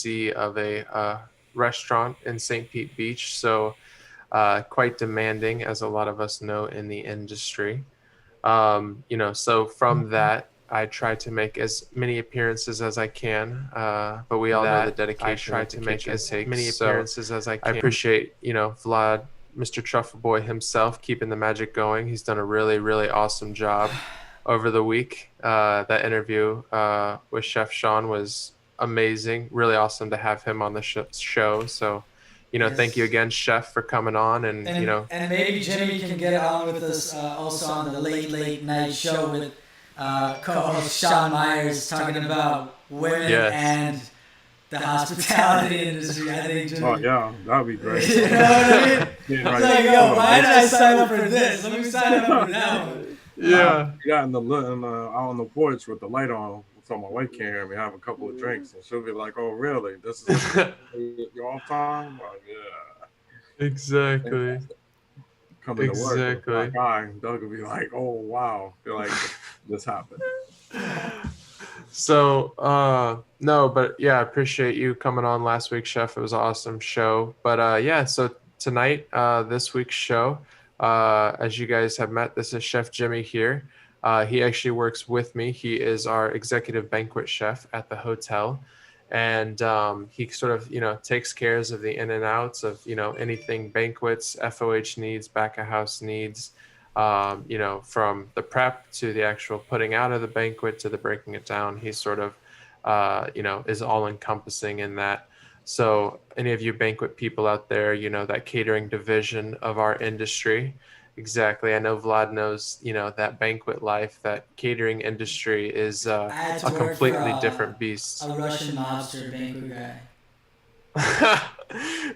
oversee of a restaurant in St. Pete Beach. So quite demanding, as a lot of us know in the industry. So from that, I try to make as many appearances as I can, but we all know the dedication that the kitchen takes. So I appreciate, Vlad, Mr. Truffle Boy himself, keeping the magic going. He's done a really, really awesome job over the week. That interview with Chef Sean was amazing. Really awesome to have him on the show. So, thank you Yes. again, Chef, for coming on and, And maybe Jimmy can get on with us also on the late night show with co-host Sean Myers talking about women yes. and the hospitality industry. I think Oh Jimmy, yeah, that'd be great. you know what I mean? Yeah, It's right. like, Hold yo, on. why did I sign up for this? Let me sign up for that one. Yeah. Yeah, out on the porch with the light on, so my wife can't hear me. Have a couple of drinks, and she'll be like, "Oh, really? This is your off time?" Like, yeah. Exactly. Coming to work with a black Exactly. eye, Doug will be like, "Oh, wow!" You're like, "This happened." So, no, but yeah, I appreciate you coming on last week, Chef. It was an awesome show. But yeah, so tonight, this week's show, as you guys have met, this is Chef Jimmy here. He actually works with me. He is our executive banquet chef at the hotel. And he sort of, takes cares of the in and outs of, anything banquets, FOH needs, back of house needs, from the prep to the actual putting out of the banquet to the breaking it down. He sort of, is all encompassing in that. So, any of you banquet people out there, that catering division of our industry, exactly. I know Vlad knows, that banquet life, that catering industry is I had a to work for completely different beast. a Russian mobster banquet guy.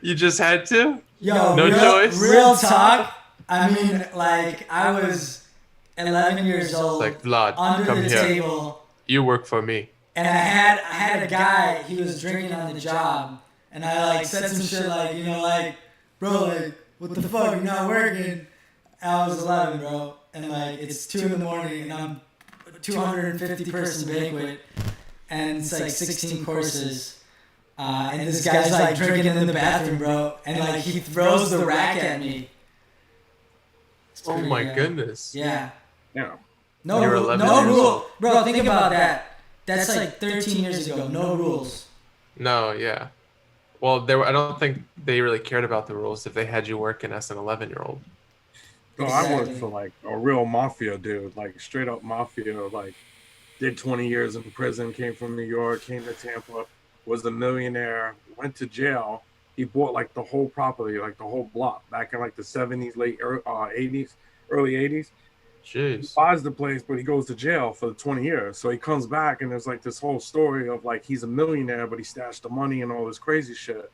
You just had to? Yo, No choice? real talk. I mean, like I was 11 years old, Like, Vlad, under come the here. table, You work for me. and I had a guy. He was drinking on the job, and I like said some shit like, like, bro, like, what the fuck, you're not working. I was 11, bro, and like it's 2 in the morning, and I'm a 250 person banquet, and it's like 16 courses. And this guy's like drinking in the bathroom, bro, and like he throws the rack at me. It's Oh pretty, my goodness. Yeah. Yeah. No, You're 11 no years rule, old. bro. Think about that. That's like 13 years ago. No rules. No, yeah. Well, I don't think they really cared about the rules if they had you working as an 11-year-old. So I worked Exactly. for like a real mafia dude, like straight up mafia. Like, did 20 years in prison, came from New York, came to Tampa, was a millionaire, went to jail. He bought like the whole property, like the whole block, back in like the 70s, late 80s, early 80s. He Jeez. buys the place, but he goes to jail for 20 years. So he comes back, and there's like this whole story of like he's a millionaire, but he stashed the money and all this crazy shit.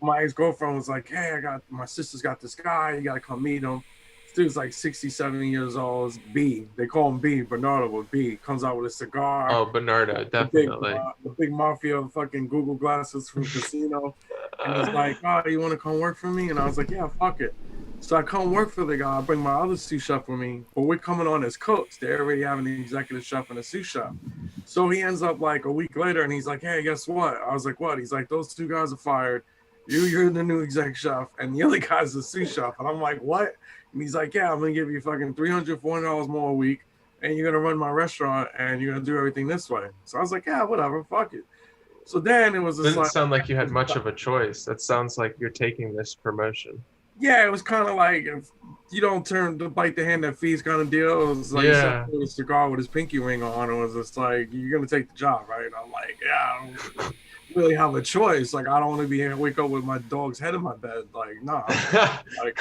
My ex girlfriend was like, "Hey, I got my sister's got this guy. You gotta come meet him." This dude's like 60, 70 years old. It's B. They call him B. Bernardo with B. Comes out with a cigar, Oh, Bernardo, the big, definitely. the big mafia fucking Google glasses from Casino, and he's like, "Oh, you want to come work for me?" And I was like, "Yeah, fuck it." So I come work for the guy. I bring my other sous chef with me, but we're coming on as cooks. They already have an executive chef and a sous chef. So he ends up like a week later, and he's like, "Hey, guess what?" I was like, "What?" He's like, "Those two guys are fired. You're the new exec chef, and the other guy's the sous chef." And I'm like, "What?" And he's like, "Yeah, I'm gonna give you fucking $300, $400 more a week, and you're gonna run my restaurant, and you're gonna do everything this way." So I was like, "Yeah, whatever, fuck it." So then it was just Didn't like, sound like you had much of a choice. That sounds like you're taking this promotion. yeah, it was kind of like if you don't turn to bite the hand that feeds kind of deal. It was like he said Yeah. with a cigar with his pinky ring on. It was just like, you're gonna take the job, right? And I'm like, yeah, I don't really have a choice. Like, I don't want to be here and wake up with my dog's head in my bed. Like, no, like,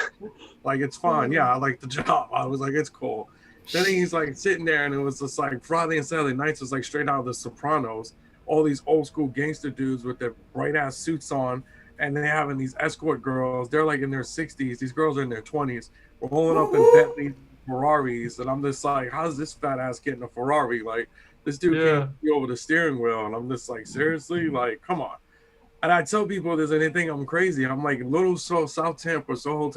like it's fine. Yeah, I like the job. I was like, it's cool. Then he's like sitting there, and it was just like Friday and Saturday nights was like straight out of The Sopranos. All these old school gangster dudes with their bright ass suits on, and they having these escort girls. They're like in their 60s. These girls are in their 20s. We're rolling up in Bentleys, Ferraris, and I'm just like, how's this fat ass getting a Ferrari? Like, this dude Yeah. can't be over the steering wheel, and I'm just like, seriously, like, come on. And I tell people there's anything I'm crazy. I'm like Little South Tampa Soho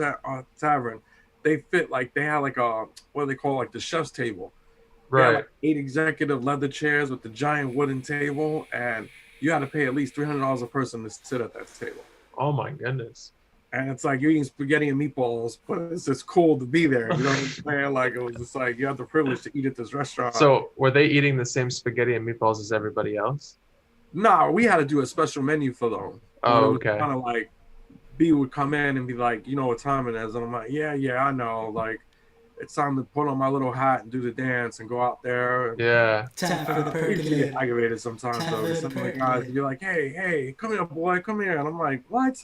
Tavern. They fit like they had like a what do they call like the chef's table. They had Right. like 8 executive leather chairs with the giant wooden table, and you had to pay at least $300 a person to sit at that table. Oh my goodness. And it's like you're eating spaghetti and meatballs, but it's just cool to be there. You know what I'm saying? Like it was just like you have the privilege to eat at this restaurant. So were they eating the same spaghetti and meatballs as everybody else? Nah, we had to do a special menu for them. But Oh, it was okay. kind of like B would come in and be like, you know what time it is? And I'm like, yeah, I know. Like, it's time to put on my little hat and do the dance and go out there. And, Yeah. Time for the I used to get percolator. aggravated sometimes Time though. for Some the of the guys would be like, hey, come here, boy, come here. And I'm like, what?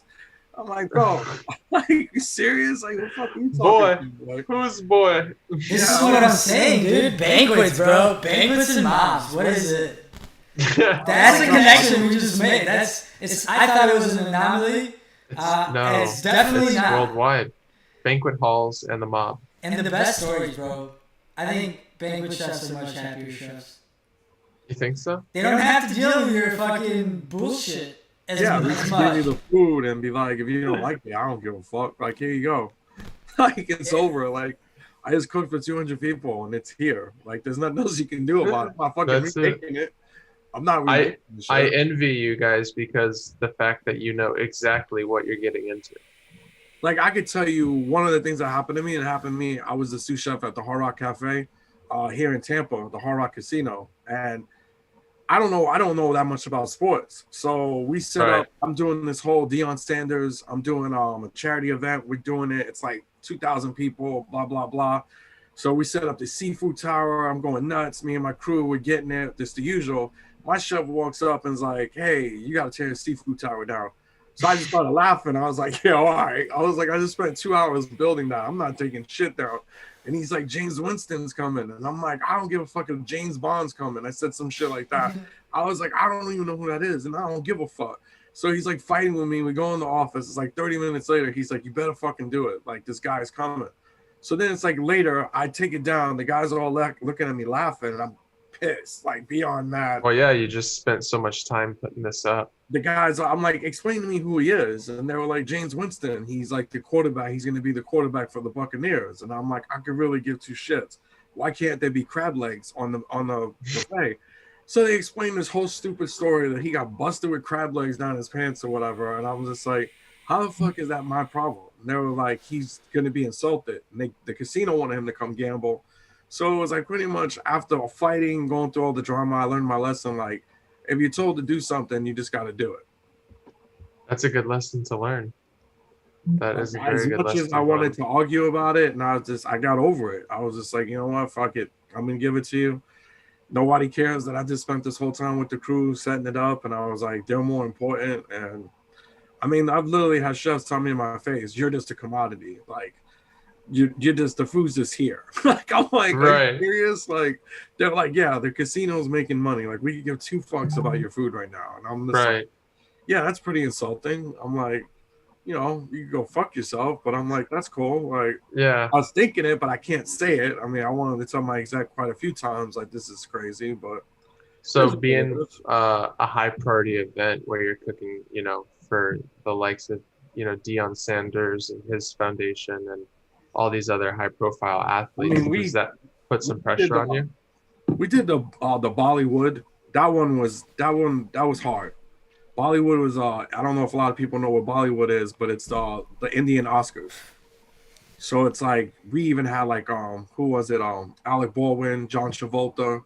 I'm like, bro, like, you serious? Like, what the fuck are you Boy, talking to? Like, who's boy? This Yeah, is what I'm saying, dude. Banquets, bro. Banquets and mobs. What is it? That's a connection we just made. I thought it was an anomaly. No, It's definitely it's not. worldwide. Banquet halls and the mob. And the best stories, bro. I think banquet chefs are much happier chefs. You think so? They don't have to deal with your fucking bullshit as yeah, they much. just give you the food and be like, if you don't like it, I don't give a fuck. Like, here you go. Like, it's over. Like, I just cooked for 200 people and it's here. Like, there's nothing else you can do about it. I'm not fucking That's it. remaking it. I'm not I remaking the I shit. envy you guys because the fact that you know exactly what you're getting into. Like, I could tell you one of the things that happened to me. It happened to me. I was the sous chef at the Hard Rock Cafe here in Tampa, the Hard Rock Casino. And I don't know that much about sports. So we set Right. up, I'm doing this whole Deion Sanders, I'm doing a charity event. We're doing it. It's like 2,000 people, blah, blah, blah. So we set up the seafood tower. I'm going nuts. Me and my crew, we're getting it. Just the usual. My chef walks up and is like, hey, you got to tear the seafood tower down. So I just started laughing. I was like, yeah, all right. I was like, I just spent 2 hours building that. I'm not taking shit down. And he's like, James Winston's coming. And I'm like, I don't give a fuck if James Bond's coming. I said some shit like that. I was like, I don't even know who that is. And I don't give a fuck. So he's like fighting with me. We go in the office. It's like 30 minutes later. He's like, you better fucking do it. Like, this guy's coming. So then it's like later, I take it down. The guys are all looking at me laughing. And I'm pissed, like beyond mad. Well, yeah, you just spent so much time putting this up. The guys, I'm like, explain to me who he is. And they were like, James Winston. He's like the quarterback. He's going to be the quarterback for the Buccaneers. And I'm like, I could really give two shits. Why can't there be crab legs on the buffet? So they explained this whole stupid story that he got busted with crab legs down his pants or whatever. And I was just like, how the fuck is that my problem? And they were like, he's going to be insulted. And the casino wanted him to come gamble. So it was like pretty much after fighting, going through all the drama, I learned my lesson. Like, if you're told to do something, you just got to do it. That's a good lesson to learn. That is a very good As much lesson. as I wanted to argue about it, and I got over it. I was just like, you know what, fuck it. I'm going to give it to you. Nobody cares that I just spent this whole time with the crew setting it up. And I was like, they're more important. And I mean, I've literally had chefs tell me in my face, you're just a commodity. Like, you're just, the food's just here. Like, I'm like, Right. are you serious? Like, they're like, yeah, the casino's making money. Like, we could give two fucks about your food right now. And I'm just Right. like, yeah, that's pretty insulting. I'm like, you know, you can go fuck yourself. But I'm like, that's cool. Like, Yeah. I was thinking it, but I can't say it. I mean, I wanted to tell my exec quite a few times, like, this is crazy. But So being a high priority event where you're cooking, you know, for the likes of, you know, Deion Sanders and his foundation and all these other high profile athletes, does that put some pressure on you? We did the Bollywood. That was hard. Bollywood was I don't know if a lot of people know what Bollywood is, but it's the Indian Oscars. So it's like we even had like who was it? Alec Baldwin, John Travolta,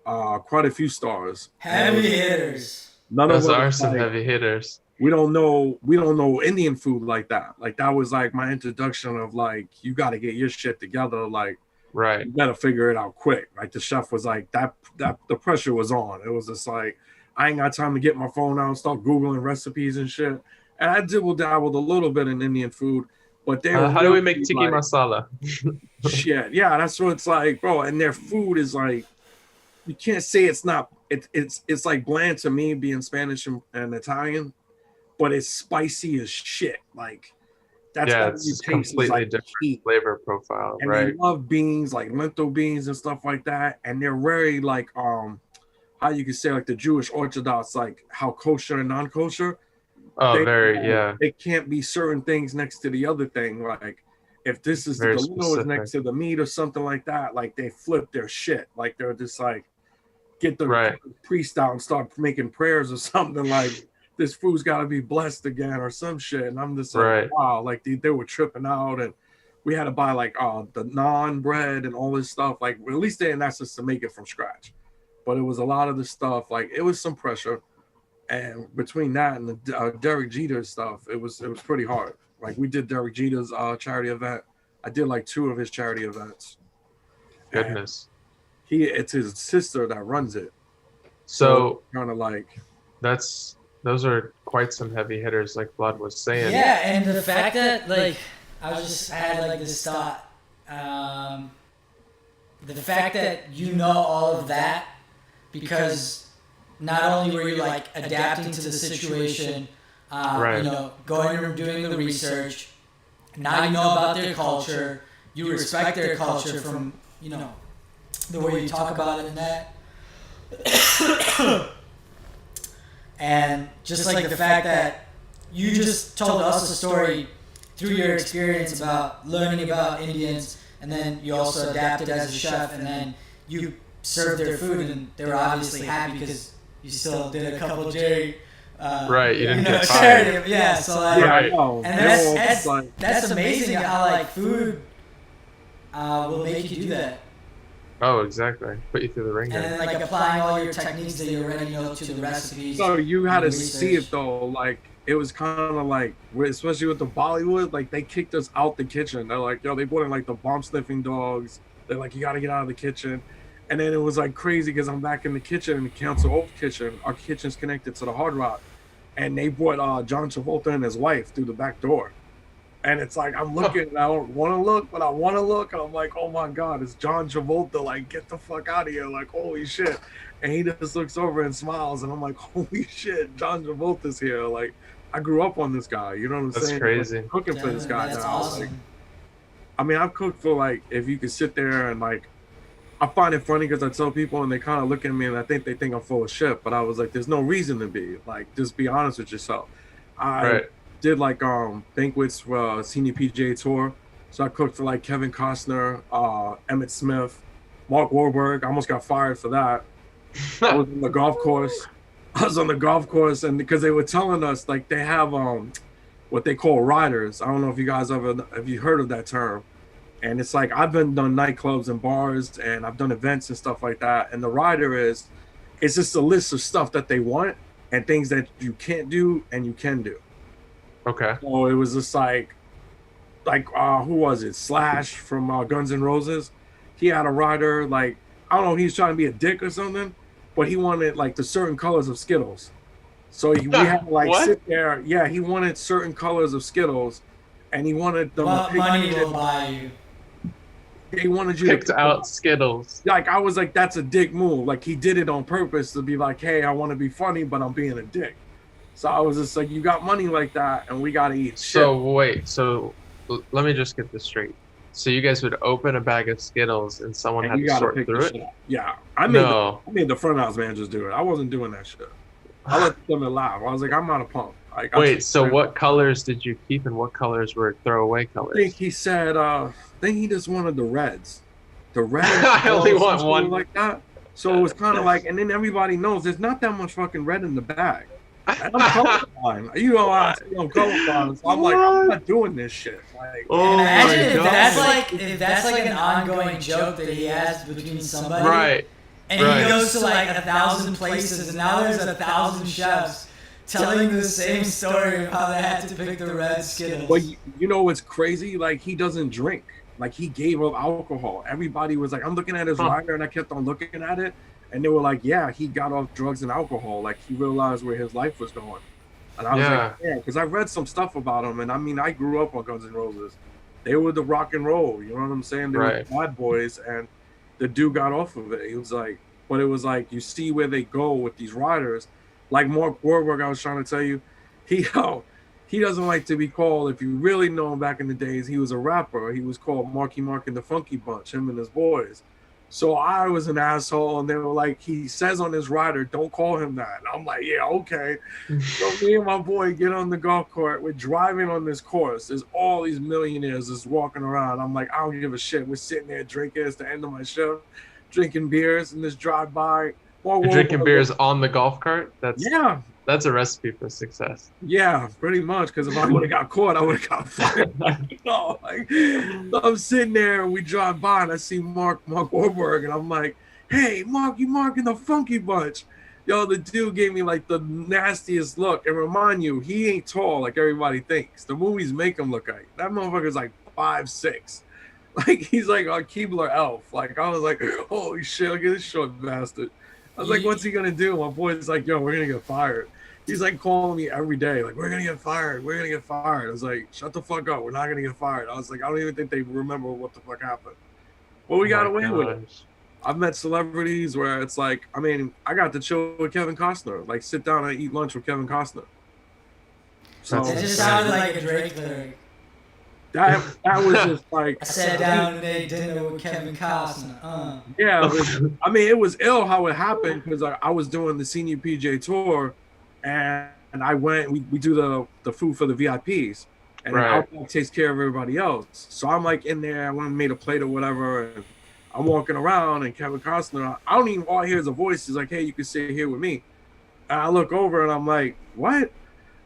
quite a few stars. Heavy hitters. None Those of them are was some like, heavy hitters. we don't know Indian food like that. Like, that was like my introduction of like, you got to get your shit together. Like, Right. you got to figure it out quick. Like, the chef was like, that the pressure was on. It was just like, I ain't got time to get my phone out and start Googling recipes and shit. And I dabbled a little bit in Indian food, but they How do we make tiki like, masala? shit. Yeah, that's what it's like, bro. And their food is like, you can't say it's not. It's like bland to me, being Spanish and Italian, but it's spicy as shit. Like, that's Yeah, all it's you just taste is completely like different heat. flavor profile, And right? they love beans, like lentil beans and stuff like that. And they're very like how you could say like the Jewish Orthodox, like how kosher and non-kosher. Oh, yeah. They can't be certain things next to the other thing. Like, if this is Very the galino is next specific. to the meat or something like that, like they flip their shit. Like, they're just like, get the priest out and start making prayers or something like this food's got to be blessed again or some shit. And I'm just like, wow, like they were tripping out, and we had to buy like the naan bread and all this stuff. Like at least they didn't ask us to make it from scratch, but it was a lot of the stuff. Like it was some pressure, and between that and the Derek Jeter stuff, it was pretty hard. Like we did Derek Jeter's charity event. I did like 2 of his charity events. Goodness. And it's his sister that runs it. So kind of like those are quite some heavy hitters, like Blood was saying. Yeah, and the fact that like I had like this thought. The fact that you know all of that because not only were you like adapting to the situation, you know, going and doing the research. Now you know about their culture. You respect their culture from, you know, the way you talk about it and that. And just like the fact that you just told us a story through your experience about learning about Indians, and then you also adapted as a chef, and then you served their food, and they were obviously happy because you still did a couple Jerry. You didn't get fired. Yeah, so like, and that's amazing how like food will make you do that. Oh, exactly. Put you through the ringer. And then like applying all your techniques that you already know to the recipes. So you had to see it though, like it was kind of like, especially with the Bollywood, like they kicked us out the kitchen. They're like, yo, they brought in like the bomb sniffing dogs. They're like, you got to get out of the kitchen. And then it was like crazy because I'm back in the kitchen, in the Council Oak kitchen. Our kitchen's connected to the Hard Rock. And they brought John Travolta and his wife through the back door. And it's like, I'm looking, and I don't want to look, but I want to look. And I'm like, oh my God, it's John Travolta. Like, get the fuck out of here. Like, holy shit. And he just looks over and smiles. And I'm like, holy shit, John Travolta's here. Like, I grew up on this guy. You know what I'm saying? That's crazy. Like, cooking for this guy that's now. Awesome. Like, I mean, I've cooked for like, if you could sit there and like, I find it funny because I tell people and they kind of look at me and I think they think I'm full of shit. But I was like, there's no reason to be. Like, just be honest with yourself. I did like banquets for Senior PGA Tour. So I cooked for like Kevin Costner, Emmett Smith, Mark Wahlberg. I almost got fired for that. I was on the golf course. And because they were telling us like they have what they call riders. I don't know if you guys have you heard of that term. And it's like I've done nightclubs and bars and I've done events and stuff like that. And the rider it's just a list of stuff that they want and things that you can't do and you can do. Okay. So it was just like who was it? Slash from Guns N' Roses. He had a rider, like, I don't know, he was trying to be a dick or something, but he wanted like the certain colors of Skittles. So we had to like sit there. Yeah, he wanted certain colors of Skittles and he wanted them. What money will buy you? They wanted you picked out Skittles. Like I was like, that's a dick move. Like he did it on purpose to be like, hey, I want to be funny, but I'm being a dick. So I was just like, you got money like that, and we gotta eat. So wait, so let me just get this straight. So you guys would open a bag of Skittles, and someone had to sort through it. Yeah, I made the front house managers do it. I wasn't doing that shit. I let them laugh. I was like, I'm not a punk. Like, wait, so what colors did you keep, and what colors were throwaway colors? I think he said, I think he just wanted the reds. The reds. I only want one like that. So it was kind of like, and then everybody knows there's not that much fucking red in the bag. And I'm colorblind. You know, I'm colorblind. So I'm like, I'm not doing this shit. Like, imagine if that's like an ongoing joke that he has between somebody. Right. And he goes to like 1,000 places, and now there's 1,000 chefs telling the same story of how they had to pick the red Skittles. But you know what's crazy? Like, he doesn't drink. Like, he gave up alcohol. Everybody was like, I'm looking at his rider, and I kept on looking at it. And they were like, yeah, he got off drugs and alcohol. Like, he realized where his life was going. And I was like, yeah, because I read some stuff about him. And I mean, I grew up on Guns N' Roses. They were the rock and roll. You know what I'm saying? They were bad boys. And the dude got off of it. He was like, but it was like, you see where they go with these riders. Like Mark Wahlberg, I was trying to tell you, he doesn't like to be called, if you really know him back in the days, he was a rapper. He was called Marky Mark and the Funky Bunch, him and his boys. So I was an asshole, and they were like, he says on his rider, don't call him that. And I'm like, yeah, okay. So me and my boy get on the golf cart. We're driving on this course. There's all these millionaires just walking around. I'm like, I don't give a shit. We're sitting there drinking. It's the end of my shift, drinking beers, and this drive by. Mark You're drinking Wahlberg. beers on the golf cart? Yeah, That's a recipe for success. yeah, pretty much. Because if I would have got caught, I would have got fired. So I'm sitting there, we drive by, and I see Mark Wahlberg, and I'm like, "Hey, Mark, you Mark in the Funky Bunch." Yo, the dude gave me like the nastiest look. And remind you, he ain't tall like everybody thinks. The movies make him look like that motherfucker's like 5'6". Like he's like a Keebler elf. Like I was like, holy shit, look at this short bastard. I was like, You, what's he gonna do? My boy's like, yo, we're gonna get fired. He's like calling me every day, like, we're gonna get fired, we're gonna get fired. I was like, shut the fuck up, we're not gonna get fired. I was like, I don't even think they remember what the fuck happened. But Oh we got my away with it. gosh. I've met celebrities where it's like, I mean, I got to chill with Kevin Costner, like sit down and eat lunch with Kevin Costner. That's that So just insane. sounded like a Drake lyric. that was just like, I sat down and ate dinner with Kevin Costner. yeah, I mean, it was ill how it happened because I was doing the senior PJ tour, and I went. We do the food for the VIPs, and then Right. Outback takes care of everybody else. So I'm like in there. I went and made a plate or whatever, and I'm walking around, and Kevin Costner. I don't even all I hear is a voice. He's like, "Hey, you can sit here with me." And I look over, and I'm like, "What?"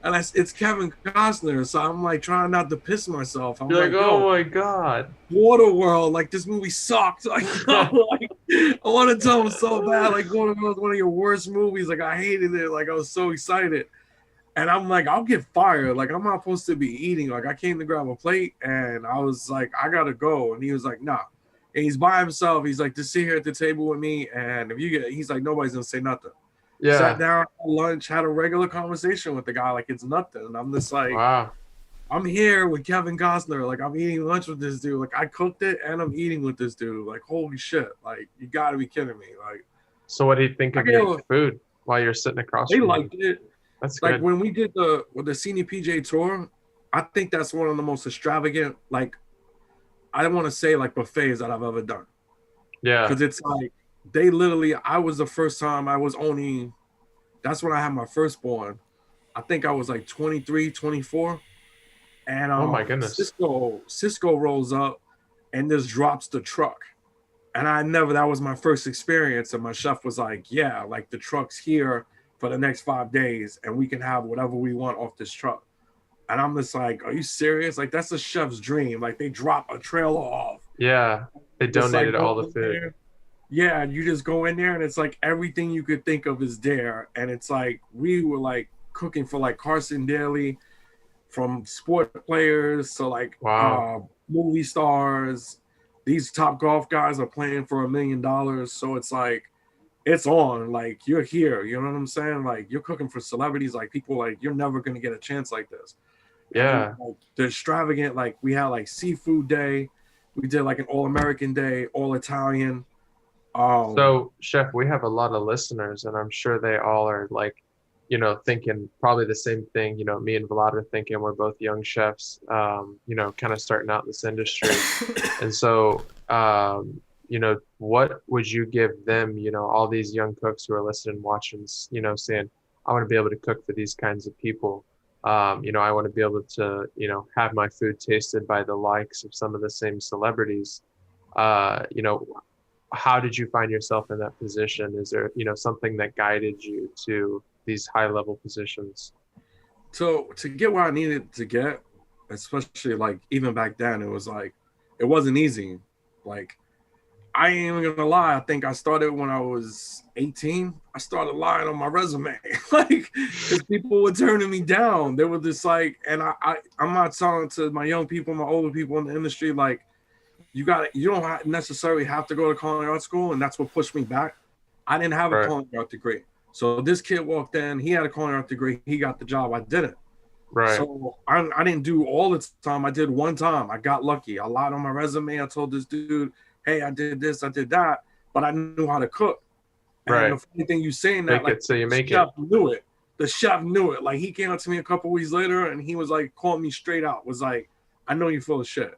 And it's Kevin Costner. So I'm like trying not to piss myself. I'm You're like, like, oh "Yo, my God. Waterworld, like this movie sucked." Like, like I want to tell him so bad. Like Waterworld, one of your worst movies. Like I hated it. Like I was so excited, and I'm like, I'll get fired. Like I'm not supposed to be eating. Like I came to grab a plate, and I was like, I gotta go. And he was like, nah. And he's by himself. He's like, just sit here at the table with me. And if you get, he's like, nobody's gonna say nothing. Sat Yeah. down, had lunch, had a regular conversation with the guy, like it's nothing. And I'm just like, Wow. I'm here with Kevin Costner. Like I'm eating lunch with this dude. Like I cooked it and I'm eating with this dude. Like holy shit. Like you gotta be kidding me. Like So what do you think I of your get food while you're sitting across they from him? liked it. That's Like good. when we did the senior PJ tour, I think that's one of the most extravagant, like I don't want to say like buffets that I've ever done. Yeah. Cause it's like they literally I was the first time I was only that's when I had my firstborn. I think I was like 23, 24. And Oh my goodness. Cisco rolls up and just drops the truck. And I never that was my first experience. And my chef was like, yeah, like the truck's here for the next 5 days, and we can have whatever we want off this truck. And I'm just like, are you serious? Like that's a chef's dream. Like they drop a trailer off. Yeah. They Just like donated go all the in food. there. Yeah, you just go in there and it's like everything you could think of is there. And it's like we were like cooking for like Carson Daly, from sport players to like Wow. movie stars. These top golf guys are playing for $1 million. So it's like it's on. Like you're here. You know what I'm saying? Like you're cooking for celebrities. Like people like you're never gonna get a chance like this. And then Yeah. like the extravagant, like we had like seafood day. We did like an all American day, all Italian. So, Chef, we have a lot of listeners, and I'm sure they all are like, thinking probably the same thing. Me and Vlad are thinking we're both young chefs, kind of starting out in this industry. And so, what would you give them, all these young cooks who are listening, watching, saying, I want to be able to cook for these kinds of people. I want to be able to, have my food tasted by the likes of some of the same celebrities. Uh, you know, how did you find yourself in that position? Is there, something that guided you to these high level positions? So to get where I needed to get, especially like even back then, it was like it wasn't easy. Like I ain't even gonna lie. I think I started when I was 18. I started lying on my resume, like because people were turning me down. They were just like, and I'm not telling to my young people, my older people in the industry, like you don't necessarily have to go to culinary art school, and that's what pushed me back. I didn't have a Right, culinary art degree, so this kid walked in. He had a culinary art degree. He got the job. I didn't. right, So I didn't do all the time. I did one time. I got lucky. I lied on my resume. I told this dude, hey, I did this, I did that, but I knew how to cook. And right. the funny thing you saying that, Fake like it so you the make it. chef knew it. The chef knew it. Like he came up to me a couple weeks later and he was like, called me straight out, was like, I know you're full of shit.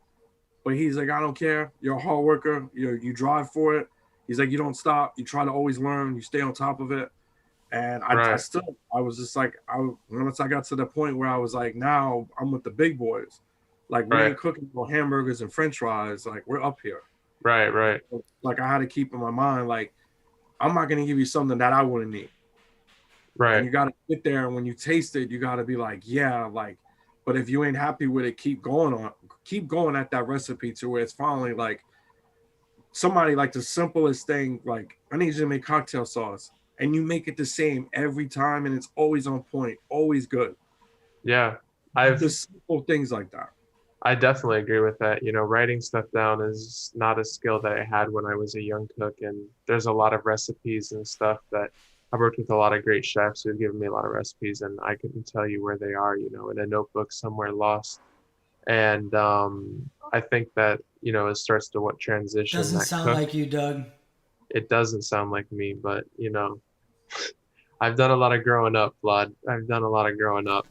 But he's like, I don't care. You're a hard worker. You drive for it. He's like, you don't stop. You try to always learn. You stay on top of it. And I Right, still, I was just like, once I got to the point where I was like, now I'm with the big boys. Like we right, ain't cooking for hamburgers and French fries. Like we're up here. right, right. Like I had to keep in my mind, like I'm not gonna give you something that I wouldn't eat. And Right. you gotta sit there, and when you taste it, you gotta be like, yeah, like, but if you ain't happy with it, keep going at that recipe to where it's finally like somebody like the simplest thing, like I need you to make cocktail sauce. And you make it the same every time, and it's always on point, always good. Yeah. I've Just simple things like that. I definitely agree with that. Writing stuff down is not a skill that I had when I was a young cook, and there's a lot of recipes and stuff that I've worked with a lot of great chefs who've given me a lot of recipes, and I couldn't tell you where they are, in a notebook somewhere lost. And I think that, it starts to what transition Doesn't that sound cook. like you, Doug. It doesn't sound like me, but I've done a lot of growing up, Vlad. I've done a lot of growing up.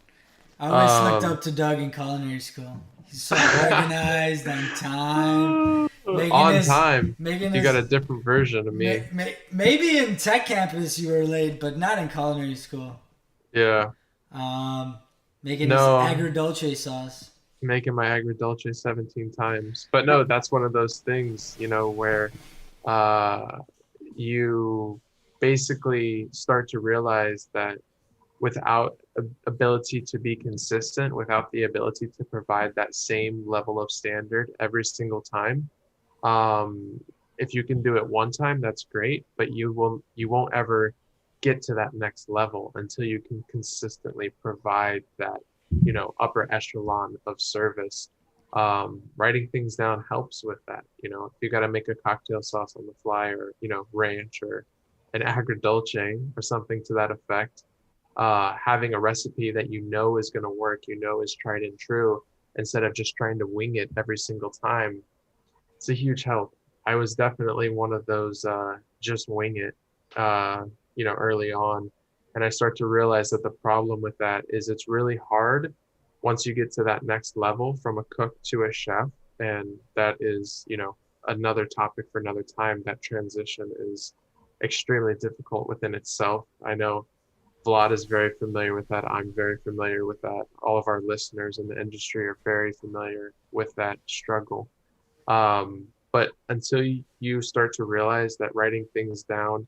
I always looked Um, up to Doug in culinary school. He's so organized on time, making on his time. making You got his a different version of me. maybe in tech campus you were late, but not in culinary school. Yeah. Um, Making his No, agrodolce sauce. making my agrodolce 17 times. But no, that's one of those things, where uh, you basically start to realize that without ability to be consistent, without the ability to provide that same level of standard every single time, um, if you can do it one time, that's great, but you won't ever get to that next level until you can consistently provide that, upper echelon of service. Writing things down helps with that. If you got to make a cocktail sauce on the fly, or ranch, or an agrodolce or something to that effect, having a recipe that is going to work, is tried and true, instead of just trying to wing it every single time, it's a huge help. I was definitely one of those just wing it, early on. And I start to realize that the problem with that is it's really hard once you get to that next level from a cook to a chef. And that is, another topic for another time. That transition is extremely difficult within itself. I know Vlad is very familiar with that. I'm very familiar with that. All of our listeners in the industry are very familiar with that struggle. But until you start to realize that writing things down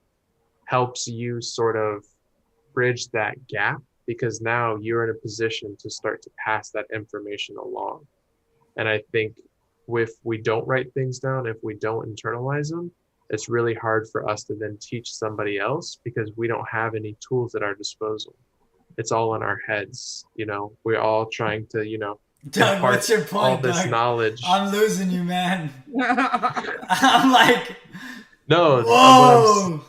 helps you sort of bridge that gap, because now you're in a position to start to pass that information along. And I think if we don't write things down, if we don't internalize them, it's really hard for us to then teach somebody else, because we don't have any tools at our disposal. It's all in our heads. We're all trying to, Doug, what's impart your all point, this Doug? knowledge. I'm losing you, man. Like I'm like, No, whoa.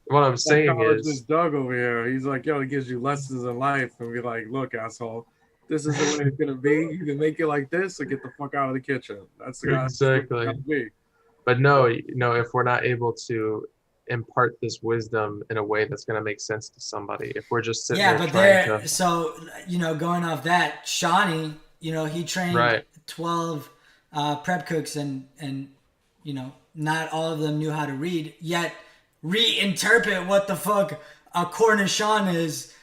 what I'm saying college this is, Doug over here. He's like, yo, he gives you lessons in life and be like, look, asshole, this is the way it's gonna be. You can make it like this or get the fuck out of the kitchen. That's what it's exactly. gotta be. But no, if we're not able to impart this wisdom in a way that's going to make sense to somebody, if we're just sitting Yeah, there but trying to, there. So going off that, Shawnee, he trained right, 12 prep cooks, and not all of them knew how to read. Yet reinterpret what the fuck a cornichon is,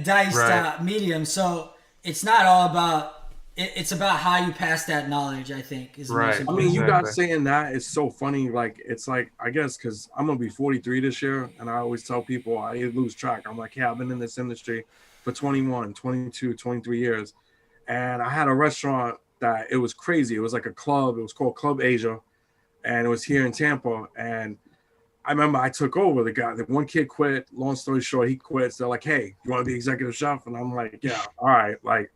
diced right, medium. So it's not all about. It's about how you pass that knowledge. I think is the most right, I mean, important you part. guys exactly. saying that is so funny. Like, it's like, I guess, because I'm going to be 43 this year. And I always tell people, I lose track. I'm like, yeah, I've been in this industry for 21, 22, 23 years. And I had a restaurant that it was crazy. It was like a club. It was called Club Asia. And it was here in Tampa. And I remember I took over the one kid quit. Long story short, he quits. They're like, hey, you want to be executive chef? And I'm like, yeah, all right. Like,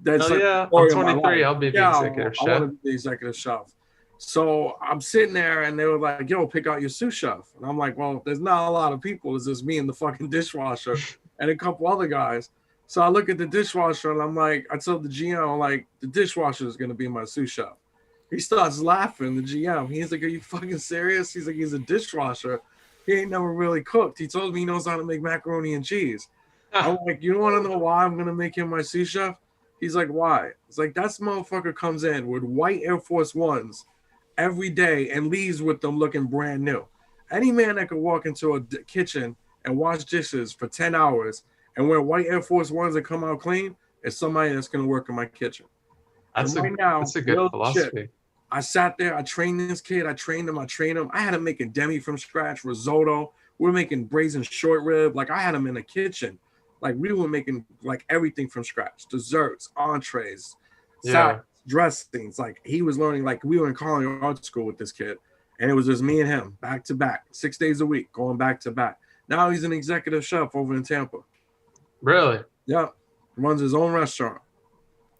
that's Hell like the yeah, I'm story of my 23. life. I'll be the Yeah, executive I want chef. to be the executive chef. So I'm sitting there and they were like, yo, pick out your sous chef. And I'm like, well, there's not a lot of people. It's just me and the fucking dishwasher and a couple other guys. So I look at the dishwasher and I'm like, I told the GM, I'm like, the dishwasher is going to be my sous chef. He starts laughing, the GM. He's like, are you fucking serious? He's like, he's a dishwasher. He ain't never really cooked. He told me he knows how to make macaroni and cheese. I'm like, you want to know why I'm going to make him my sous chef? He's like, why? It's like, that motherfucker comes in with white Air Force Ones every day and leaves with them looking brand new. Any man that could walk into a kitchen and wash dishes for 10 hours and wear white Air Force Ones and come out clean is somebody that's going to work in my kitchen. And That's a right now, that's a good real shit, philosophy. I sat there, I trained this kid, I trained him. I had to make a demi from scratch, risotto, We're making braised short rib. Like I had them in the kitchen. Like we were making like everything from scratch, desserts, entrees, Yeah. salads, dressings. Like he was learning. Like we were in culinary art school with this kid, and it was just me and him back to back, 6 days a week, going back to back. Now he's an executive chef over in Tampa. Really? Yeah, runs his own restaurant.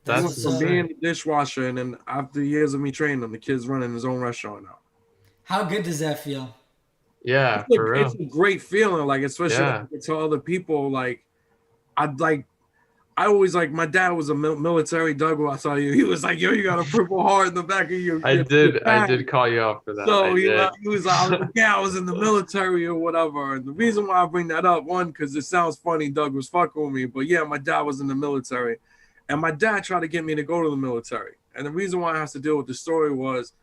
He That's went from insane. being a dishwasher, and then after years of me training him, the kid's running his own restaurant now. How good does that feel? Yeah, for It's real. a great feeling, like especially Yeah. when I tell other people, like like I always like my dad was a military. Doug, I tell you, he was like, "Yo, you got a purple heart in the back of your I back." did call you out for that. So I did. he was like, "Yeah, I was in the military or whatever." And the reason why I bring that up, one, because it sounds funny, Doug was fucking with me, but yeah, my dad was in the military, and my dad tried to get me to go to the military. And the reason why I have to deal with the story was,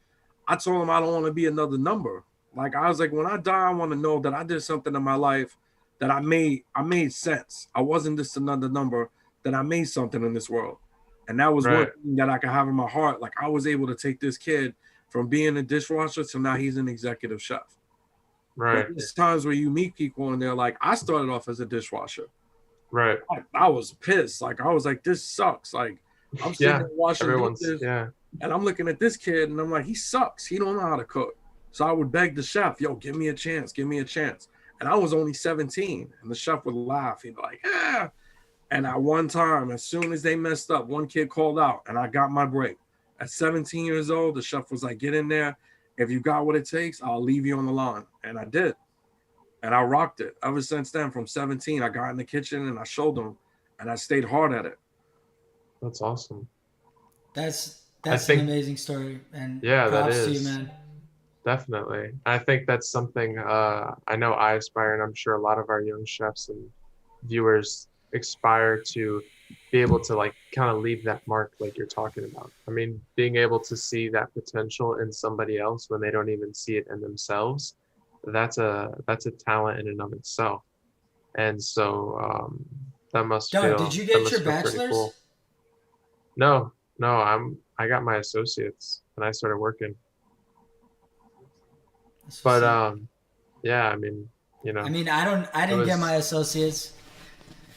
I told him I don't want to be another number. Like I was like, when I die, I want to know that I did something in my life that I made sense. I wasn't just another number, that I made something in this world. And that was one Right. thing that I could have in my heart. Like I was able to take this kid from being a dishwasher to now he's an executive chef. Right. But there's times where you meet people and they're like, I started off as a dishwasher. Right. I was pissed. Like I was like, this sucks. Like I'm sitting Yeah. there washing Everyone's dishes, yeah. and I'm looking at this kid and I'm like, he sucks. He don't know how to cook. So I would beg the chef, yo, give me a chance, give me a chance. And I was only 17, and the chef would laugh. He'd be like, ah. And at one time, as soon as they messed up, one kid called out, and I got my break. At 17 years old, the chef was like, get in there. If you got what it takes, I'll leave you on the line. And I did. And I rocked it. Ever since then, from 17, I got in the kitchen and I showed them, and I stayed hard at it. That's awesome. That's think- an amazing story, and Yeah, that props to you, is. man. Definitely. I think that's something I know I aspire, and I'm sure a lot of our young chefs and viewers aspire to be able to like kind of leave that mark like you're talking about. I mean, being able to see that potential in somebody else when they don't even see it in themselves, that's a talent in and of itself. And so that must Doug, feel did you that get must your feel pretty bachelor's? cool. No, I got my associates and I started working. That's But what's up. yeah, I mean, you know, I mean, I didn't get was- my associates.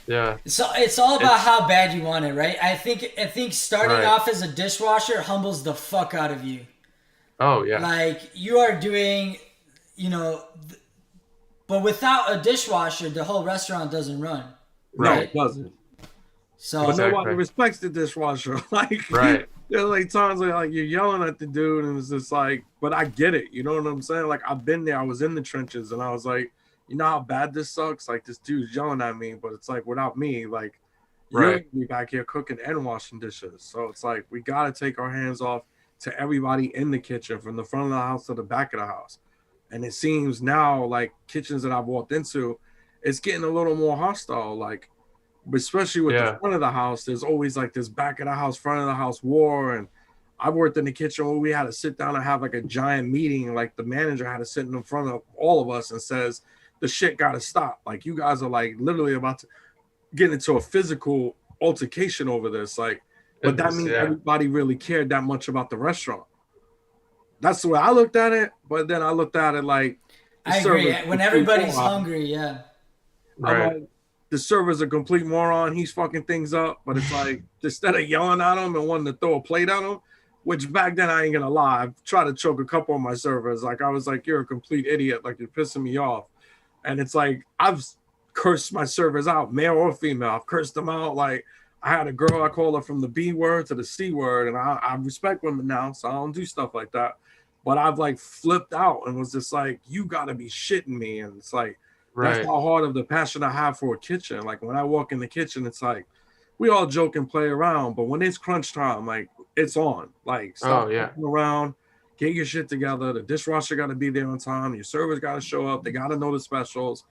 yeah, So it's all about It's- how bad you want it, right? I think starting Right. off as a dishwasher humbles the fuck out of you. oh yeah, Like you are doing, you know, but without a dishwasher, the whole restaurant doesn't run. No, right, it doesn't. So But Exactly. nobody respects the dishwasher. Like, right, there are like times where like you're yelling at the dude, and it's just like, but I get it. You know what I'm saying? Like I've been there. I was in the trenches, and I was like, you know how bad this sucks. Like this dude's yelling at me, but it's like without me, like you're Right. gonna be back here cooking and washing dishes. So it's like we gotta take our hands off to everybody in the kitchen, from the front of the house to the back of the house. And it seems now like kitchens that I've walked into, it's getting a little more hostile. Like, especially with Yeah. the front of the house, there's always like this back of the house, front of the house war. And I've worked in the kitchen where we had to sit down and have like a giant meeting. Like the manager had to sit in front of all of us and says, the shit got to stop. Like you guys are like literally about to get into a physical altercation over this. Like, but that means Yeah. everybody really cared that much about the restaurant. That's the way I looked at it. But then I looked at it like, the I agree. server's a When complete everybody's moron. hungry, yeah. I'm right, like, the server's a complete moron. He's fucking things up. But it's like, instead of yelling at him and wanting to throw a plate at him, which back then I ain't gonna lie, I've tried to choke a couple of my servers. Like I was like, you're a complete idiot. Like you're pissing me off. And it's like, I've cursed my servers out, male or female. I've cursed them out. Like I had a girl, I call her from the B word to the C word. And I respect women now, so I don't do stuff like that. But I've like flipped out and was just like, you gotta be shitting me. And it's like, right, that's how hard of the passion I have for a kitchen. Like when I walk in the kitchen, it's like we all joke and play around, but when it's crunch time, like it's on. Like stop Oh, yeah. fucking around, get your shit together. The dishwasher got to be there on time. Your servers got to show up. They got to know the specials.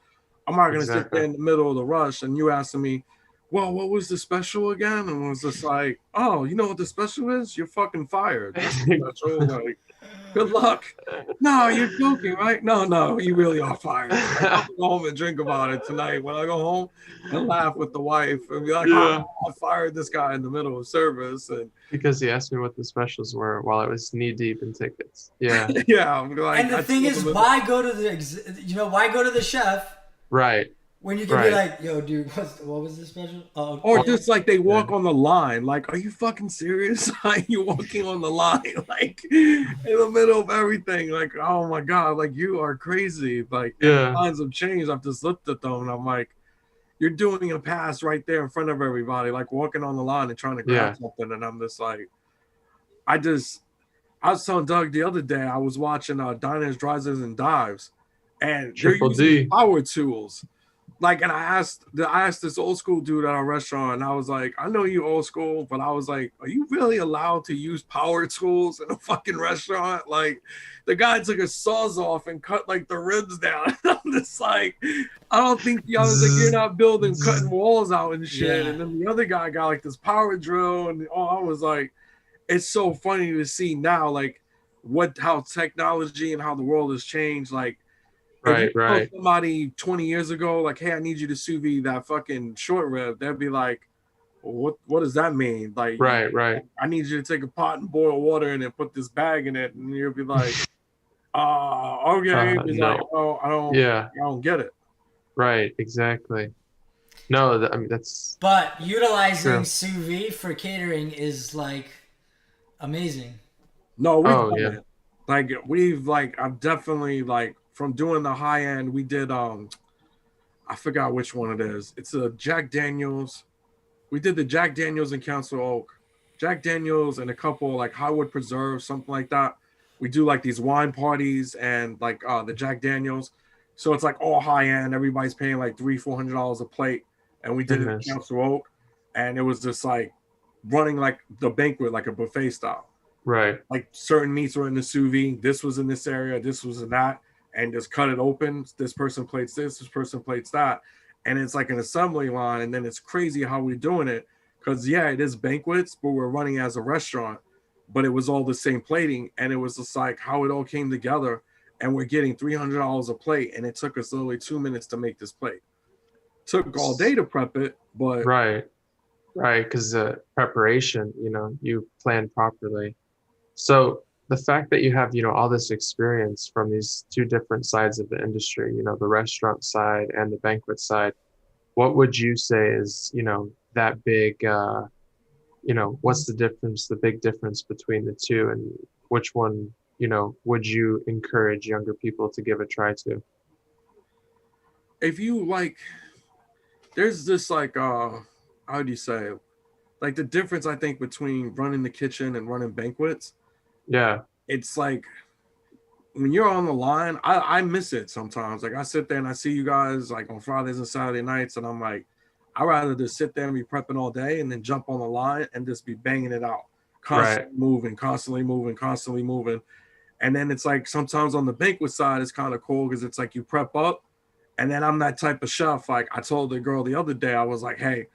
I'm not gonna sit Exactly. there in the middle of the rush and you asking me, well, what was the special again? And it was just like, oh, you know what the special is? You're fucking fired. That's the special. Like, Good luck. No, you're joking, right? No, you really are fired. Like, I'll go home and drink about it tonight when I go home and laugh with the wife and be like, Yeah. I fired this guy in the middle of service. And Because he asked me what the specials were while I was knee deep in tickets. Yeah. yeah, I'm like, And the I thing told is, him, why go to why go to the chef Right. when you can be Right. like, yo, dude, what was the special? Oh, or yeah. just like they walk Yeah. on the line. Like, are you fucking serious? Are you walking on the line, like in the middle of everything? Like, oh my god, like you are crazy. Like, and the Yeah. lines have changed. I've just looked at them and I'm like, you're doing a pass right there in front of everybody, like walking on the line and trying to grab Yeah. something. And I'm just like, I just, I was telling Doug the other day, I was watching Diners, Drives, and Dives, and they're Triple using D. power tools. Like, and I asked this old school dude at our restaurant, and I was like, I know you old school, but I was like, are you really allowed to use power tools in a fucking restaurant? Like, the guy took his saws off and cut like the ribs down. I'm just like, I don't think I was like, you're Zzz, not building cutting zzz. walls out and shit. Yeah. And then the other guy got like this power drill, and I was like, it's so funny to see now, like how technology and how the world has changed. Like, if you Right. tell Right. somebody 20 years ago, like, hey, I need you to sous vide that fucking short rib, they'd be like, well, what does that mean? Like, Right. Right. I need you to take a pot and boil water and then put this bag in it, and you'll be like, okay. He's like, No. oh, Yeah. I don't get it. Right. Exactly. No, I mean, that's But utilizing true. sous vide for catering is like amazing. No, we've Oh, done yeah. it. Like, I've definitely, like, from doing the high end, we did, I forgot which one it is. It's a Jack Daniels. We did the Jack Daniels and Council Oak, Jack Daniels and a couple like Highwood Preserve, something like that. We do like these wine parties and like the Jack Daniels. So it's like all high end. Everybody's paying like $300-400 a plate. And we did it at Goodness. Council Oak. And it was just like running like the banquet, like a buffet style. Right. Like certain meats were in the sous vide. This was in this area. This was in that. And just cut it open. This person plates this person plates that. And it's like an assembly line. And then it's crazy how we're doing it. Because, yeah, it is banquets, but we're running as a restaurant. But it was all the same plating. And it was just like how it all came together. And we're getting $300 a plate. And it took us literally 2 minutes to make this plate. Took all day to prep it, but Right. Right. Because preparation, you plan properly. So the fact that you have, all this experience from these two different sides of the industry, the restaurant side and the banquet side, what would you say is, that big, what's the big difference between the two, and which one, would you encourage younger people to give a try to? if you like, there's this like, how do you say, like the difference I think between running the kitchen and running banquets. Yeah. It's like when you're on the line, I miss it sometimes. Like I sit there and I see you guys like on Fridays and Saturday nights, and I'm like, I'd rather just sit there and be prepping all day and then jump on the line and just be banging it out, Right. constantly moving, constantly moving, constantly moving. And then it's like sometimes on the banquet side, it's kind of cool because it's like you prep up, and then I'm that type of chef. Like I told the girl the other day, I was like, hey,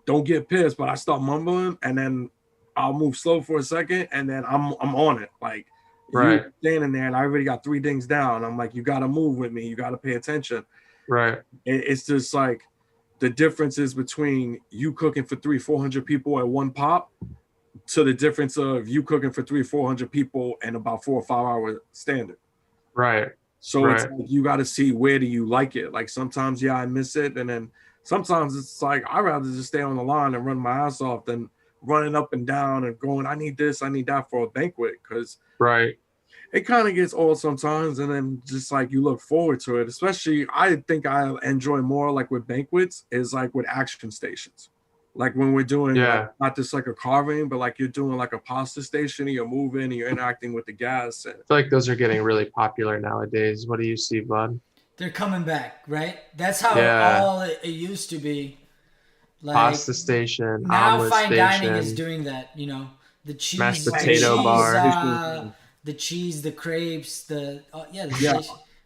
don't get pissed, but I start mumbling, and then I'll move slow for a second, and then I'm on it. Like Right. you standing there, and I already got 3 things down. I'm like, you got to move with me. You got to pay attention. Right. It's just like the differences between you cooking for 300-400 people at one pop to the difference of you cooking for 300-400 people and about 4 or 5 hour standard. Right. So it's Right. like you got to see where do you like it. Like sometimes, yeah, I miss it, and then sometimes it's like I'd rather just stay on the line and run my ass off than running up and down and going, I need this, I need that for a banquet, because Right. it kind of gets old sometimes. And then just like you look forward to it, especially I think I enjoy more like with banquets is like with action stations. Like when we're doing like Yeah. not just like a carving, but like you're doing like a pasta station and you're moving and you're interacting with the guests. And I feel like those are getting really popular nowadays. What do you see, bud? They're coming back, right? That's how Yeah. all it used to be. Like Pasta station, now, omelet fine dining is station, doing that. The mashed cheese, potato bar. the cheese, the crepes, the yeah.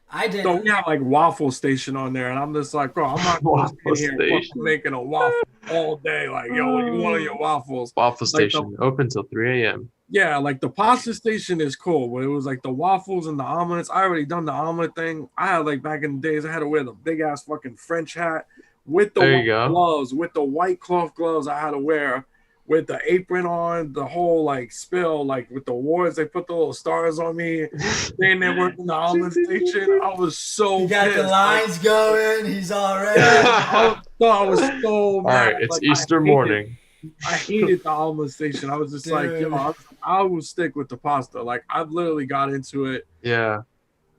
I did. So we have like waffle station on there, and I'm just like, bro, I'm not going to Waffle sit here and fucking station. making a waffle all day. Like, yo, what do you want on your waffles? Waffle Like station open till 3 a.m. Yeah, like the pasta station is cool, but it was like the waffles and the omelets. I already done the omelet thing. I had like back in the days, I had to wear the big ass fucking French hat with the There you white go. gloves, with the white cloth gloves I had to wear, with the apron on, the whole like spill, like with the awards, they put the little stars on me. Staying there working the omelet station. I was He so got the pissed. Like, lines going. He's all yeah, ready. I was so All mad. right, it's Like Easter morning. I hated the omelet station. I was just like, yo, Dude. I will stick with the pasta. Like I've literally got into it Yeah.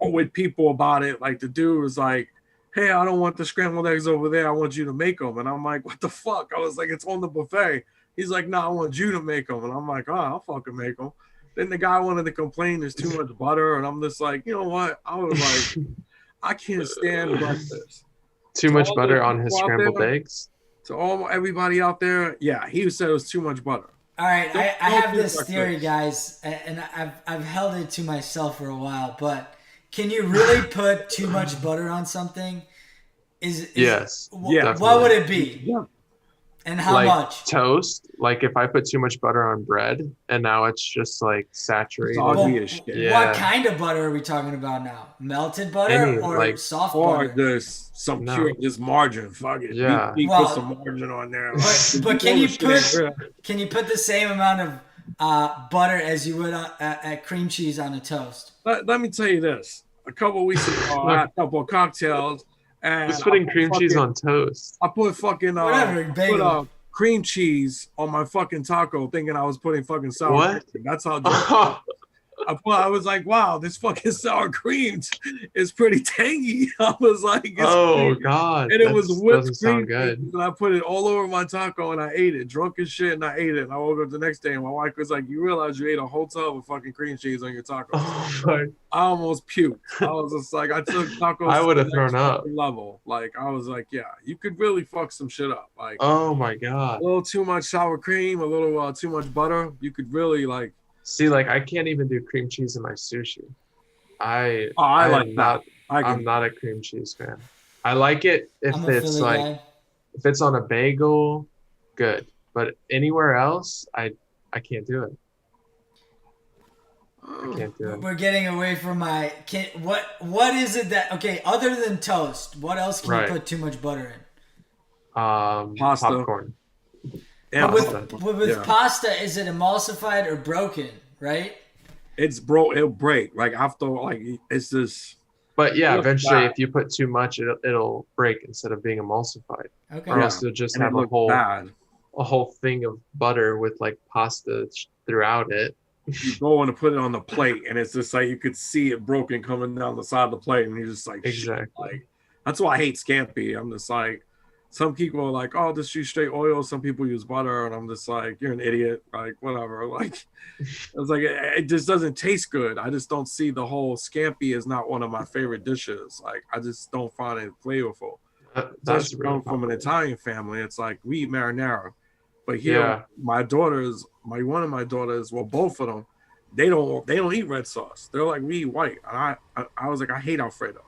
with people about it. Like the dude was like, hey, I don't want the scrambled eggs over there. I want you to make them. And I'm like, what the fuck? I was like, it's on the buffet. He's like, no, I want you to make them. And I'm like, oh, I'll fucking make them. Then the guy wanted to complain there's too much butter. And I'm just like, you know what? I was like, I can't stand breakfast. Too To much all butter those on his people out scrambled there, eggs. to all everybody out there, yeah, he said it was too much butter. All right, I Don't have do this theory, breakfast. guys, and I've held it to myself for a while. But can you really put too much butter on something? Is Yes, Yeah. what would definitely. it be, Yeah. and how Like much? toast. Like if I put too much butter on bread and now it's just like saturated. Soggy Well, as shit. Yeah. what kind of butter are we talking about now? Melted butter Any, or like, soft Or butter? there's some No. pure just margin. Fuck it. Yeah. He Well, put some margin on there. but can you know shit ain't put real. can you put the same amount of butter as you would at cream cheese on a toast? Let me tell you this. A couple of weeks ago, I had a couple of cocktails, and Who's putting cream cheese on toast? I put fucking Whatever, I put bagel. cream cheese on my fucking taco, thinking I was putting fucking sour What? cream. That's how drunk I was like, wow, this fucking sour cream is pretty tangy. I was like, it's Oh pretty- God, and it that was doesn't whipped sound cream, good. and I put it all over my taco, and I ate it, drunk as shit, and I ate it. And I woke up the next day, and my wife was like, "You realize you ate a whole tub of fucking cream cheese on your taco?" Oh my! I almost puked. I was just like, I took tacos. I to would the have thrown next up. fucking level. Like I was like, yeah, you could really fuck some shit up. Like Oh my a God! little too much sour cream, a little too much butter. You could really like. See, like I can't even do cream cheese in my sushi. I I am like that. not. I I'm can. not a cream cheese fan. I like it if I'm a it's Philly like guy. if it's on a bagel, good. But anywhere else, I can't do it. I can't do it. We're getting away from my. What is it that okay? Other than toast, what else can Right. you put too much butter in? Pasta. Popcorn. Yeah, But Pasta. with Yeah. pasta, is it emulsified or broken? Right? it's it'll break. Like after like it's just But yeah, It looks eventually, bad. if you put too much, it'll break instead of being emulsified. Okay. Or Yeah. else you'll just and it have looks bad. a whole thing of butter with like pasta throughout it. You go and put it on the plate, and it's just like you could see it broken coming down the side of the plate, and you're just like, shit. Exactly. Like that's why I hate scampi. I'm just like, some people are like, oh, just use straight oil. Some people use butter, and I'm just like, you're an idiot. Like whatever. Like it's like it just doesn't taste good. I just don't see the whole scampi is not one of my favorite dishes. Like I just don't find it flavorful. That's Especially really coming from an popular. Italian family, it's like we eat marinara, but here Yeah. my daughters, one of my daughters, well, both of them, they don't eat red sauce. They're like we eat white. And I was like I hate Alfredo,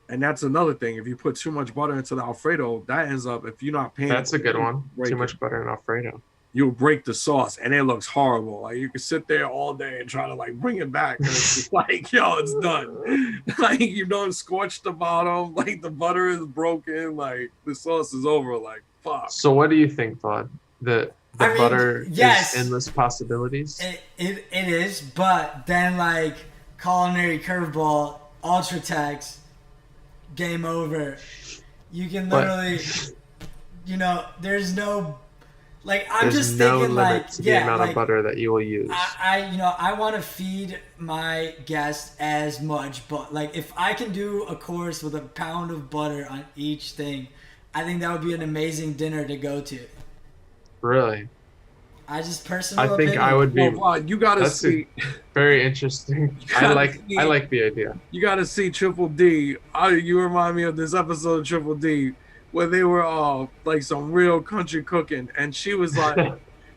and that's another thing. If you put too much butter into the Alfredo, that ends up if you're not paying. That's a good one. break Too it. much butter in Alfredo. You'll break the sauce, and it looks horrible. Like you can sit there all day and try to like bring it back, and it's just like, yo, it's done. Like you don't scorch the bottom, like the butter is broken, like the sauce is over. Like fuck. So what do you think, Vlad? The I mean, butter yes. is endless possibilities. It is, but then like culinary curveball, Ultratex, game over. You can But- literally, there's no, like I'm There's just no thinking limit like to the yeah, amount like of butter that you will use. I want to feed my guests as much, but like if I can do a course with a pound of butter on each thing, I think that would be an amazing dinner to go to. Really, I just personal I think opinion. I would be Well, you gotta That's a- see. very interesting. You gotta see- I like the idea. You gotta see Triple D. You remind me of this episode of Triple D where they were all like some real country cooking, and she was like,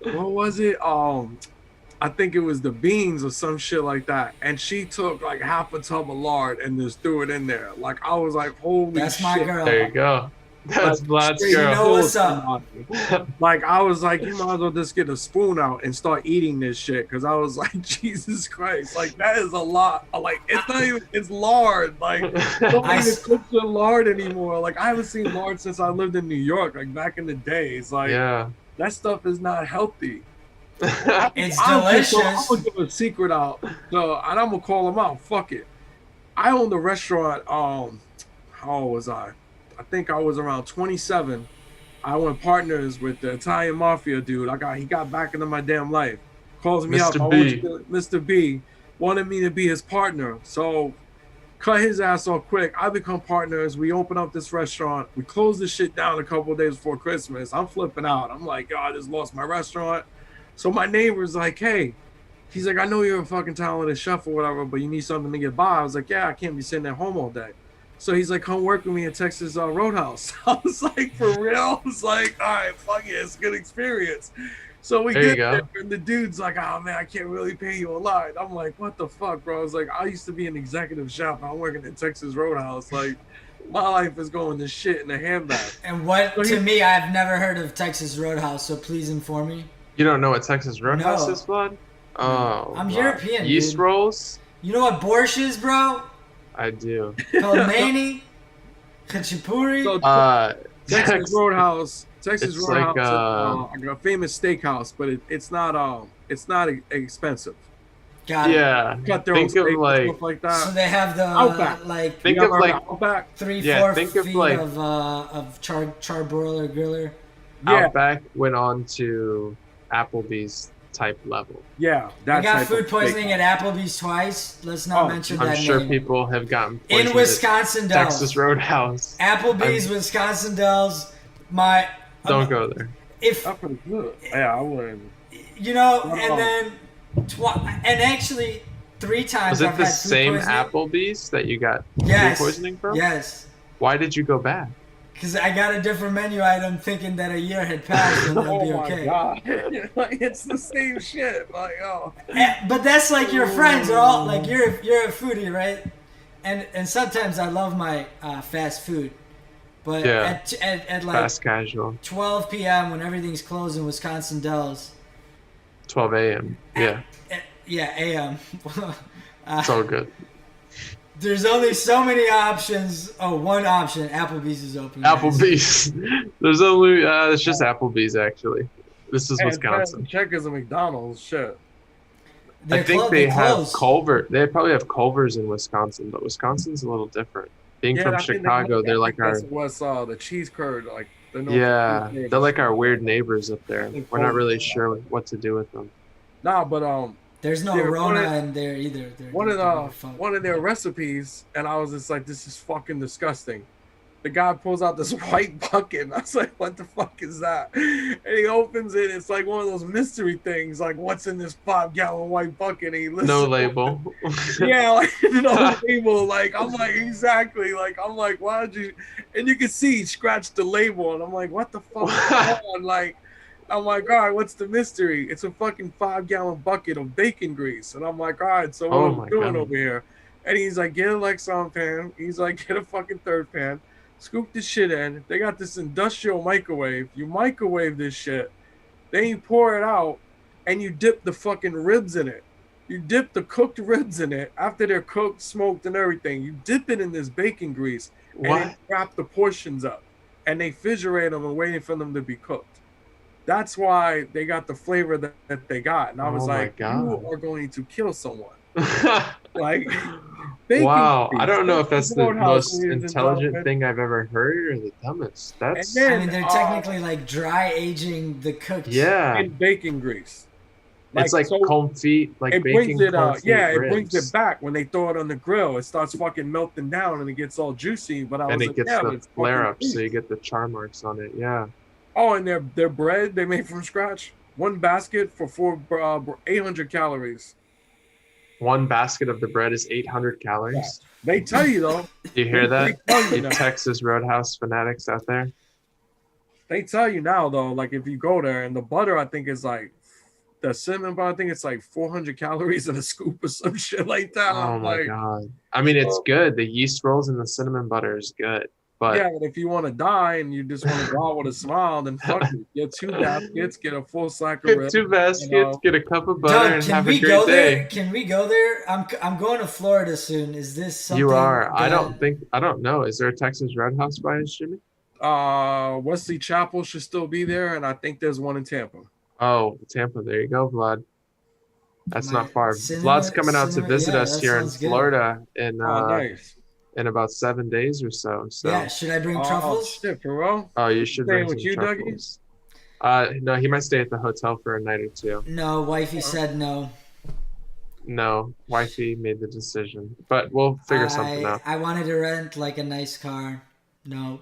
"What was it? I think it was the beans or some shit like that." And she took like half a tub of lard and just threw it in there. Like I was like, "Holy That's shit!" my girl. There you go. That's Vlad's straight You girl. know what's kills up? somebody. Like I was like, you might as well just get a spoon out and start eating this shit. Cause I was like, Jesus Christ, like that is a lot. Like it's not even it's lard. Like don't I even s- cook the lard anymore. Like I haven't seen lard since I lived in New York, like back in the days. Like Yeah. that stuff is not healthy. It's Honestly, so I'm delicious. gonna give a secret out. So and I'm gonna call them out. Fuck it. I owned a restaurant. How old was I? I think I was around 27. I went partners with the Italian mafia dude. He got back into my damn life. Calls me up. Mr. I want you B. to, Mr. B wanted me to be his partner. So cut his ass off quick. I become partners. We open up this restaurant. We close this shit down a couple of days before Christmas. I'm flipping out. I'm like, yo, I just lost my restaurant. So my neighbor's like, hey, he's like, I know you're a fucking talented chef or whatever, but you need something to get by. I was like, yeah, I can't be sitting at home all day. So he's like, come work with me at Texas Roadhouse. I was like, for real? I was like, all right, fuck it, it's a good experience. So we There you get go. there, and the dude's like, oh man, I can't really pay you a lot. I'm like, what the fuck, bro? I was like, I used to be an executive chef. I'm working at Texas Roadhouse. Like, my life is going to shit in a handbag. And what to me, I've never heard of Texas Roadhouse, so please inform me. You don't know what Texas Roadhouse No. is, Vlad? Oh, I'm wow. European, Yeast dude. rolls? You know what borscht is, bro? I do. Pelmeni, khachapuri. So Texas Roadhouse. Texas It's Roadhouse like, is a famous steakhouse, but it's not expensive. Got it. yeah. Cut their own Think of steak and like, stuff like So that. they have the Outback. like think You of ever like heard of Outback. three, yeah, four think feet of like of charbroiler griller. Yeah, Outback went on to Applebee's type level. yeah. I That got type food of poisoning steak. at Applebee's twice. Let's not Oh, mention I'm that sure name. people have gotten In poisoned at Wisconsin Texas Dells. Roadhouse. Applebee's, Wisconsin Dells. My Don't go there. if That's pretty good. Yeah, I wouldn't. you know, Oh. and then and actually 3 times Was it I've the had food same poisoning. Applebee's that you got Yes. food poisoning from? Yes. Why did you go back? Because I got a different menu item thinking that a year had passed and it'll Oh be my okay. god! Like it's the same shit. Like oh. But that's like your friends are all like you're a foodie, right? And sometimes I love my fast food, but Yeah. at like Fast casual. 12 p.m. when everything's closed in Wisconsin Dells. 12 a.m. Yeah, Yeah, a.m. it's all good. There's only so many options. Oh, one option. Applebee's is open. guys. Applebee's. There's only it's just Applebee's actually. This is And Wisconsin. check is a McDonald's shit. They're I think clo- they have closed. Culver. They probably have Culver's in Wisconsin, but Wisconsin's a little different. Being from I think Chicago, they're like our what's the cheese curd like. yeah, they're like our weird neighbors up there. We're not really sure what to do with them. Nah, but There's no Yeah, Rona one of- in there either. They're one of gonna fuck. one of their recipes, and I was just like, this is fucking disgusting. The guy pulls out this white bucket, and I was like, what the fuck is that? And he opens it, it's like one of those mystery things, like what's in this 5-gallon white bucket? And he listens. No label. Yeah, like no label. Like I'm like exactly. Like I'm like, why did you? And you can see he scratched the label, and I'm like, what the fuck is going on? Like, I'm like, all right, what's the mystery? It's a fucking 5-gallon bucket of bacon grease, and I'm like, all right, so what Oh are my we doing God. over here? And he's like, get a Lexan pan. He's like, get a fucking third pan. Scoop this shit in. They got this industrial microwave. You microwave this shit. Then you pour it out, and you dip the fucking ribs in it. You dip the cooked ribs in it after they're cooked, smoked, and everything. You dip it in this bacon grease and What? then wrap the portions up. And they refrigerate them and waiting for them to be cooked. That's why they got the flavor that they got. And I was Oh my like, God. you are going to kill someone. Like, bacon Wow, grease. I don't know if that's the Roadhouse, most ladies and intelligent gentlemen. thing I've ever heard or the dumbest. That's And I mean, they're technically like dry aging the cooked. yeah. in bacon grease. It's like so confit, like it baking brings it confit yeah, it ribs. brings it back when they throw it on the grill. It starts fucking melting down and it gets all juicy. But I was and it like, gets yeah, but the it's flare fucking up, so you grease. get the char marks on it. Yeah. Oh, and their bread they made from scratch. One basket for 800 calories. One basket of the bread is 800 calories. They tell you though. Do you hear that? They tell you You now. Texas Roadhouse fanatics out there. They tell you now though. Like if you go there, and the butter I think is like the cinnamon butter. I think it's like 400 calories in a scoop or some shit like that. Oh I'm my like, god. I mean, it's good. The yeast rolls and the cinnamon butter is good. But yeah, but if you want to die and you just want to die with a smile, then fuck it. Get 2 baskets, get a full sack of get ribs, 2 baskets, get a cup of butter, Doug, and can have a we great go there? day. Can we go there? I'm going to Florida soon. Is this You something are. that? I don't know. Is there a Texas Roadhouse by us, Jimmy? Wesley Chapel should still be there, and I think there's one in Tampa. Oh, Tampa. There you go, Vlad. That's not My far. Vlad's coming out to visit yeah, us that here in sounds good. Florida Oh, nice. in about 7 days or so. Yeah, So, should I bring Oh truffles? shit, for real? oh, you should bring Staying with some you, Dougie? truffles. No, he might stay at the hotel for a night or two. No, wifey said no. No, wifey made the decision, but we'll figure something out. I wanted to rent like a nice car. No,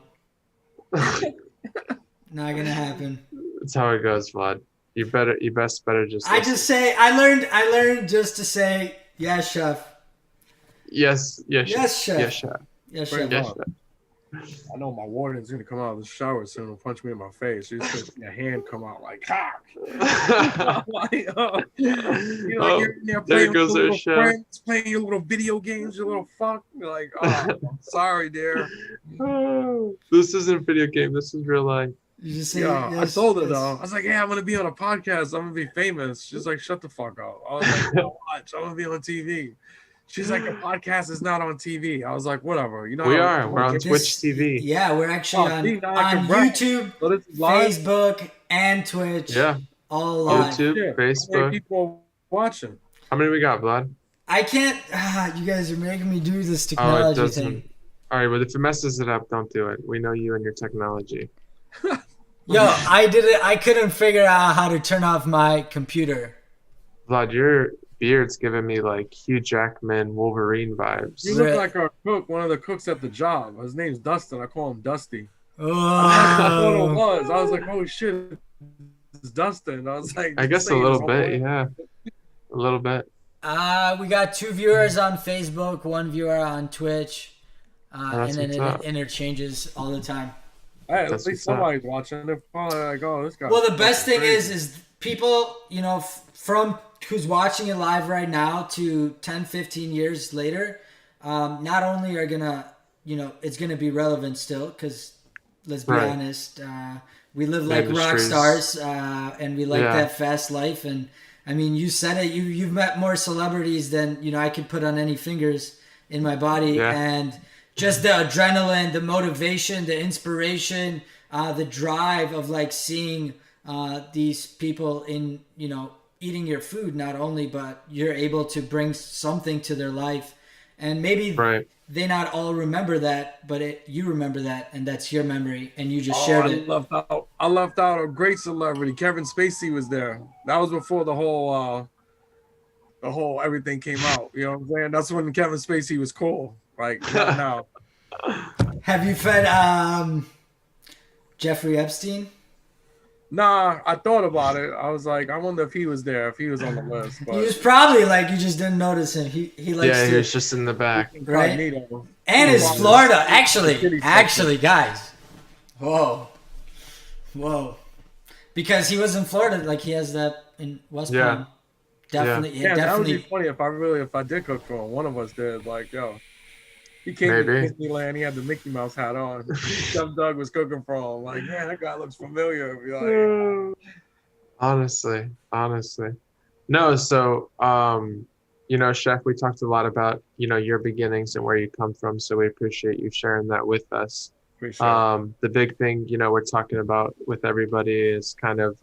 not gonna happen. That's how it goes, Vlad. You best better just I listen. just say I learned just to say yes, chef. Yes, yes, Yes, chef. yes, chef. Yes, Praise chef. Yes, God. chef. I know my warden's gonna come out of the shower soon and punch me in my face. She's gonna see a hand come out like, ha! Like, you know, Oh, you're in there there playing with goes your our little chef. friends, playing your little video games, your little fuck. You're like, oh, I'm sorry, dear. Oh, this isn't video game. This is real life. You just say Yeah, yes, I told her yes. though. I was like, yeah, I'm gonna be on a podcast. I'm gonna be famous. She's like, shut the fuck up. I was like, no, watch. I'm gonna be on TV. She's like, the podcast is not on TV. I was like, whatever. You know, We are. We're on This- Twitch TV. Yeah, we're actually Oh, see, now I on can brag. YouTube, So this is live. Facebook, and Twitch. Yeah. All live. YouTube, Shit, how many Facebook. people watching? How many we got, Vlad? I can't. You guys are making me do this Oh, it technology doesn't. thing. All right, but if it messes it up, don't do it. We know you and your technology. Yo, I did it. I couldn't figure out how to turn off my computer. Vlad, your beard's giving me like Hugh Jackman, Wolverine vibes. You look like a cook, one of the cooks at the job. His name's Dustin. I call him Dusty. I thought it Oh. was. I was like, oh shit, it's Dustin. I was like, I guess a saying little his bit, whole name. yeah. A little bit. We got 2 viewers on Facebook, 1 viewer on Twitch, That's and then what's it up. interchanges all the time. Hey, at That's least what's up. somebody's watching. They're probably like, oh, this guy. Well, the best thing is people, you know, from who's watching it live right now to 10, 15 years later, not only are gonna, you know, it's gonna be relevant still, because let's be Right. honest, we live like rock industry's- stars, and we like Yeah. that fast life. And I mean, you said it, you've met more celebrities than, you know, I could put on any fingers in my body. Yeah. And just the adrenaline, the motivation, the inspiration, the drive of like seeing these people in, you know, eating your food, not only, but you're able to bring something to their life. And maybe Right. they not all remember that, but you remember that, and that's your memory, and you just Oh, shared I it. left out a great celebrity. Kevin Spacey was there. That was before the whole everything came out. You know what I'm saying? That's when Kevin Spacey was cool. Like not now. Have you fed Jeffrey Epstein? Nah, I thought about it. I was like, I wonder if he was there, if he was on the list. He But was probably like, you just didn't notice him. He likes Yeah, to. he was just in the back. Right? incognito. And it's Wow. Florida, Kitty actually, guys. Whoa. Because he was in Florida, like he has that in West Yeah. Palm. Definitely, Yeah, that would be definitely. funny if I did cook for him. One of us did. Like, yo, he came to Maybe. Disneyland. He had the Mickey Mouse hat on. Chef Doug was cooking for him. Like, man, that guy looks familiar. Be like, Honestly. No, so you know, Chef, we talked a lot about, you know, your beginnings and where you come from, so we appreciate you sharing that with us. appreciate it. The big thing, you know, we're talking about with everybody is kind of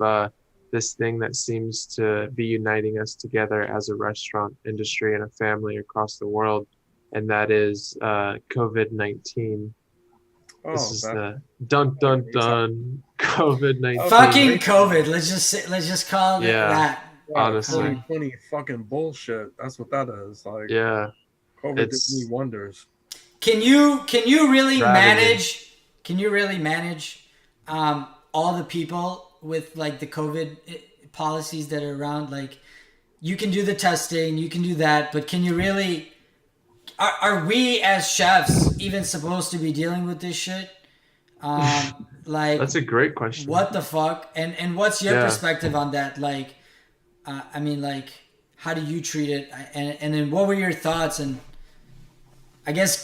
this thing that seems to be uniting us together as a restaurant industry and a family across the world, and that is COVID-19. This is the dun COVID-19. Fucking COVID. Let's just call it Yeah. that. honestly. 2020 fucking bullshit. That's what that is. Like, Yeah, COVID it's- did me wonders. Can you really Gravity. manage? Can you really manage all the people with like the COVID policies that are around? Like, you can do the testing, you can do that, but can you really? Are we as chefs even supposed to be dealing with this shit? Like, that's a great question. what the fuck? And what's your Yeah. perspective on that? Like, I mean, like, how do you treat it? And then what were your thoughts? And I guess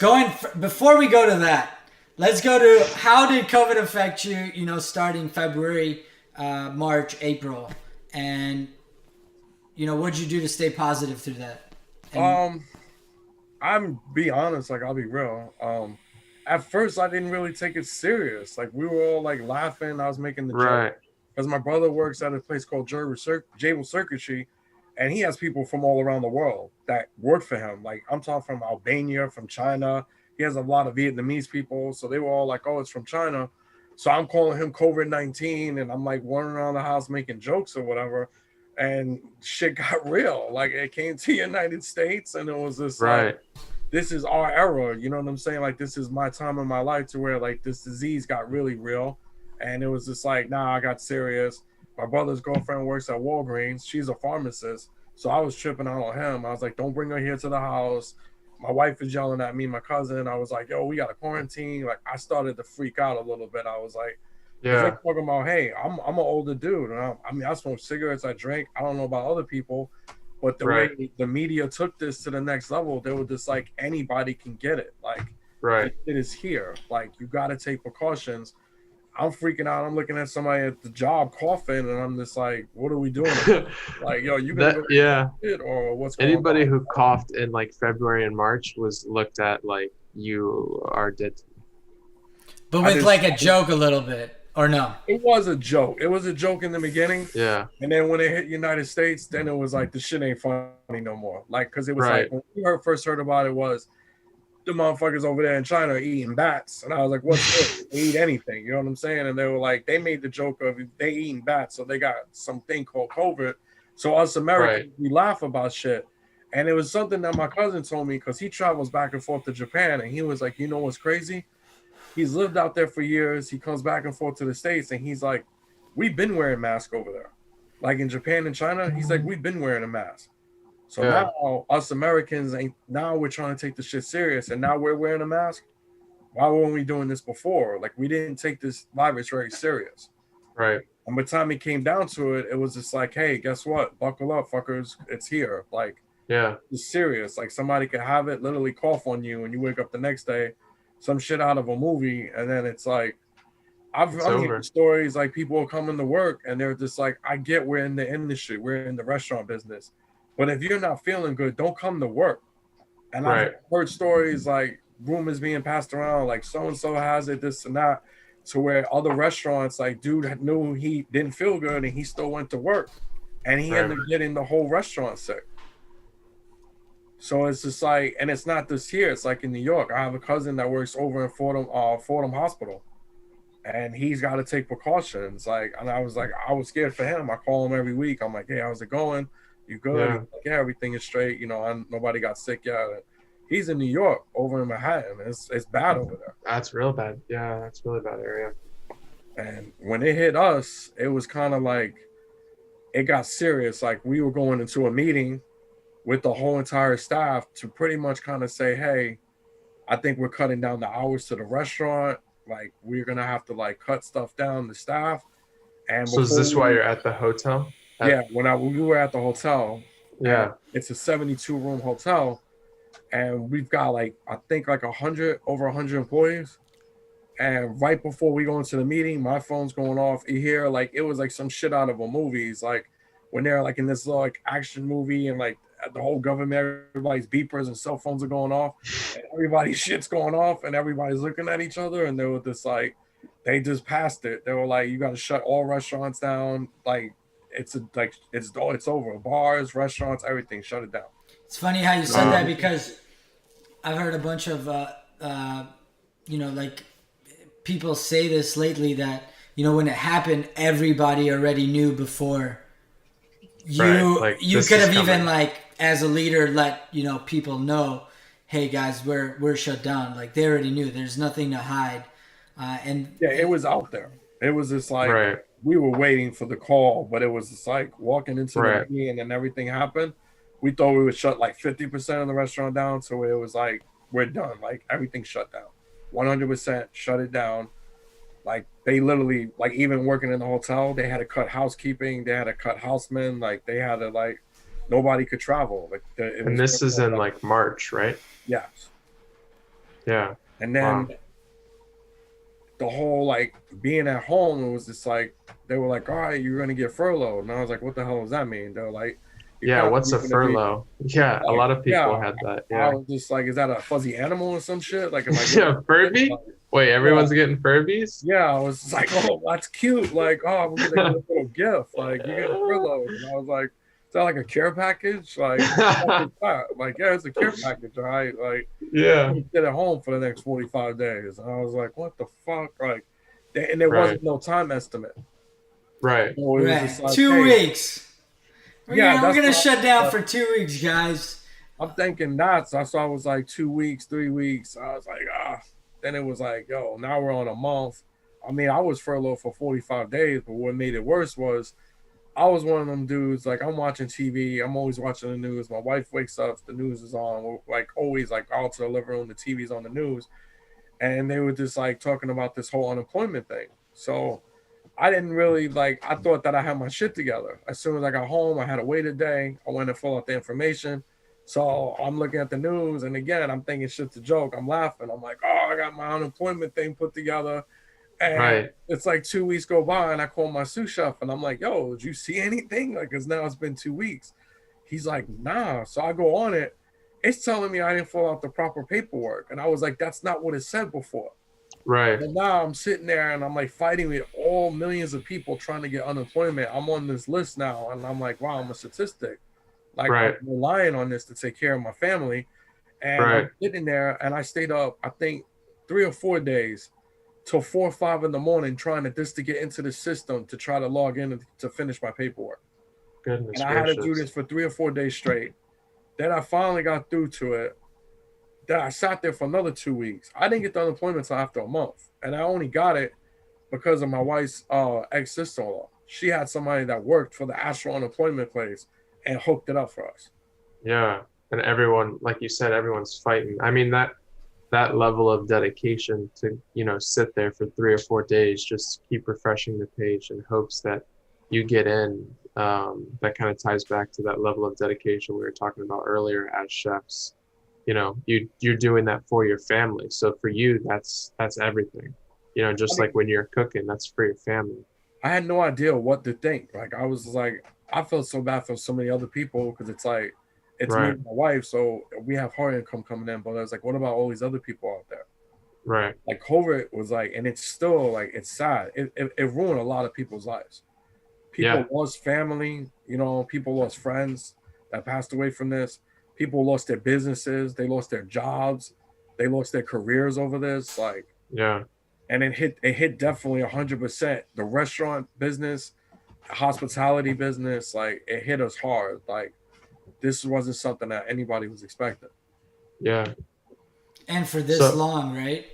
before we go to that, let's go to how did COVID affect you? You know, starting February, March, April, and you know, what'd you do to stay positive through that? And Um, I'm be honest, like I'll be real. At first I didn't really take it serious. Like we were all like laughing. I was making the joke Right. because my brother works at a place called Jable Circuitry, and he has people from all around the world that work for him. Like I'm talking from Albania, from China. He has a lot of Vietnamese people, so they were all like, "Oh, it's from China." So I'm calling him COVID-19, and I'm like running around the house making jokes or whatever. And shit got real. Like it came to the United States, and it was just like Right. this is our era. You know what I'm saying? Like this is my time in my life to where like this disease got really real, and it was just like, nah, I got serious. My brother's girlfriend works at Walgreens. She's a pharmacist, so I was tripping out on him. I was like, don't bring her here to the house. My wife is yelling at me, my cousin. I was like, yo, we got to quarantine. Like I started to freak out a little bit. I was like, because they Yeah. talking about, hey, I'm an older dude, and I mean, I smoke cigarettes, I drink. I don't know about other people, but the Right. way the media took this to the next level, they were just like anybody can get it. Like Right. it is here. Like you got to take precautions. I'm freaking out. I'm looking at somebody at the job coughing, and I'm just like, what are we doing about it? Like, yo, you gonna That go yeah. get it or what's going Anybody on? who coughed in like February and March was looked at like you are dead. but I with just like a joke a little bit, or no? it was a joke. It was a joke in the beginning, Yeah. and then when it hit United States, then it was like the shit ain't funny no more. Like, cause it was like Right. when we first heard about it was the motherfuckers over there in China are eating bats, and I was like, what's this? They eat anything, you know what I'm saying? And they were like, they made the joke of they eating bats, so they got something called COVID. So us Right. Americans, we laugh about shit. And it was something that my cousin told me because he travels back and forth to Japan, and he was like, you know what's crazy? He's lived out there for years. He comes back and forth to the States, and he's like, we've been wearing masks over there. Like in Japan and China, he's like, we've been wearing a mask. So Yeah. now us Americans ain't now we're trying to take this shit serious, and now we're wearing a mask. Why weren't we doing this before? Like we didn't take this virus very serious. Right. And by the time it came down to it, it was just like, hey, guess what? Buckle up, fuckers. It's here. Like Yeah. it's serious. Like somebody could have it, literally cough on you, and you wake up the next day, some shit out of a movie, and then it's like It's I'm hearing over. stories like people are coming to work and they're just like, I get we're in the industry, we're in the restaurant business, but if you're not feeling good, don't come to work. And I've Right. heard stories like rumors being passed around, like so and so has it, this and that, to where other restaurants, like dude knew he didn't feel good and he still went to work, and he Right. ended up getting the whole restaurant sick. So it's just like, and it's not this here. It's like in New York. I have a cousin that works over in Fordham Hospital, and he's got to take precautions. Like, and I was like, I was scared for him. I call him every week. I'm like, hey, how's it going? You good? He's Yeah. like, yeah, everything is straight. You know, nobody got sick yet. He's in New York, over in Manhattan. It's bad over there. That's real bad. Yeah, that's really bad area. And when it hit us, it was kind of like it got serious. Like we were going into a meeting with the whole entire staff to pretty much kind of say, hey, I think we're cutting down the hours to the restaurant. Like we're gonna have to like cut stuff down the staff. And So is before this why we, you're at the hotel? yeah, we were at the hotel, and Yeah. it's a 72 room hotel, and we've got like I think like 100 employees. And right before we go into the meeting, my phone's going off. You hear like it was like some shit out of a movie. It's like when they're like in this like action movie and like the whole government, everybody's beepers and cell phones are going off, and everybody's shit's going off, and everybody's looking at each other, and they were just like, they just passed it. They were like, you got to shut all restaurants down. Like it's over. Bars, restaurants, everything, shut it down. It's funny how you said that Um, because I've heard a bunch of you know, like people say this lately that you know when it happened, everybody already knew before. right. You Like you this could is have even coming. like as a leader let you know people know, hey guys, we're shut down. Like they already knew. There's nothing to hide. And Yeah, it was out there. It was just like Right. we were waiting for the call, but it was just like walking into the Right. meeting and then everything happened. We thought we would shut like 50% of the restaurant down. So it was like, we're done. Like everything shut down. 100% shut it down. Like they literally, like even working in the hotel, they had to cut housekeeping. They had to cut housemen. Like they had to like, nobody could travel. Like it And was, this is in like March, right? yes. Yeah. And Wow. then the whole like being at home, it was just like they were like, all right, you're gonna get furloughed, and I was like, what the hell does that mean? They're like, you're Yeah, kind of what's a gonna be furlough? Yeah, a like, lot of yeah. people had that. I Yeah. was just like, is that a fuzzy animal or some shit? Like, am I getting Yeah, like, Furby? Wait, yeah, everyone's getting Furbies? yeah. I was just like, oh, that's cute. Like, oh, we're gonna get a little gift. Like, you're getting furloughed, and I was like, is that like a care package? Like, what the fuck is that? Like, yeah, it's a care package, all right? Like, you're Yeah, gonna sit at home for the next 45 days. And I was like, what the fuck? Like, and there right, wasn't no time estimate. right. So it was just Right. like, Two hey, weeks. yeah, We're that's gonna what shut down for 2 weeks, guys. I'm thinking that. So I was like 2 weeks, 3 weeks. I was like, ah. Then it was like, yo, now we're on a month. I mean, I was furloughed for 45 days, but what made it worse was I was one of them dudes. Like, I'm watching TV. I'm always watching the news. My wife wakes up, the news is on. We're, like, always like out to the living room, the TV's on the news. And they were just like talking about this whole unemployment thing. So I didn't really like, I thought that I had my shit together. As soon as I got home, I had to wait a day. I went and fill out the information. So I'm looking at the news, and again, I'm thinking shit's a joke. I'm laughing. I'm like, oh, I got my unemployment thing put together. And Right, it's like 2 weeks go by, and I call my sous chef, and I'm like, yo, did you see anything? Like, because now it's been 2 weeks. He's like, nah. So I go on it. It's telling me I didn't fill out the proper paperwork. And I was like, that's not what it said before. right, And now I'm sitting there and I'm like fighting with all millions of people trying to get unemployment. I'm on this list now, and I'm like, wow, I'm a statistic. Like, I'm right, relying on this to take care of my family. And right. I'm sitting there and I stayed up, I think 3 or 4 days till 4 or 5 in the morning trying to just to get into the system to try to log in to finish my paperwork. Goodness And I had to do gracious. this for 3 or 4 days straight. Then I finally got through to it. Then I sat there for another 2 weeks. I didn't get the unemployment until after a month. And I only got it because of my wife's ex sister in law. She had somebody that worked for the actual unemployment place and hooked it up for us. Yeah. And everyone, like you said, everyone's fighting. I mean, that level of dedication to, sit there for 3 or 4 days, just keep refreshing the page in hopes that you get in. That kind of ties back to that level of dedication we were talking about earlier as chefs. You're doing that for your family. So for you, that's everything. I Just mean, like when you're cooking, that's for your family. I had no idea what to think. Like, I was like, I felt so bad for so many other people because it's like, it's me Right, and my wife, so we have her income coming in. But I was like, what about all these other people out there? right. Like, COVID was like, and it's still like, it's sad. It ruined a lot of people's lives. People Yeah, lost family, people lost friends that passed away from this. People lost their businesses, they lost their jobs, they lost their careers over this. Like, yeah. and it hit definitely 100% the restaurant business, hospitality business. Like, it hit us hard. Like, this wasn't something that anybody was expecting. Yeah. And for this So long, right?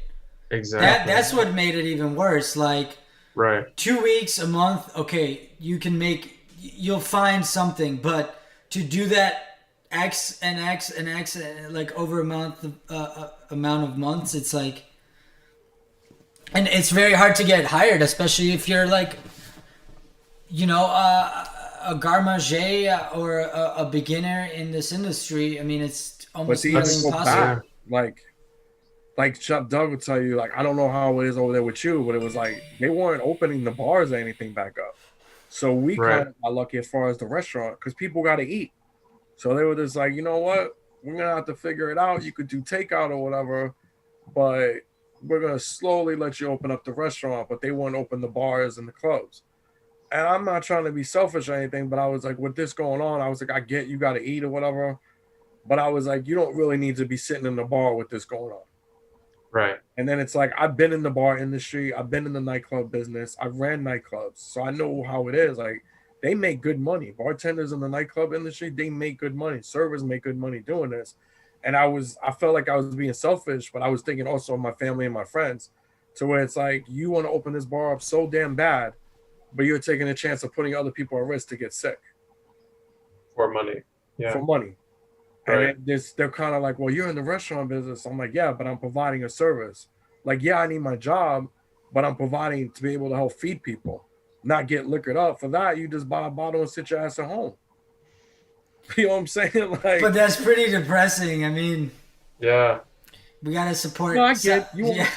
exactly. That's what made it even worse. Like Right. 2 weeks, a month, okay, you'll find something, but to do that X and X and X, like over amount of months, it's like, and it's very hard to get hired, especially if you're like, a garmager or a beginner in this industry. I mean, it's But almost to even nearly That's go impossible. yeah. back, like Chef Doug would tell you, like, I don't know how it is over there with you, but it was like they weren't opening the bars or anything back up. So we Right. kind of got lucky as far as the restaurant because people got to eat. So they were just like, you know what? We're gonna have to figure it out. You could do takeout or whatever, but we're gonna slowly let you open up the restaurant. But they won't open the bars and the clubs. And I'm not trying to be selfish or anything, but I was like, with this going on, I was like, I get you got to eat or whatever, but I was like, you don't really need to be sitting in the bar with this going on. Right. And then it's like, I've been in the bar industry, I've been in the nightclub business, I've ran nightclubs, so I know how it is. Like, they make good money. Bartenders in the nightclub industry, they make good money. Servers make good money doing this. And I felt like I was being selfish, but I was thinking also of my family and my friends, to where it's like, you want to open this bar up so damn bad, but you're taking a chance of putting other people at risk to get sick For money. Yeah. for money. And Right. they're kind of like, well, you're in the restaurant business. I'm like, yeah, but I'm providing a service. Like, yeah, I need my job, but I'm providing to be able to help feed people, not get liquored up. For that, you just buy a bottle and sit your ass at home. You know what I'm saying? But Like, that's pretty depressing. I mean, Yeah. we gotta no, support. I get you. Yeah,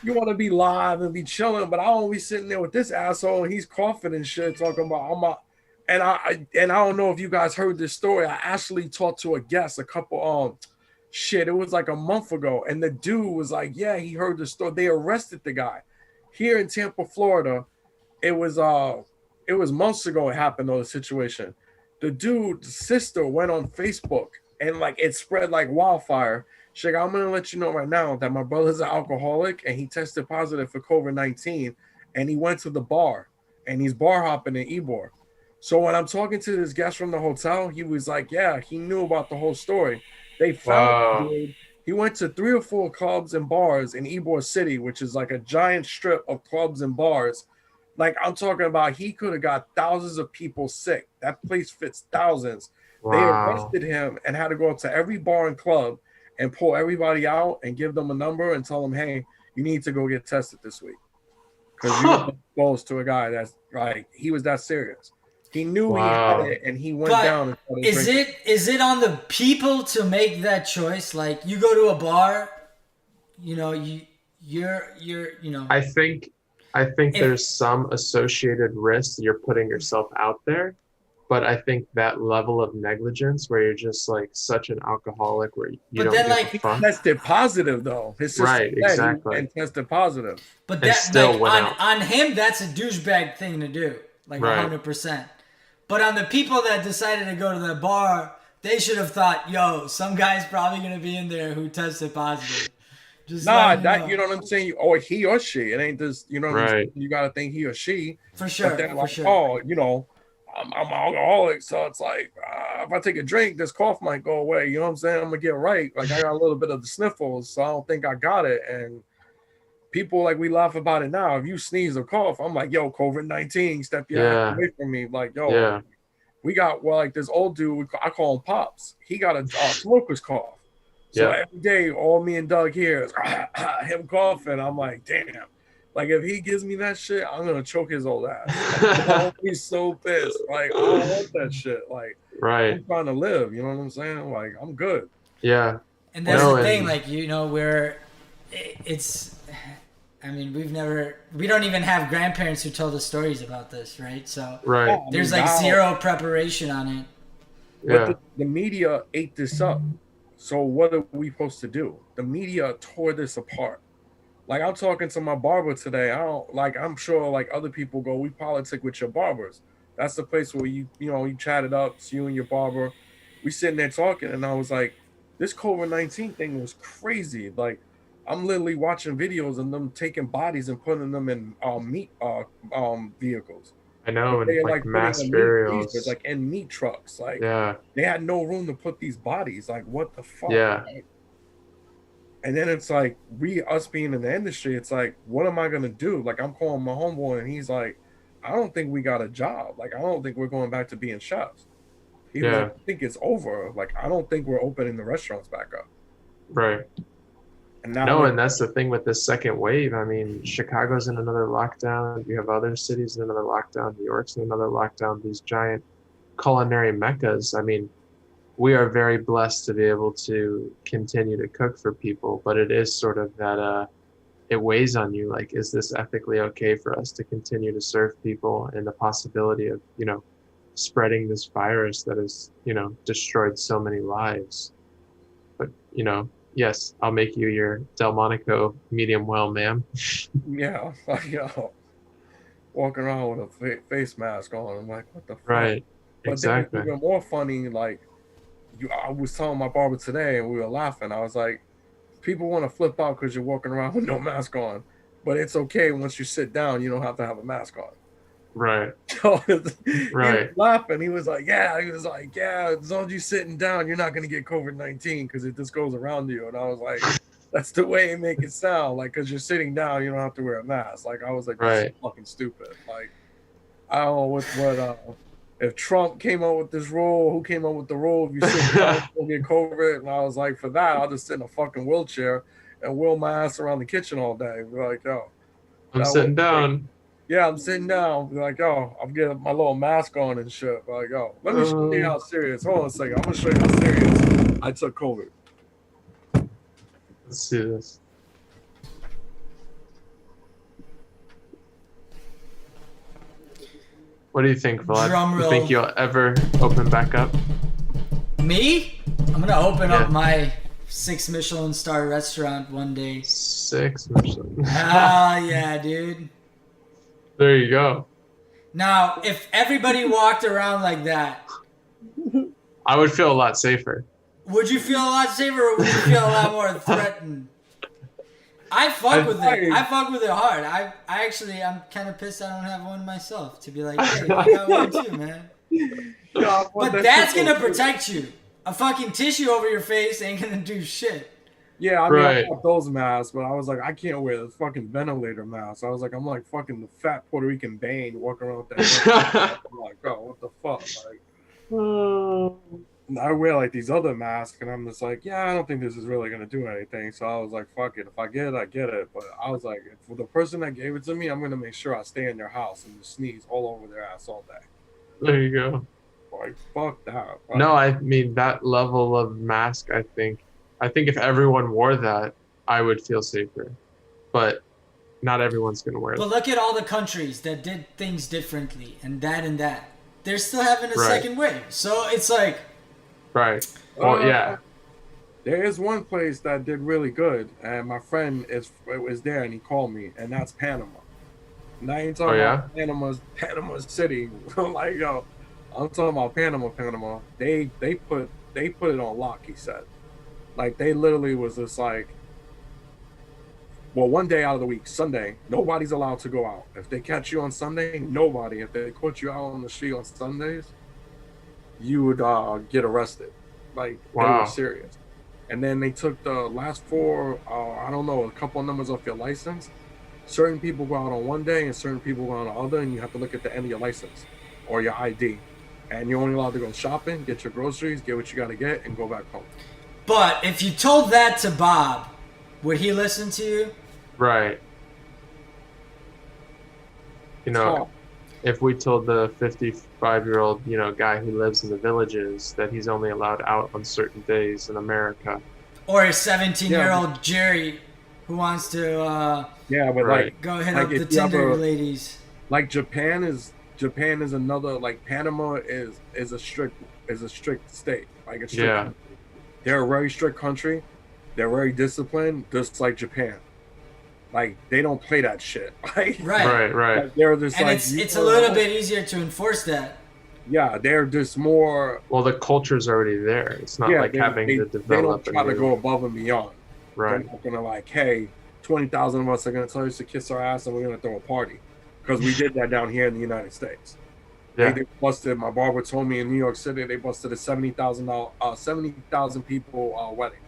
You want to be live and be chilling, but I don't be sitting there with this asshole and he's coughing and shit, talking about and I don't know if you guys heard this story. I actually talked to a guest a couple shit, it was like a month ago, and the dude was like, yeah, he heard the story. They arrested the guy here in Tampa, Florida. It was months ago it happened though, the situation. The dude's sister went on Facebook and like it spread like wildfire. She's like, I'm gonna let you know right now that my brother's an alcoholic and he tested positive for COVID-19 and he went to the bar and he's bar hopping in Ybor. So when I'm talking to this guest from the hotel, he was like, yeah, he knew about the whole story. They found the Wow. dude. He went to 3 or 4 clubs and bars in Ybor City, which is like a giant strip of clubs and bars. Like I'm talking about, he could have got thousands of people sick. That place fits thousands. They Wow. arrested him and had to go up to every bar and club and pull everybody out and give them a number and tell them, hey, you need to go get tested this week because you were Huh. exposed to a guy that's like, he was that serious. He knew he had Wow. it and he went But down and started is drinking. it on the people to make that choice? Like you go to a bar, you know, you're you know, I think I think if there's some associated risk that you're putting yourself out there, but I think that level of negligence where you're just like such an alcoholic where you but don't then give a like He fuck. tested positive though. His sister Right, said he exactly. went and tested positive. but And that still like went out. on him that's a douchebag thing to do. Like Right. 100%. But on the people that decided to go to the bar, they should have thought, yo, some guy's probably gonna be in there who tested positive. Just Nah, letting you that, you know. know what I'm saying? Or he or she. It ain't just, you know what I'm saying? Right. You gotta think he or she. For But sure, they're for like, sure. oh, I'm an alcoholic, so it's like if I take a drink, this cough might go away. You know what I'm saying? I'm gonna get right. Like I got a little bit of the sniffles, so I don't think I got it. And people like we laugh about it now. If you sneeze or cough, I'm like, yo, COVID-19, step your ass Yeah. away from me. Like, yo, Yeah. we got like this old dude. I call him Pops. He got a smoker's cough. So Yeah. every day, all me and Doug hear is him coughing. I'm like, damn. Like if he gives me that shit, I'm gonna choke his old ass. I'll be so pissed. Like I don't want that shit. Like Right. I'm trying to live. You know what I'm saying? Like I'm good. Yeah. And But that's No, the thing, and like where it's. I mean, we don't even have grandparents who told us stories about this, right? So right. I there's mean, like now, zero preparation on it. but Yeah. the media ate this up. So what are we supposed to do? The media tore this apart. Like I'm talking to my barber today. I don't like. I'm sure like other people go. We politic with your barbers. That's the place where you chat it up. It's you and your barber. We sitting there talking, and I was like, this COVID-19 thing was crazy. Like I'm literally watching videos of them taking bodies and putting them in meat vehicles. I know, Like and they're like like putting mass in meat freezers, burials. like in meat trucks. Like Yeah. they had no room to put these bodies. Like what the fuck? Yeah. And then it's like us being in the industry, it's like, what am I gonna do? Like I'm calling my homeboy and he's like, I don't think we got a job. Like I don't think we're going back to being chefs. He was like, Yeah. I think it's over. Like I don't think we're opening the restaurants back up. Right. And now No, we're and that's the thing with this second wave. I mean, Chicago's in another lockdown. You have other cities in another lockdown. New York's in another lockdown. These giant culinary meccas. I mean, we are very blessed to be able to continue to cook for people, but it is sort of that it weighs on you. Like, is this ethically okay for us to continue to serve people and the possibility of, spreading this virus that has, destroyed so many lives? But, yes, I'll make you your Delmonico medium well, ma'am. yeah, like walking around with a face mask on. I'm like, what the fuck? Right. But then it's Exactly. even more funny, like I was telling my barber today and we were laughing. I was like, people want to flip out because you're walking around with no mask on. But it's okay once you sit down, you don't have to have a mask on. Right. So he was Right. laughing. He was like, yeah. He was like, yeah, as long as you're sitting down, you're not going to get COVID-19 because it just goes around you. And I was like, that's the way it make it sound. Like, because you're sitting down, you don't have to wear a mask. Like, I was like, this is Right. fucking stupid. Like, I don't know what if Trump came up with this rule, who came up with the rule? If you sit down, you'll get COVID. And I was like, for that, I'll just sit in a fucking wheelchair and wheel my ass around the kitchen all day. Be like, yo, I'm that sitting was great. down. Yeah, I'm sitting down. Be like, yo, I'm getting my little mask on and shit. Be like, yo, let me show you how serious. Hold on a second. I'm gonna show you how serious I took COVID. Let's see this. What do you think, Vlad? Drum You roll. think you'll ever open back up? Me? I'm gonna open up my 6 Michelin star restaurant one day. 6 Michelin. Ah, yeah, dude. There you go. Now, if everybody walked around like that, I would feel a lot safer. would you feel a lot safer or would you feel a lot more threatened? I fuck with it. I fuck with it hard. I'm kind of pissed I don't have one myself to be like, hey, I got one too, man. But that's gonna protect you. A fucking tissue over your face ain't gonna do shit. Yeah, I mean, I got those masks, but I was like, I can't wear the fucking ventilator mask. I was like, I'm like fucking the fat Puerto Rican Bane walking around with that. I'm like, oh, what the fuck? Like, I wear like these other masks, and I'm just like, yeah, I don't think this is really gonna do anything. So I was like, fuck it. If I get it, I get it. But I was like, for the person that gave it to me, I'm gonna make sure I stay in their house and just sneeze all over their ass all day. There you go. Like, fuck that. Like, no, I mean that level of mask. I think if everyone wore that, I would feel safer. But not everyone's gonna wear it. But look at all the countries that did things differently, and that. They're still having a second wave. So it's like. Right. Well, yeah. There is one place that did really good, and my friend was there, and he called me, and that's Panama. And I ain't talking about Panama City. Like, yo, I'm talking about Panama. They put it on lock. He said, like, they literally was just like, well, one day out of the week, Sunday, nobody's allowed to go out. If they catch you on Sunday, nobody. If they caught you out on the street on Sundays, you would get arrested. Like, they were serious. And then they took the last 4, I don't know, a couple of numbers off your license. Certain people go out on one day and certain people go on the other, and you have to look at the end of your license or your ID. And you're only allowed to go shopping, get your groceries, get what you got to get, and go back home. But if you told that to Bob, would he listen to you? Right. You know, if we told the 55-year-old, guy who lives in the villages that he's only allowed out on certain days in America. Or a 17-year-old Jerry who wants to go hit up the Tinder ladies. Like Japan is another, like Panama is a strict state. Like a strict country. They're a very strict country. They're very disciplined, just like Japan. Like, they don't play that shit. Like, right. Like, they're just and it's a little bit easier to enforce that. Yeah, they're just more. Well, the culture's already there. It's not like having to develop. They don't try to go above and beyond. Right. They're not gonna like, hey, 20,000 of us are gonna tell us to kiss our ass and we're gonna throw a party, because we did that down here in the United States. Yeah. They busted. My barber told me in New York City they busted a 70,000 people wedding.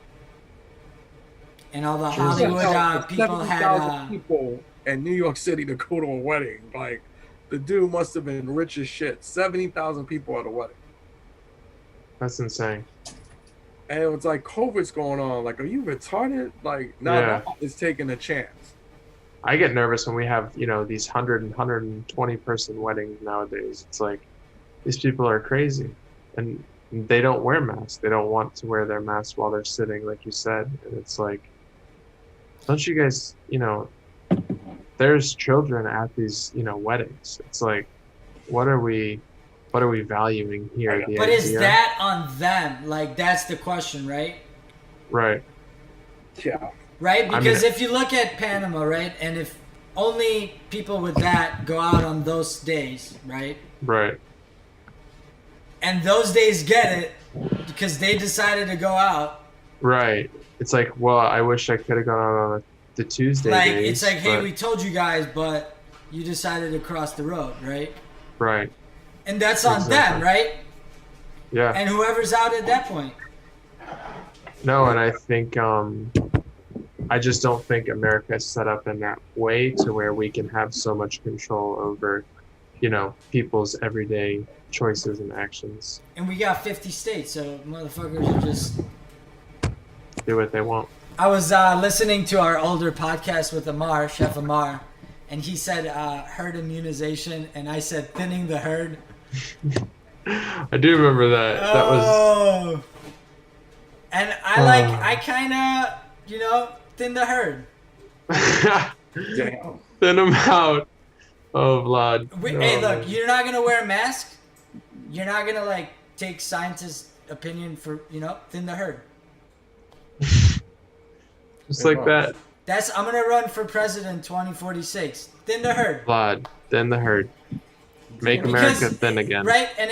And all the Hollywood people had people in New York City to go to a wedding. Like, the dude must have been rich as shit. 70,000 people at a wedding. That's insane. And it was like, COVID's going on. Like, are you retarded? Like, now it's taking a chance. I get nervous when we have, these 100 and 120 person weddings nowadays. It's like, these people are crazy. And they don't wear masks. They don't want to wear their masks while they're sitting, like you said. And it's like, don't you guys, there's children at these, weddings. It's like, what are we valuing here? But is that on them? Like, that's the question, right? Right. Yeah. Right? Because if you look at Panama, right, and if only people with that go out on those days, right? Right. And those days get it because they decided to go out. Right. It's like, well, I wish I could have gone out on the Tuesday days. It's like, hey, we told you guys, but you decided to cross the road, right? Right. And that's on them, right? Yeah. And whoever's out at that point. No, and I think, I just don't think America is set up in that way to where we can have so much control over, people's everyday choices and actions. And we got 50 states, so motherfuckers are just do what they want. I was listening to our older podcast with Chef Amar, and he said herd immunization, and I said thinning the herd. I do remember that. That was. And I kind of, thin the herd. Damn. Thin them out. Oh, Vlad. Hey, Oh, look, man. you're not gonna wear a mask. You're not gonna like take scientists' opinion for thin the herd. Just Pretty like much. that, I'm gonna run for president 2046. Thin the herd. Vlad. Then the herd. Make Damn. America Because thin again. right, and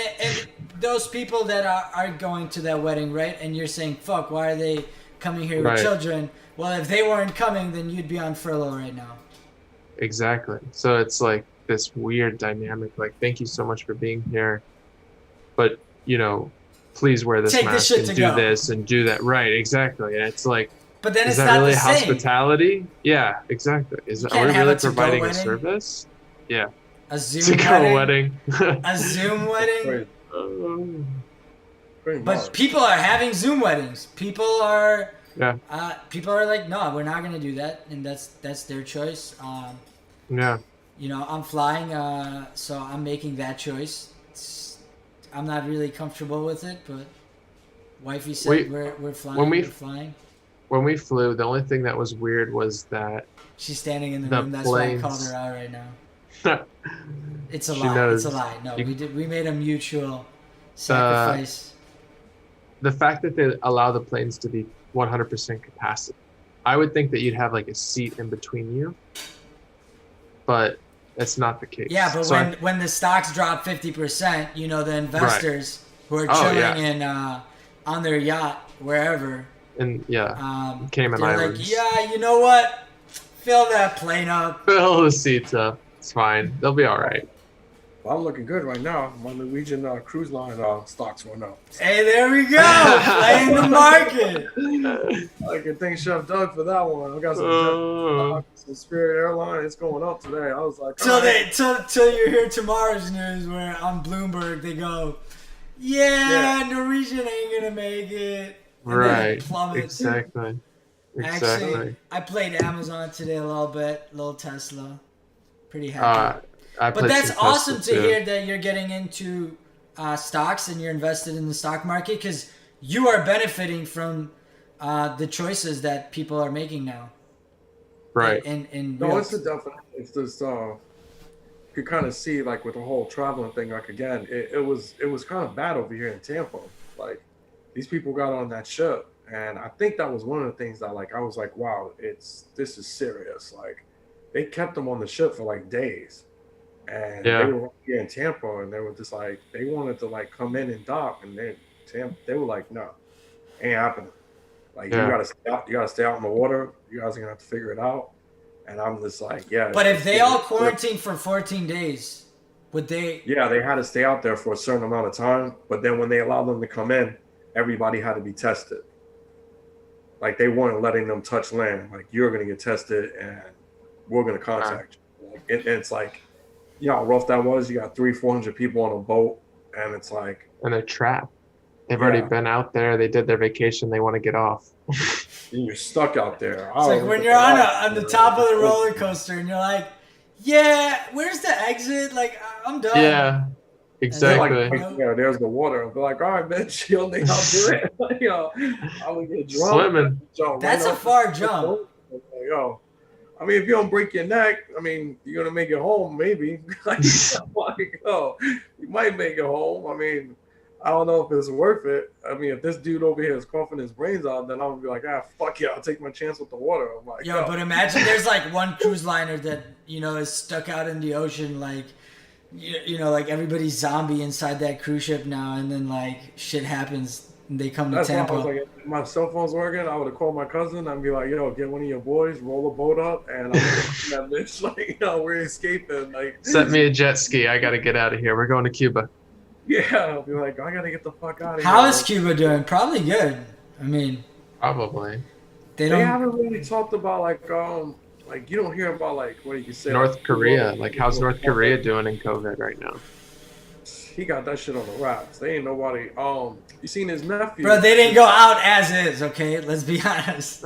those people that are going to that wedding, right? And you're saying, "Fuck, why are they coming here with Right. children?" Well, if they weren't coming, then you'd be on furlough right now. Exactly. So it's like this weird dynamic. Like, thank you so much for being here, but please wear this Take this mask shit and to do go. this and do that. Right. Exactly. And it's like, But then is it's that not the really same. hospitality? Yeah. Exactly. You Are can't we have really a to-go providing a wedding, service? Yeah. a To Zoom go wedding, wedding. a Zoom wedding. Pretty, Oh, pretty But much. people are having Zoom weddings. yeah. People are like, no, we're not gonna do that, and that's their choice. Yeah. I'm flying, so I'm making that choice. I'm not really comfortable with it, but wifey said We we're flying. when we We're flying. when we flew, the only thing that was weird was that She's standing in the the room. That's why I called her planes. out right now. It's a She lie. It's a knows. lie. No, You, we made a mutual uh, sacrifice. the fact that they allow the planes to be 100% capacity, I would think that you'd have like a seat in between you, but that's not the case. Yeah, but So when the stocks drop 50%, the right. investors who are Oh chilling yeah, in on their yacht wherever, and yeah, Cayman they're like, Islands. yeah, you know what? Fill that plane up. Fill the seats up. It's fine. They'll be all right. Well, I'm looking good right now. My Norwegian cruise line stocks went up. Hey, there we go. Playing the market. I can thank Chef Doug for that one. I got some Oh, some Spirit Airline. It's going up today. I was like, Till all right. till you hear tomorrow's news where on Bloomberg they go, yeah, Norwegian ain't gonna make it. And then it right. plummets. Exactly. Actually, Exactly. I played Amazon today a little bit, little Tesla. Pretty happy. I But played that's some Tesla awesome to too. hear that you're getting into stocks and you're invested in the stock market because you are benefiting from the choices that people are making now. Right. In No, real. it's a definite. It's just you could kind of see like with the whole traveling thing. Like again, it was kind of bad over here in Tampa. Like these people got on that ship, and I think that was one of the things that like I was like, wow, this is serious. Like they kept them on the ship for like days, and they Yeah. were here in Tampa, and they were just like they wanted to like come in and dock, and they were like, no, ain't happening. Like you Yeah. gotta stay out, you gotta stay out in the water. You guys are gonna have to figure it out. And I'm just like, yeah. But if they all quarantined for 14 days, would they? Yeah, they had to stay out there for a certain amount of time. But then when they allowed them to come in, everybody had to be tested. Like they weren't letting them touch land. Like you're gonna get tested, and we're gonna contact you. Like, it's like, you know how rough that was. You got 300-400 people on a boat, and it's like, And they're trapped. They've already yeah, been out there. They did their vacation. They want to get off. you're stuck out there. It's like when you're on the top of the roller coaster and you're like, yeah, where's the exit? Like I'm done. Yeah. Like, Exactly. yeah, there's the water. I'll be like, all right, bitch, you don't think I'll do it? I would get drunk. Swimming. Jump That's right a off far the jump. boat. Yo, I mean, if you don't break your neck, I mean, you're gonna make it home, maybe. Like, yo, you might make it home. I mean, I don't know if it's worth it. I mean, if this dude over here is coughing his brains out, then I'm gonna be like, fuck yeah, I'll take my chance with the water. I'm like, Yo, but imagine there's like one cruise liner that is stuck out in the ocean, like like everybody's zombie inside that cruise ship now, and then like shit happens, and they come to that's why I Tampa. was like, if my cell phone's working, I would have called my cousin and be like, yo, get one of your boys, roll a boat up, and I'm that bitch, like, we're escaping. Like, Sent me a jet ski. I got to get out of here. We're going to Cuba. yeah, I'll be like, I gotta get the fuck out of here. How is Cuba doing? Probably good. I mean, Probably. they They don't. haven't really talked about like you don't hear about like what do you say North like, Korea. Like, how's North Korea doing in COVID right now? He got that shit on the wraps. They ain't nobody. You seen his nephew? Bro, they didn't go out as is. Okay, let's be honest.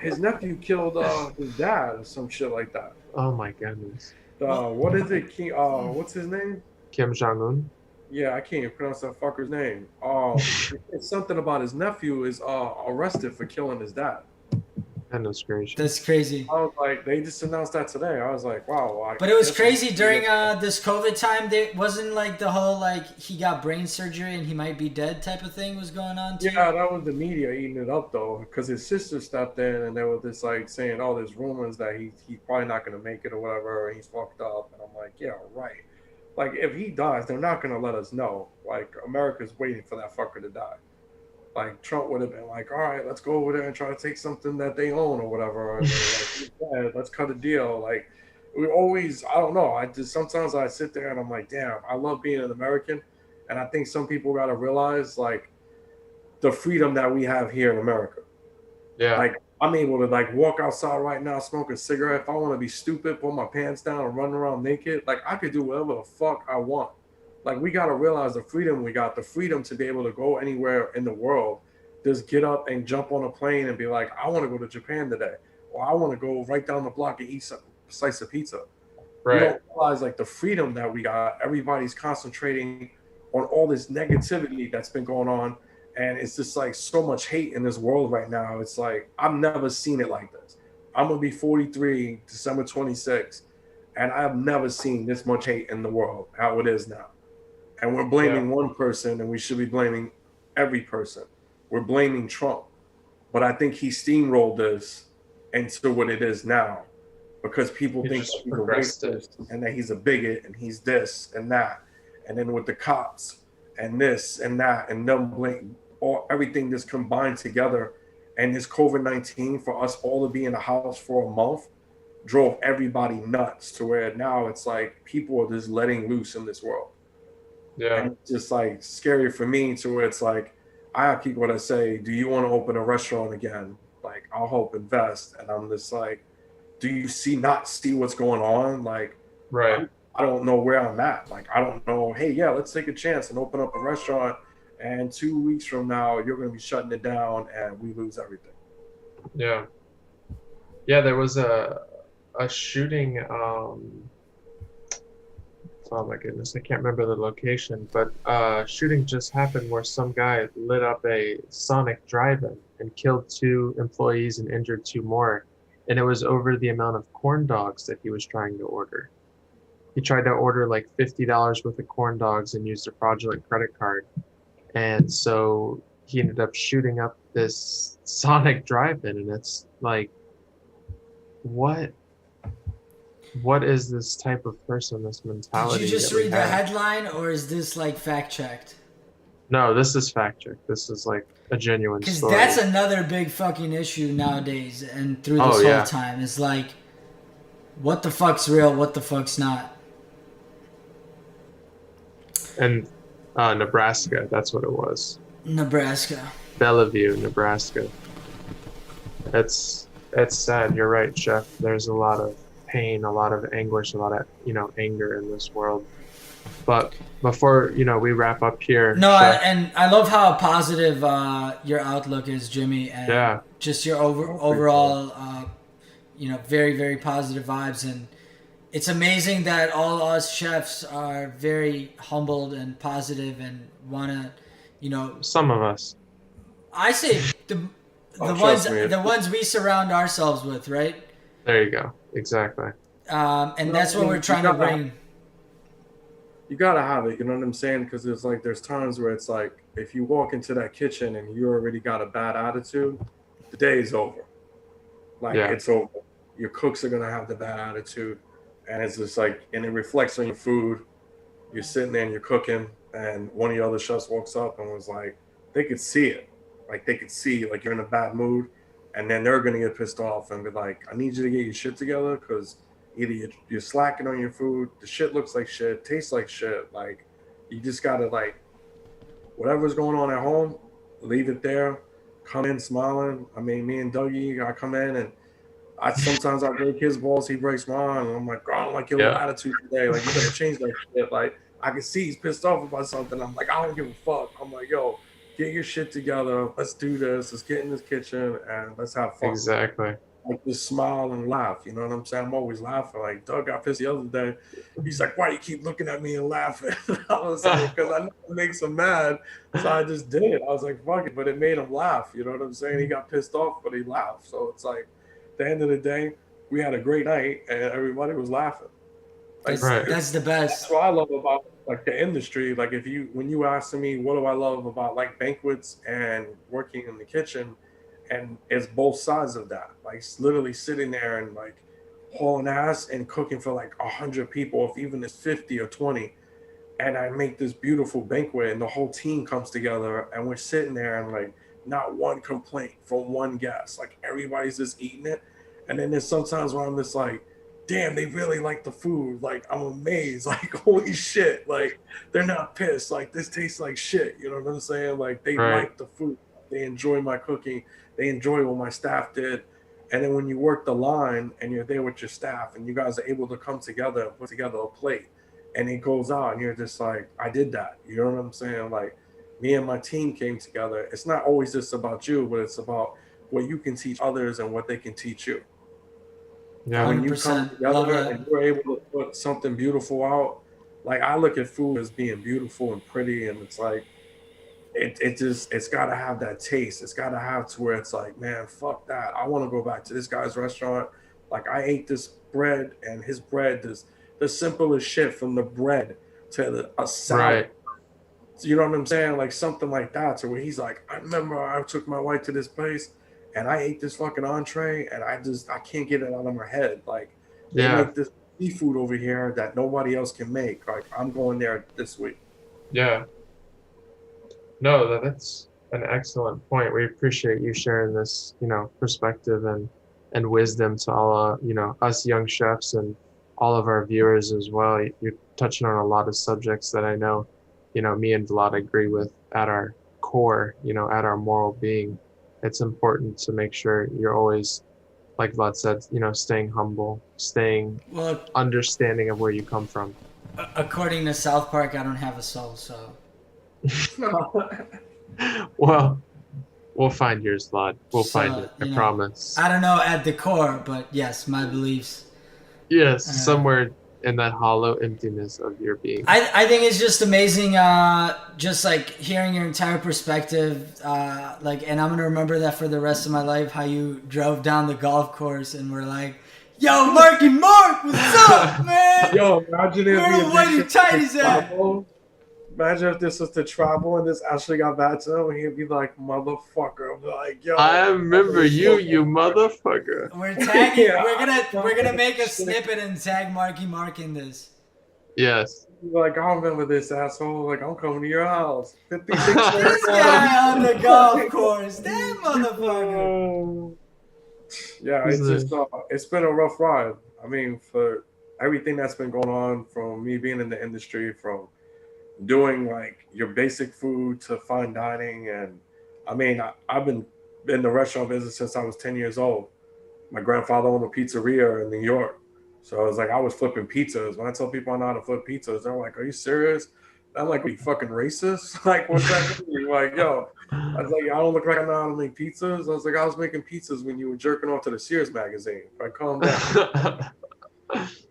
His nephew killed his dad or some shit like that. Oh my goodness. What is it? What's his name? Kim Jong Un. Yeah, I can't even pronounce that fucker's name. It's something about his nephew is arrested for killing his dad. Goodness That's gracious. crazy. I was like, they just announced that today. I was like, wow, well, I But it was guess we're crazy during this COVID time. There wasn't like the whole like he got brain surgery and he might be dead type of thing was going on too. yeah, that was the media eating it up though, because his sister stepped in and they were just like saying, "Oh, there's rumors that he's probably not going to make it or whatever, or he's fucked up." And I'm like, "Yeah, right." Like if he dies, they're not going to let us know. Like America's waiting for that fucker to die. Like Trump would have been like, "All right, let's go over there and try to take something that they own or whatever." And they're like, "He's dead. Let's cut a deal." Like we always, I don't know. I just sometimes I sit there and I'm like, "Damn, I love being an American," and I think some people got to realize like the freedom that we have here in America. Yeah. Like I'm able to like walk outside right now, smoke a cigarette. If I want to be stupid, pull my pants down and run around naked, like I could do whatever the fuck I want. Like we gotta realize the freedom we got, the freedom to be able to go anywhere in the world. Just get up and jump on a plane and be like, I want to go to Japan today, or I want to go right down the block and eat some slice of pizza. We Right. don't realize like the freedom that we got. Everybody's concentrating on all this negativity that's been going on, and it's just like so much hate in this world right now. It's like I've never seen it like this. I'm gonna be 43 December 26th, and I've never seen this much hate in the world how it is now. And we're Yeah. blaming one person, and we should be blaming every person. We're blaming Trump, but I think he steamrolled this into what it is now because people He think that just he's a progressed it. racist and that he's a bigot and he's this and that. And then with the cops and this and that and them blame all everything just combined together. And this COVID-19 for us all to be in the house for a month drove everybody nuts to where now it's like people are just letting loose in this world. Yeah. And it's just like scary for me to where it's like I have people that say, "Do you want to open a restaurant again?" Like I'll help invest, and I'm just like, "Do you not see what's going on?" Like Right. I don't know where I'm at. Like I don't know. Hey, yeah, let's take a chance and open up a restaurant, and 2 weeks from now you're going to be shutting it down, and we lose everything. Yeah. Yeah, there was a shooting, oh my goodness, I can't remember the location, but shooting just happened where some guy lit up a Sonic drive-in and killed 2 employees and injured 2 more. And it was over the amount of corn dogs that he was trying to order. He tried to order like $50 worth of corn dogs and used a fraudulent credit card. And so he ended up shooting up this Sonic drive-in, and it's like, what what is this type of person, this Did you mentality just that we read the have? headline or is this like fact checked? No, this is fact check. This is like a genuine Because that's story. another big fucking issue nowadays and through Oh this whole yeah. time. It's like, what the fuck's real, what the fuck's not? And Nebraska, that's what it was. Nebraska. Bellevue, Nebraska. It's sad. You're right, Chef. There's a lot of pain, a lot of anguish, a lot of, anger in this world. But before, we wrap up here, No, Chef. and I love how positive your outlook is, Jimmy, and Yeah. just your I appreciate it. overall, very, very positive vibes. And it's amazing that all us chefs are very humbled and positive and want to, you know, Some of us. I say the Oh, ones trust me. the ones we surround ourselves with, right? There you go. Exactly. And No, that's I what we're mean, trying to bring. you gotta have it. You know what I'm saying? Because there's times where it's like if you walk into that kitchen and you already got a bad attitude, the day is over. Like Yeah. it's over. Your cooks are gonna have the bad attitude, and it's just like, and it reflects on your food. You're sitting there and you're cooking, and one of your other chefs walks up and was like, they could see it, like they could see like you're in a bad mood, and then they're gonna get pissed off and be like, I need you to get your shit together because either you're slacking on your food, the shit looks like shit, tastes like shit, like you just gotta like whatever's going on at home, leave it there. Come in smiling. I mean, me and Dougie, I come in and I sometimes I break his balls, he breaks mine, and I'm like, oh, I don't like your little Yeah. attitude today. Like you gotta change that shit. Like I can see he's pissed off about something. I'm like, I don't give a fuck. I'm like, yo, get your shit together. Let's do this. Let's get in this kitchen and let's have fun. Exactly. Like just smile and laugh. You know what I'm saying? I'm always laughing. Like Doug got pissed the other day. He's like, "Why you keep looking at me and laughing?" I was like, "Because I know it makes him mad." So I just did it. I was like, "Fuck it," but it made him laugh. You know what I'm saying? He got pissed off, but he laughed. So it's like At the end of the day, we had a great night and everybody was laughing. Like That's Right. that's the that's best. what I love about like the industry. Like if you when you ask me what do I love about like banquets and working in the kitchen, and it's both sides of that. Like literally sitting there and like hauling ass and cooking for like 100 people, if even it's 50 or 20, and I make this beautiful banquet and the whole team comes together and we're sitting there and like not one complaint from one guest. Like everybody's just eating it. And then there's sometimes where I'm just like, damn, they really like the food. Like I'm amazed. Like holy shit. Like they're not pissed. Like this tastes like shit. You know what I'm saying? Like they Right. like the food. They enjoy my cooking. They enjoy what my staff did. And then when you work the line and you're there with your staff and you guys are able to come together and put together a plate and it goes on, and you're just like, I did that. You know what I'm saying? Like me and my team came together. It's not always just about you, but it's about what you can teach others and what they can teach you. And Yeah. when you come 100%. Love together and that. you're able to put something beautiful out, like I look at food as being beautiful and pretty, and it's like it just it's got to have that taste. It's got to have to where it's like, man, fuck that. I want to go back to this guy's restaurant. Like I ate this bread, and his bread is the simplest shit from the bread to a salad. Right. So you know what I'm saying? Like something like that, to where he's like, I remember I took my wife to this place, and I ate this fucking entree, and I can't get it out of my head. Like they Yeah. make this seafood over here that nobody else can make. Like I'm going there this week. Yeah. No, that's an excellent point. We appreciate you sharing this, perspective and wisdom to all, us young chefs and all of our viewers as well. You're touching on a lot of subjects that I know, me and Vlad agree with at our core, at our moral being. It's important to make sure you're always, like Vlad said, staying humble, staying Well, understanding of where you come from. according to South Park, I don't have a soul, so Well, we'll find yours, Vlad. We'll find so it. I promise. I don't know at the core, but yes, my beliefs. Yes, Uh, somewhere in that hollow emptiness of your being. I think it's just amazing, just like hearing your entire perspective, and I'm gonna remember that for the rest of my life. How you drove down the golf course and were like, "Yo, Mark and Mark, what's up, man? Yo, imagine if Where we the had whitey this shit tighties at?" travel. Imagine if this was the travel and this actually got back to him, and he'd be like, "Motherfucker!" I'm like, I "Yo, remember you motherfucker. We're tagging. yeah." We're gonna make a snippet and tag Marky Mark in this. Yes. Like, I remember this asshole. Like, I'm coming to your house. 56 This guy on the golf course, that motherfucker. Yeah, He's it's a- just it's been a rough ride. I mean, for everything that's been going on, from me being in the industry, from doing like your basic food to fine dining, and I mean, I've been in the restaurant business since I was 10 years old. My grandfather owned a pizzeria in New York, so it was like I was flipping pizzas. When I tell people I know how to flip pizzas, they're like, "Are you serious?" I'm like, "Are you fucking racist? Like, what's that mean?" Like, yo, I was like, "I don't look like I know how to make pizzas." I was like, "I was making pizzas when you were jerking off to the Sears magazine." Like, calm down.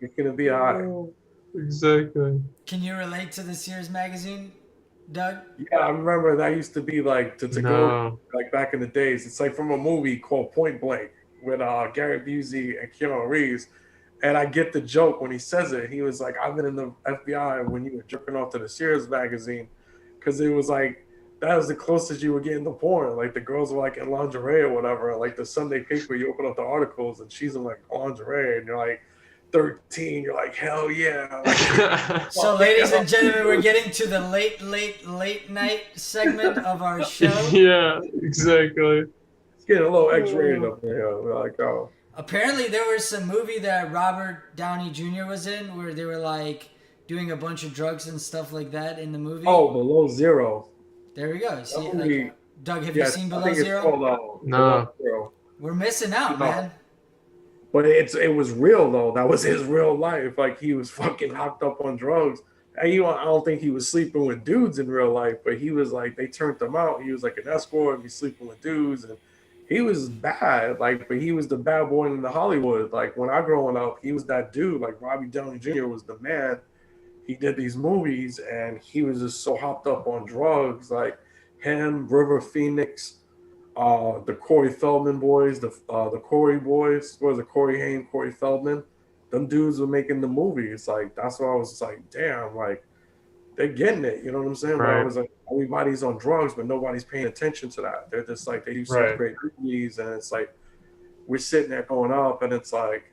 It's gonna be all right. Exactly. Can you relate to the Sears magazine, Doug? Yeah, I remember that used to be like to go No. like back in the days. It's like from a movie called Point Blank with Gary Busey and Keanu Reeves. And I get the joke when he says it. He was like, "I've been in the FBI when you were jerking off to the Sears magazine," because it was like that was the closest you were getting to porn. Like the girls were like in lingerie or whatever. Like the Sunday paper, you open up the articles and she's in like lingerie, and you're like 13. You're like, hell yeah! Like, So, ladies and gentlemen, we're getting to the late night segment of our show. Yeah, exactly. it's getting a little X-rated up there. We're like, oh. Apparently, there was some movie that Robert Downey Jr. was in where they were like doing a bunch of drugs and stuff like that in the movie. Oh, Below Zero. There we go. See, That movie, like, Doug, have you yes, seen I Below think it's Zero? called No. Below Zero. We're missing out, No. man. But it was real though. That was his real life. Like he was fucking hopped up on drugs. And I don't think he was sleeping with dudes in real life, but he was like they turned him out. He was like an escort, be sleeping with dudes, and he was bad. Like, but he was the bad boy in the Hollywood. Like when I growing up, he was that dude. Like Robbie Downey Jr. was the man. He did these movies, and he was just so hopped up on drugs. Like him, River Phoenix, the Corey Feldman boys, the Corey boys, what was it, Corey Haim, Corey Feldman, them dudes were making the movie. It's like that's why I was like, damn, like they're getting it. You know what I'm saying? But I Right. was like, everybody's on drugs, but nobody's paying attention to that. They're just like they do such Right. great movies, and it's like we're sitting there going up, and it's like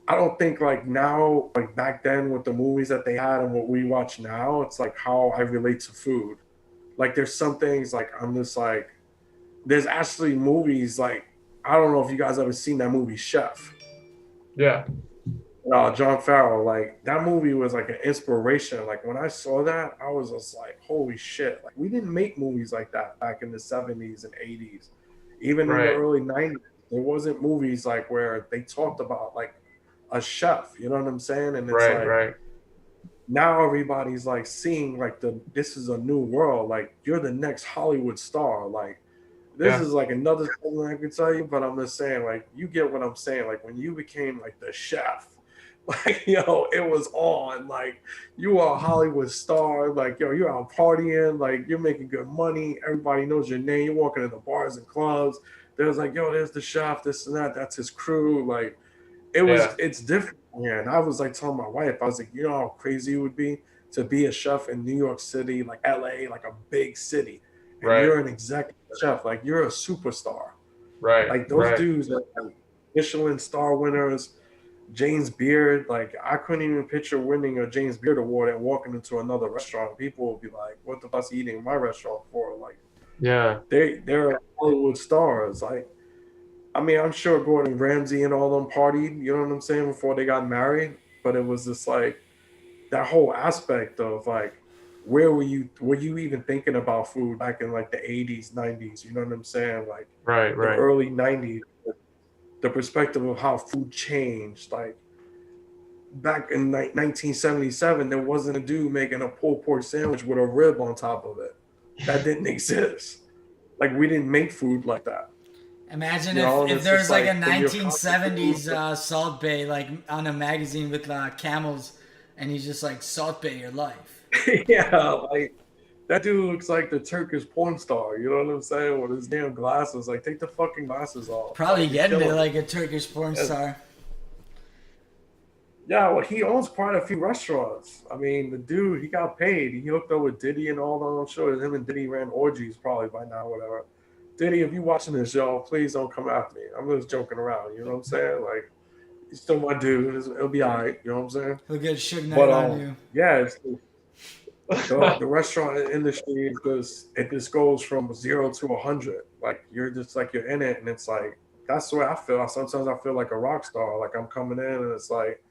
I don't think like now, like back then with the movies that they had and what we watch now, it's like how I relate to food. Like there's some things like I'm just like there's actually movies like I don't know if you guys ever seen that movie Chef. Yeah. John Farrell, like that movie was like an inspiration. Like when I saw that, I was just like, holy shit. Like we didn't make movies like that back in the 70s and 80s. Even in the Right. early 90s, there wasn't movies like where they talked about like a chef, you know what I'm saying? And it's Right. like Right. now everybody's like seeing like this is a new world. Like you're the next Hollywood star. Like this Yeah. is like another thing I could tell you, but I'm just saying, like, you get what I'm saying. Like when you became like the chef, like it was on. Like you are a Hollywood star. Like you're out partying. Like you're making good money. Everybody knows your name. You're walking in the bars and clubs. There's like, there's the chef. This and that. That's his crew. Like Yeah. it's different. Yeah, and I was like telling my wife, I was like, you know how crazy it would be to be a chef in New York City, like LA, like a big city, and Right. you're an executive chef, like you're a superstar. Right. Like those Right. dudes are like Michelin star winners, James Beard. Like I couldn't even picture winning a James Beard award and walking into another restaurant. People would be like, "What the fuck's he eating in my restaurant for?" Like Yeah. they're Hollywood stars. Like I mean, I'm sure Gordon Ramsay and all them partied. You know what I'm saying before they got married, but it was just like that whole aspect of like where were you even thinking about food back in like the 80s 90s, you know what I'm saying, like Right. the Right. early 90s, the perspective of how food changed. Like back in 1977 there wasn't a dude making a pulled pork sandwich with a rib on top of it. That didn't exist. Like we didn't make food like that, Imagine you know, and if it's there's just like a like when you're conscious of food. 1970s Salt Bay, like on a magazine with camels, and he's just like Salt Bay your life. Yeah, like that dude looks like the Turkish porn star. You know what I'm saying? With his damn glasses. Like, take the fucking glasses off. Probably Like, you're getting it killing me. like a Turkish porn And, star. yeah, well, he owns quite a few restaurants. I mean, the dude, he got paid. He hooked up with Diddy and all that. I'm sure him and Diddy ran orgies probably by now, whatever. Diddy, if you watching this, show, please don't come after me. I'm just joking around. You know what I'm saying? Like, he's still my dude. It'll be all right. You know what I'm saying? He'll get Suge Knight But on you. yeah, the restaurant industry it just goes from 0 to 100. Like you're just like you're in it, and it's like that's the way I feel. Sometimes I feel like a rock star. Like I'm coming in, and it's like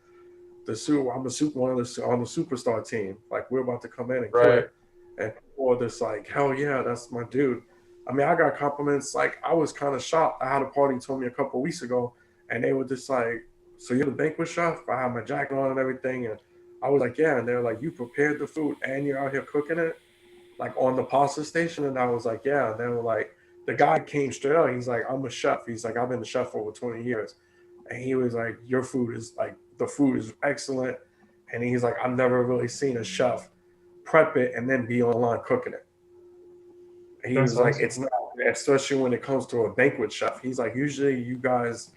I'm a super one of the on the superstar team. Like we're about to come in and kill Right. it, and people are just like, hell yeah, that's my dude. I mean, I got compliments. Like I was kind of shocked. I had a party told me a couple of weeks ago, and they were just like, "So you're the banquet chef?" I had my jacket on and everything, and I was like, "Yeah." And they're like, "You prepared the food and you're out here cooking it, like on the pasta station?" And I was like, "Yeah." And they were like, the guy came straight out. He's like, "I'm a chef." He's like, "I've been a chef for over 20 years," and he was like, "Your food is like the food is excellent," and he's like, "I've never really seen a chef prep it and then be online cooking it." He That's was like, awesome. it's not, especially when it comes to a banquet chef. He's like, usually you guys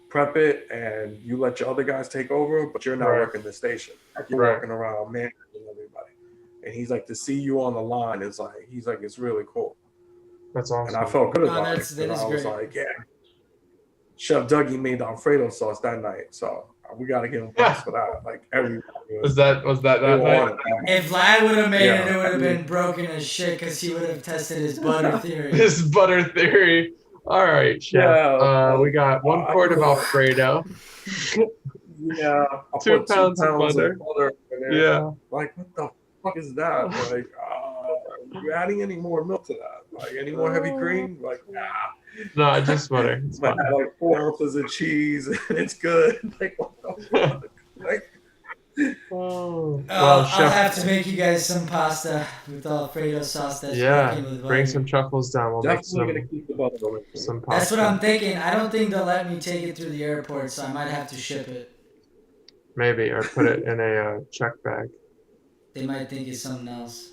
prep it and you let your other guys take over, but you're not Right. working the station. Like you're Right. walking around managing everybody. And he's like, to see you on the line is like, he's like, it's really cool. That's And I awesome. felt good No, about it that because is I was great. like, yeah, Chef Dougie made the Alfredo sauce that night. So we got to give him props for that. Like everybody Was that they were night? on it. If Vlad would have made it, Yeah. it would have been broken as shit because he would have tested his butter theory. This butter theory. All right, chef. Yeah. We got one I quart of put, Alfredo, yeah, I two put two pounds of pounds of butter. butter in there. Yeah. Like, what the fuck is that? Like, are you adding any more milk to that? Like, any more heavy cream? Like, nah. No, just butter. It's I fine. had like 4 ounces of cheese and it's good. Like, what the fuck? Like, Oh. Well, I'll chef. have to make you guys some pasta with Alfredo sauce that's Yeah, working with bring butter. some truffles down. We'll make definitely gonna keep the butter going. some That's what I'm pasta. thinking. I don't think they'll let me take it through the airport, so I might have to ship it. Maybe, or put it in a check bag. They might think it's something else.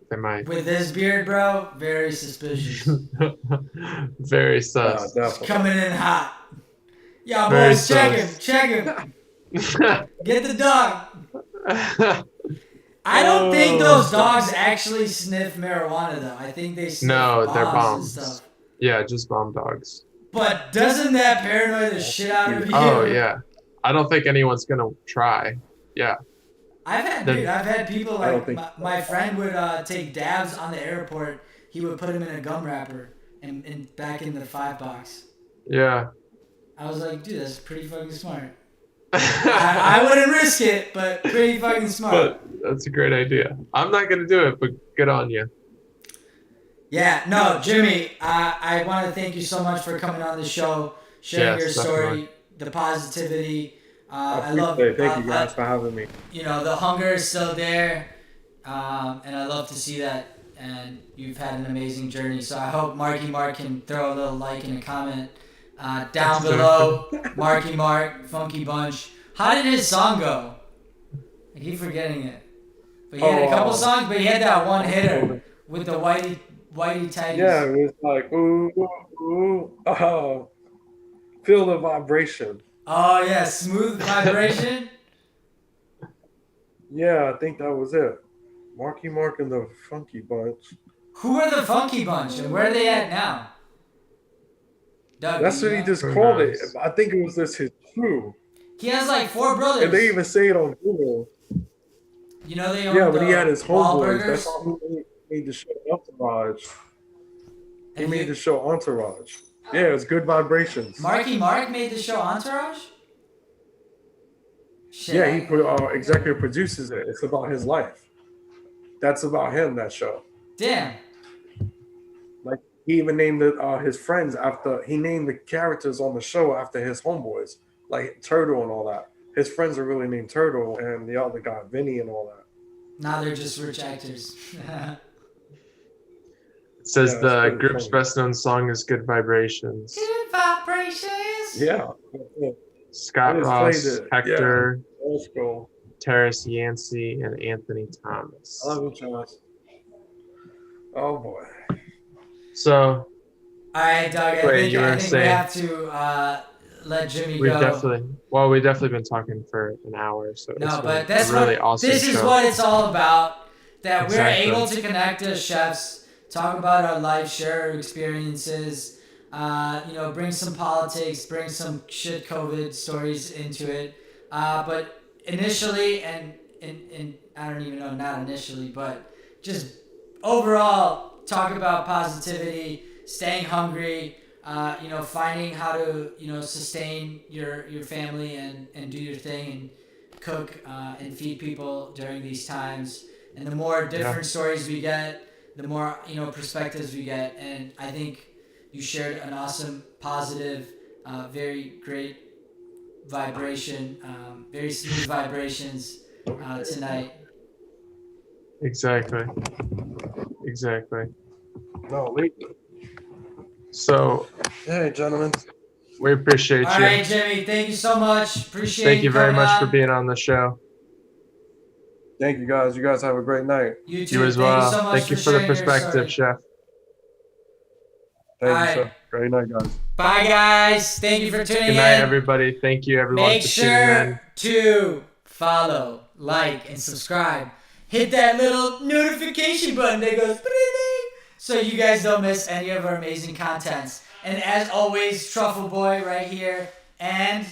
They might. With this beard, bro, very suspicious. Very Yeah, sus. He's definitely. coming in hot. Y'all Very boys, check him, sus. check him. Get the dog. I don't think Oh. those dogs actually sniff marijuana though. I think they sniff No, they're bombs and bombs. stuff. Yeah, just bomb dogs. But doesn't that paranoid the shit out of Oh you? yeah. I don't think anyone's gonna try. Yeah. Dude, Then I've had people I don't like think. my friend would take dabs on the airport. He would put them in a gum wrapper and back in the 5 box. yeah. I was like, dude, that's pretty fucking smart. I wouldn't risk it, but pretty fucking smart. But that's a great idea. I'm not gonna do it, but good on you. Yeah, no, Jimmy, I want to thank you so much for coming on the show, sharing your Yes, story, definitely. the positivity. I I love, appreciate it. Thank you guys for having me. the hunger is still there, and I love to see that. And you've had an amazing journey. So I hope Marky Mark can throw a little like and a comment down below. Marky Mark, Funky Bunch. How did his song go? I keep forgetting it. But he had a couple songs, but he had that one hitter with the whitey tighties. Yeah, it was like ooh, ooh, ooh, oh, feel the vibration. Oh yeah, Smooth Vibration. Yeah, I think that was it. Marky Mark and the Funky Bunch. Who are the Funky Bunch and where are they at now? Doug, That's do what you he know? just Who called it. knows? I think it was just his crew. He has like 4 brothers. And they even say it on Google. You know they own Yeah, but he had his homeboys. Wahlburgers. That's how he made the show Entourage. He And made the show Entourage. Yeah, it was Good Vibrations. Marky Mark made the show Entourage? Shit. Yeah, he executive produces it. It's about his life. That's about him, that show. Damn. Like, he even named his friends after, he named the characters on the show after his homeboys, like Turtle and all that. His friends are really named Turtle and the other guy, Vinny and all that. Now they're just rich actors. It says Yeah, it's the pretty group's funny. best known song is Good Vibrations. Good vibrations. Yeah. Scott I just Ross, played it. Hector, Old school. Terrace Yancey, and Anthony Thomas. I love you, Charles. Oh, boy. So All right, Doug. Wait, you were I think we saying- have to let Jimmy we've go. definitely been talking for an hour, so No, it's but been that's a really what awesome this is show. what it's all about. That Exactly. we're able to connect as chefs, talk about our life, share our experiences, bring some politics, bring some shit COVID stories into it. But initially, and I don't even know, not initially, but just overall, talk about positivity, staying hungry, finding how to, sustain your family and do your thing and cook and feed people during these times. And the more different stories we get, the more, perspectives we get. And I think you shared an awesome, positive, very great vibration, very smooth vibrations tonight. Exactly. No, wait. So Hey, gentlemen. we appreciate All you. right, Jimmy, thank you so much. Appreciate Thank you very coming much for on. being on the show. Thank you, guys. You guys have a great night. You too. You as Thank well. you so much Thank you for the sharing your perspective, story. Chef. Thank Alright. you, sir. Great night, guys. Bye, guys. Thank you for tuning Good night, in. everybody. Thank you, everyone, Make for tuning in. sure to follow, like, and subscribe. Hit that little notification button that goes ding, so you guys don't miss any of our amazing contents. And as always, Truffle Boy right here and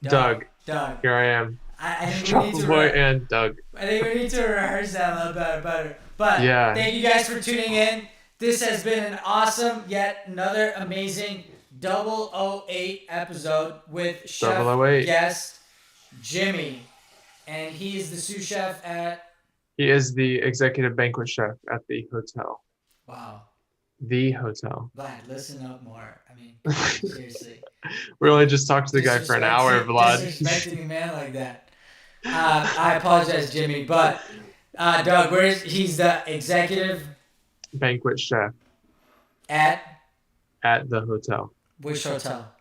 Doug. Doug. Here I am. I think we need Truffle to Boy and Doug. I think we need to rehearse that a little better. But Yeah. thank you guys for tuning in. This has been an awesome, yet another amazing 008 episode with chef 008. guest Jimmy. And he's the sous chef at... He is the executive banquet chef at the hotel. Wow. The hotel. Vlad, listen up more. I mean, seriously. We only just talked to the guy for an hour, Vlad. Disrespecting a man like that. I apologize, Jimmy. But Doug, he's the executive Banquet chef at at the hotel. which hotel?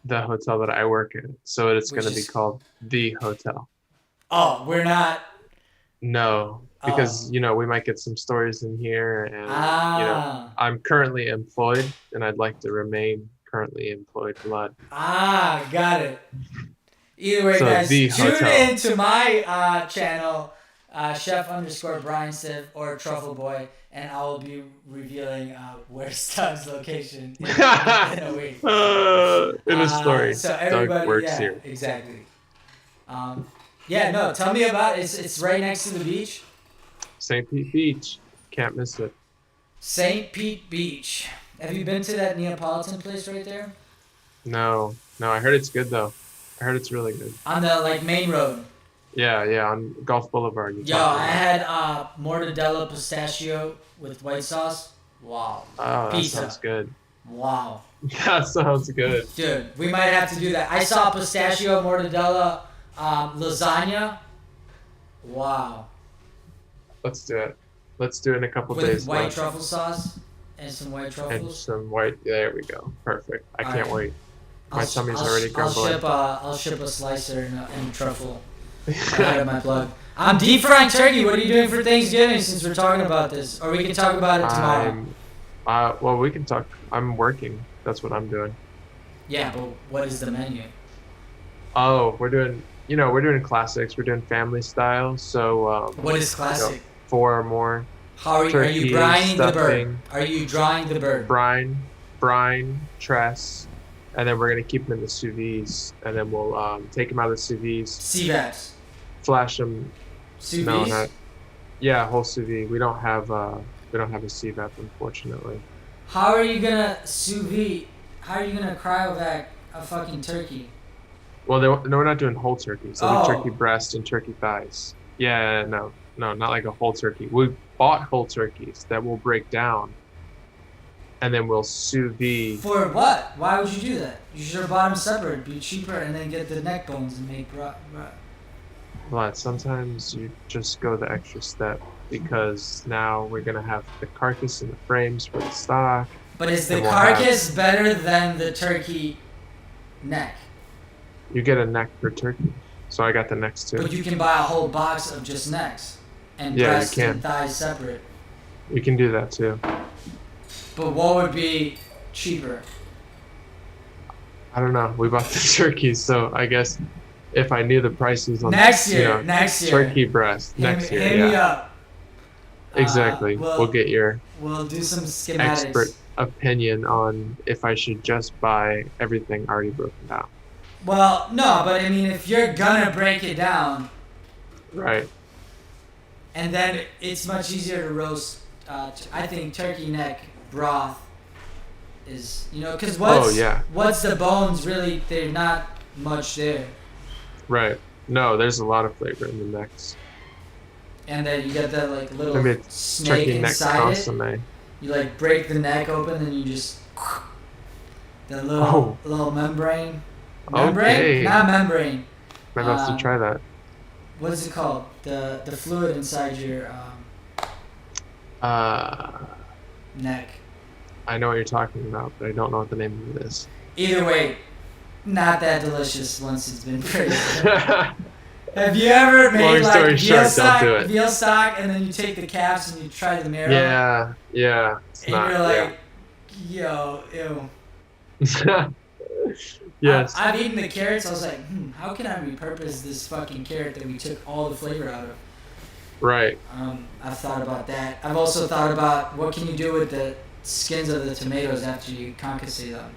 The hotel that I work in. So it's Which going to be is- called the hotel. Oh, we're not... No. because Oh. you know we might get some stories in here, and you know Ah. I'm currently employed, and I'd like to remain currently employed blood. Ah, got it. Either way, So guys, the tune hotel. in to my channel, Chef underscore Brian Siv or Truffle Boy, and I will be revealing where's Doug's location in a week. In a story, So Doug everybody, works yeah, here. exactly. Yeah, no, tell me about it. It's right next to the beach. St. Pete Beach, can't miss it. St. Pete Beach. Have you been to that Neapolitan place right there? No, no, I heard it's good though. I heard it's really good. On the like main road. Yeah, yeah, on Gulf Boulevard you're Yo, talking I about. had mortadella pistachio with white sauce. Wow. Oh, that sounds Pizza. good. Wow. That sounds good. Dude, we might have to do that. I saw pistachio mortadella lasagna. Wow. Let's do it. Let's do it in a couple With days. white Left. truffle sauce and some white And truffles. some white. There we go. Perfect. I can't Alright. wait. My tummy's already I'll grumbling. I'll ship a slicer and truffle ahead of my plug. I'm deep frying turkey. What are you doing for Thanksgiving since we're talking about this? Or we can talk about it tomorrow. Well, we can talk. I'm working. That's what I'm doing. Yeah, but what is the menu? Oh, we're doing classics. We're doing family style. So, What is you know, classic? 4 or more. How are you Turkey, brining the bird? stuffing. Are you drying the bird? Brine, tress, and then we're gonna keep them in the sous vide, and then we'll take them out of the sous vide, CVAPs. flash them. Sous No, vide? not. Yeah, whole sous vide. We don't have a CVAP, unfortunately. How are you gonna sous vide? How are you gonna cryovac a fucking turkey? Well, no, we're not doing whole turkeys. So Oh. turkey breast and turkey thighs. Yeah, no, not like a whole turkey. We bought whole turkeys that will break down, and then we'll sous vide. For what? Why would you do that? You should have bought them separate. It'd be cheaper, and then get the neck bones and make But sometimes you just go the extra step because now we're gonna have the carcass and the frames for the stock. But is the And we'll carcass better than the turkey neck? You get a neck per turkey, so I got the necks too. But you can buy a whole box of just necks and Yeah, you breasts can. and thighs separate. You can do that too. But what would be cheaper? I don't know. We bought the turkeys, so I guess if I knew the prices on Next year, you know, next year. turkey breast next year, Hit me yeah, up. exactly. We'll get your We'll do some schematics. expert opinion on if I should just buy everything already broken down. Well, no, but I mean, if you're gonna break it down, Right. and then it's much easier to roast. I think turkey neck broth is, because what's the bones really? They're not much there, Right. No, there's a lot of flavor in the necks. and then you get that like little Maybe it's snake turkey neck inside it. consomme. You like break the neck open, and you just the Oh. little membrane. Okay. Not membrane. Maybe I'll have to try that. What is it called? The fluid inside your neck. I know what you're talking about, but I don't know what the name of it is. Either way, not that delicious once it's been braised. Have you ever made Long story like short, don't do it. veal stock, and then you take the calves and you try the marrow? Yeah. It's And not. you're like, yo, ew. Yeah. Yes. I've eaten the carrots. I was like, how can I repurpose this fucking carrot that we took all the flavor out of? Right. I've thought about that. I've also thought about what can you do with the skins of the tomatoes after you concassate them.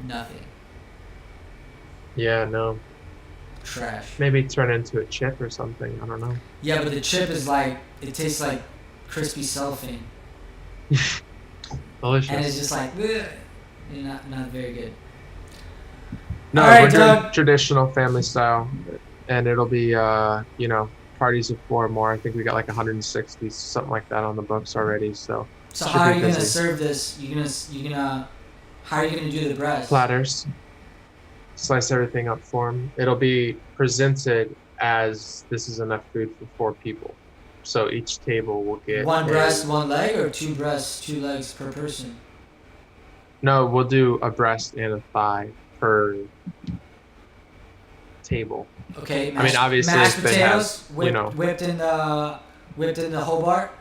Nothing. Yeah. No. Trash. Maybe turn into a chip or something. I don't know. Yeah, but the chip is like, it tastes like crispy cellophane. Delicious. And it's just like, ugh, not very good. No, All right, we're doing Doug. traditional family style, and it'll be parties of 4 or more. I think we got like 160, something like that on the books already. So So should how are be you gonna busy. serve this? How are you gonna do the breast? Platters. Slice everything up for them. It'll be presented as this is enough food for 4 people. So each table will get One breast, one leg, or 2 breasts, 2 legs per person? No, we'll do a breast and a thigh per table. Okay. I mean, obviously, mashed if they have, potatoes, whipped in the whipped in the Hobart?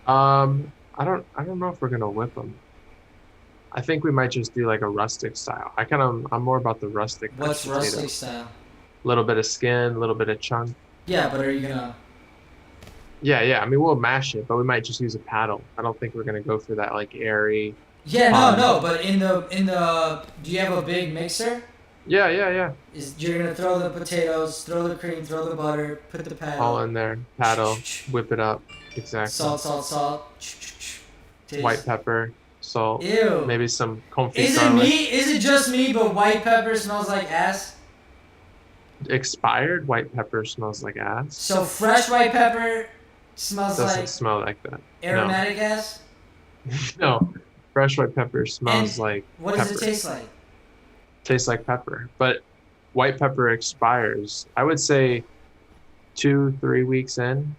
I don't know if we're gonna whip them. I think we might just do like a rustic style. I'm more about the rustic What's mashed potato. rustic style? A little bit of skin, a little bit of chunk. Yeah, but are you gonna? Yeah. I mean, we'll mash it, but we might just use a paddle. I don't think we're gonna go for that like airy. Yeah, fun. no. But in the, do you have a big mixer? Yeah. You're gonna throw the potatoes, throw the cream, throw the butter, put the All paddle, in there. Paddle, whip it up. Exactly. salt. Taste. White pepper, salt, Ew. maybe some confit Is it garlic. me? Is it just me? But white pepper smells like ass. Expired white pepper smells like ass. So fresh white pepper smells Doesn't like smell like that. aromatic ass. No, fresh white pepper smells And like what pepper. does it taste like? Tastes like pepper, but white pepper expires. I would say 2-3 weeks in.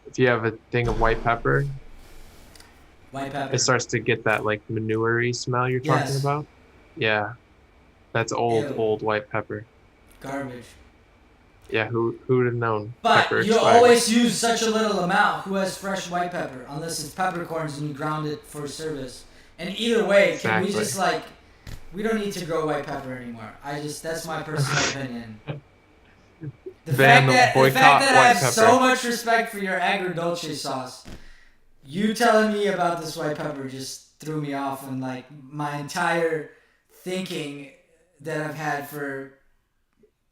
If you have a thing of white pepper, White pepper. it starts to get that like manure-y smell you're talking Yes. about. Yeah, that's old Ew. white pepper. Garbage. Yeah, who would have known? But Pepper you expired. always use such a little amount. Who has fresh white pepper? Unless it's peppercorns and you ground it for service. And either way, can we Exactly. just like, we don't need to grow white pepper anymore. That's my personal opinion. The Ban fact the that boycott I white have so pepper. much respect for your agrodolce sauce, you telling me about this white pepper just threw me off, and like my entire thinking that I've had for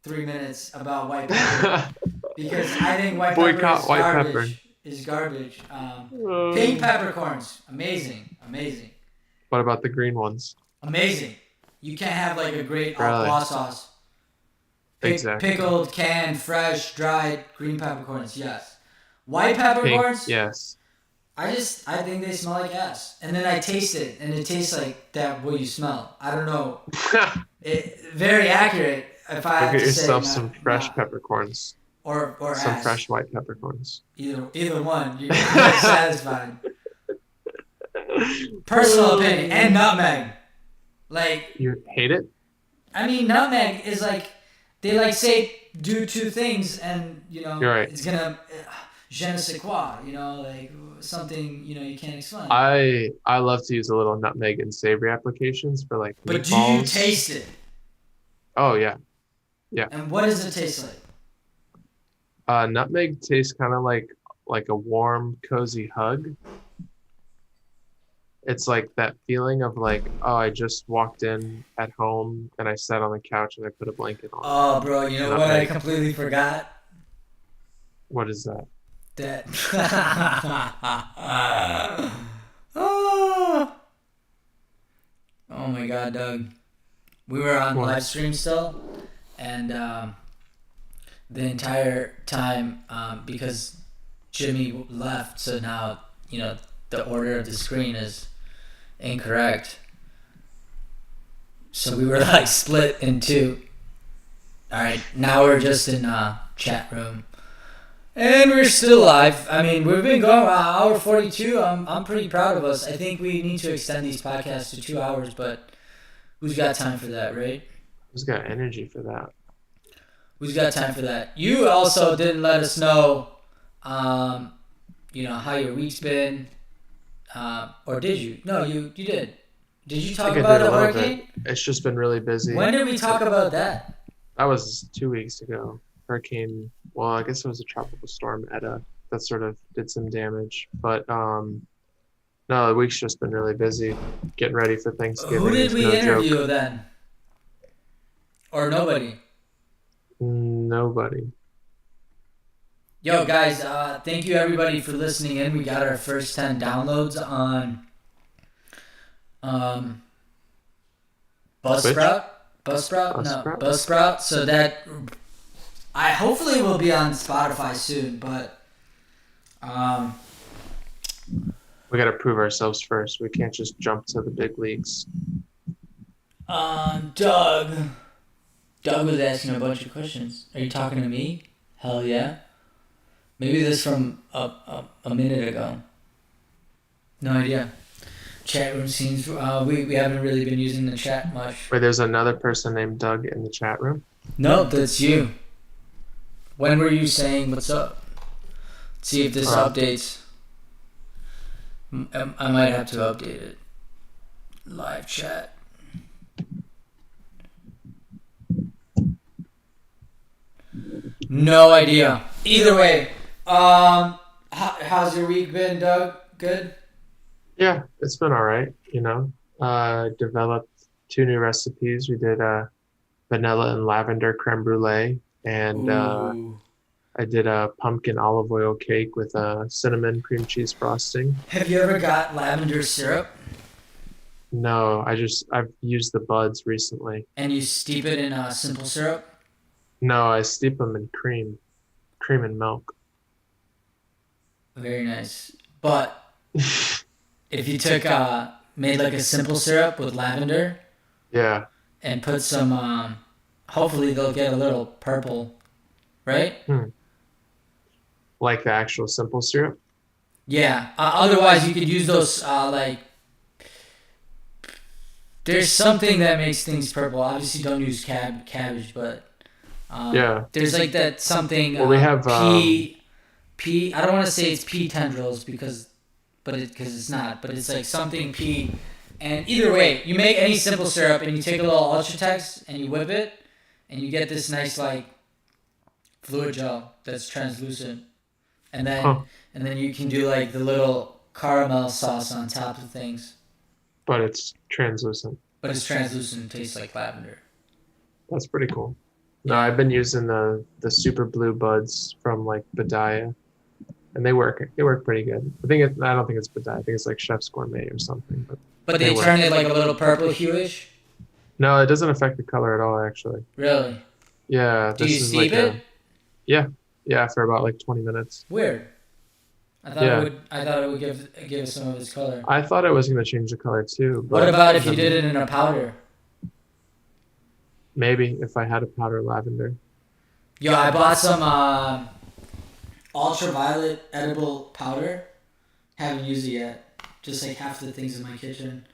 3 minutes about white pepper, because I think white pepper Boycott is white garbage. pepper. Is garbage. Pink peppercorns, amazing. What about the green ones? Amazing. You can't have like a great Really? au pois sauce. Exactly. Pickled, canned, fresh, dried green peppercorns. Yes. White Pink, peppercorns. yes. I think they smell like ass. And then I taste it, and it tastes like that. What you smell? I don't know. Very accurate. If I Go have get to yourself say, some fresh peppercorns. or Some ass. fresh white peppercorns. Either one. You're satisfied. Personal opinion, and nutmeg. Like, You hate it? I mean, nutmeg is like, they like say do two things, and You're right. it's gonna je ne sais quoi, like something you can't explain. I love to use a little nutmeg in savory applications for like But do meatballs. you taste it? Oh yeah. And what does it taste like? Nutmeg tastes kind of like a warm, cozy hug. It's like that feeling of like, oh, I just walked in at home and I sat on the couch and I put a blanket on. Oh, bro, you know what? I completely forgot What is that? that. Oh my God, Doug. We were on What? live stream still, and the entire time, because Jimmy left, so now the order of the screen is incorrect. So we were like split in two. All right, now we're just in chat room, and we're still live. I mean, we've been going hour 42. I'm pretty proud of us. I think we need to extend these podcasts to 2 hours, but who's got time for that, right? Who's got energy for that? Who's got time for that? You also didn't let us know, how your week's been, or did you? No, you did. Did you talk I think about I did the a little hurricane? bit. It's just been really busy. When did we talk about that? That was 2 weeks ago. Hurricane, well, I guess it was a tropical storm, Eta, that sort of did some damage. But no, the week's just been really busy, getting ready for Thanksgiving. Who did It's we no interview joke. then? Or nobody? Nobody. Yo, guys, thank you everybody for listening in. We got our first 10 downloads on Buzzsprout. Buzzsprout. So that I hopefully will be on Spotify soon, but We got to prove ourselves first. We can't just jump to the big leagues. Doug was asking a bunch of questions. Are you talking to me? Hell yeah. Maybe this from a minute ago. No idea. Chat room seems we haven't really been using the chat much. Wait, there's another person named Doug in the chat room? No, that's you. When were you saying what's up See if this updates. I might have to update it. Live chat. No idea. Either way, how's your week been, Doug? Good? Yeah, it's been all right, developed two new recipes. We did vanilla and lavender creme brulee, and Ooh. I did a pumpkin olive oil cake with a cinnamon cream cheese frosting. Have you ever got lavender syrup No, I've used the buds recently. and you steep it in simple syrup? No, I steep them in cream and milk. Very nice. But if you took made like a simple syrup with lavender Yeah. and put some hopefully they'll get a little purple, right? Hmm. Like the actual simple syrup? Yeah. Otherwise you could use those like there's something that makes things purple. Obviously don't use cabbage, but Yeah. there's like that something Well, we have pea. I don't want to say it's pea tendrils because it's not. But it's like something pea. And either way, you make any simple syrup and you take a little Ultratex and you whip it, and you get this nice like fluid gel that's translucent. And then you can do like the little caramel sauce on top of things. but it's translucent. But it's translucent and tastes like lavender. That's pretty cool. No, I've been using the super blue buds from like Badaya, and they work pretty good. I don't think it's Badaya. I think it's like Chef's Gourmet or something. But they turn it like a little purple hueish? No, it doesn't affect the color at all, actually. Really? Yeah. Do you steep it? Yeah, for about like 20 minutes. Weird. I thought it would give some of its color. I thought it was going to change the color too. But what about if you did it in a powder? Maybe if I had a powder lavender. Yo, I bought some ultraviolet edible powder. Haven't used it yet. Just like half the things in my kitchen.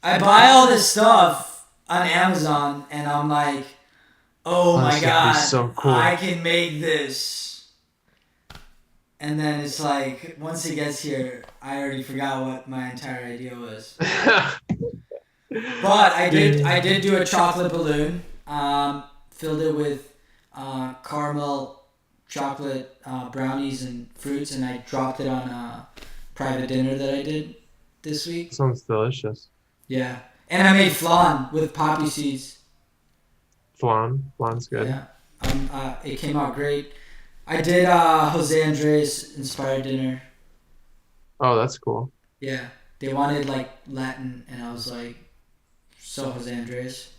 I buy all this stuff on Amazon and I'm like, oh my god, so cool. I can make this. And then it's like, once it gets here, I already forgot what my entire idea was. But I did do a chocolate balloon. Filled it with caramel chocolate brownies and fruits, and I dropped it on a private dinner that I did this week. Sounds delicious. Yeah, and I made flan with poppy seeds. Flan's good. Yeah, it came out great. I did Jose Andres inspired dinner. Oh, that's cool. Yeah, they wanted like Latin, and I was like, so Jose Andres.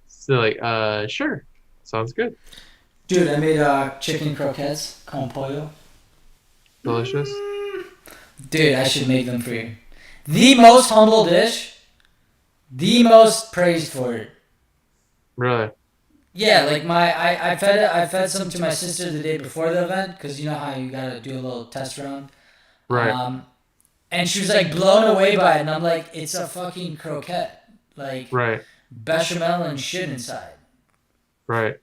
So like, sure, sounds good. Dude, I made chicken croquettes con pollo. Delicious. Dude, I should make them for you. The most humble dish, the most praised for it. Really? Yeah, like I fed some to my sister the day before the event because you know how you gotta do a little test round. Right. And she was like blown away by it, and I'm like, it's a fucking croquette, like Right. bechamel and shit inside. Right.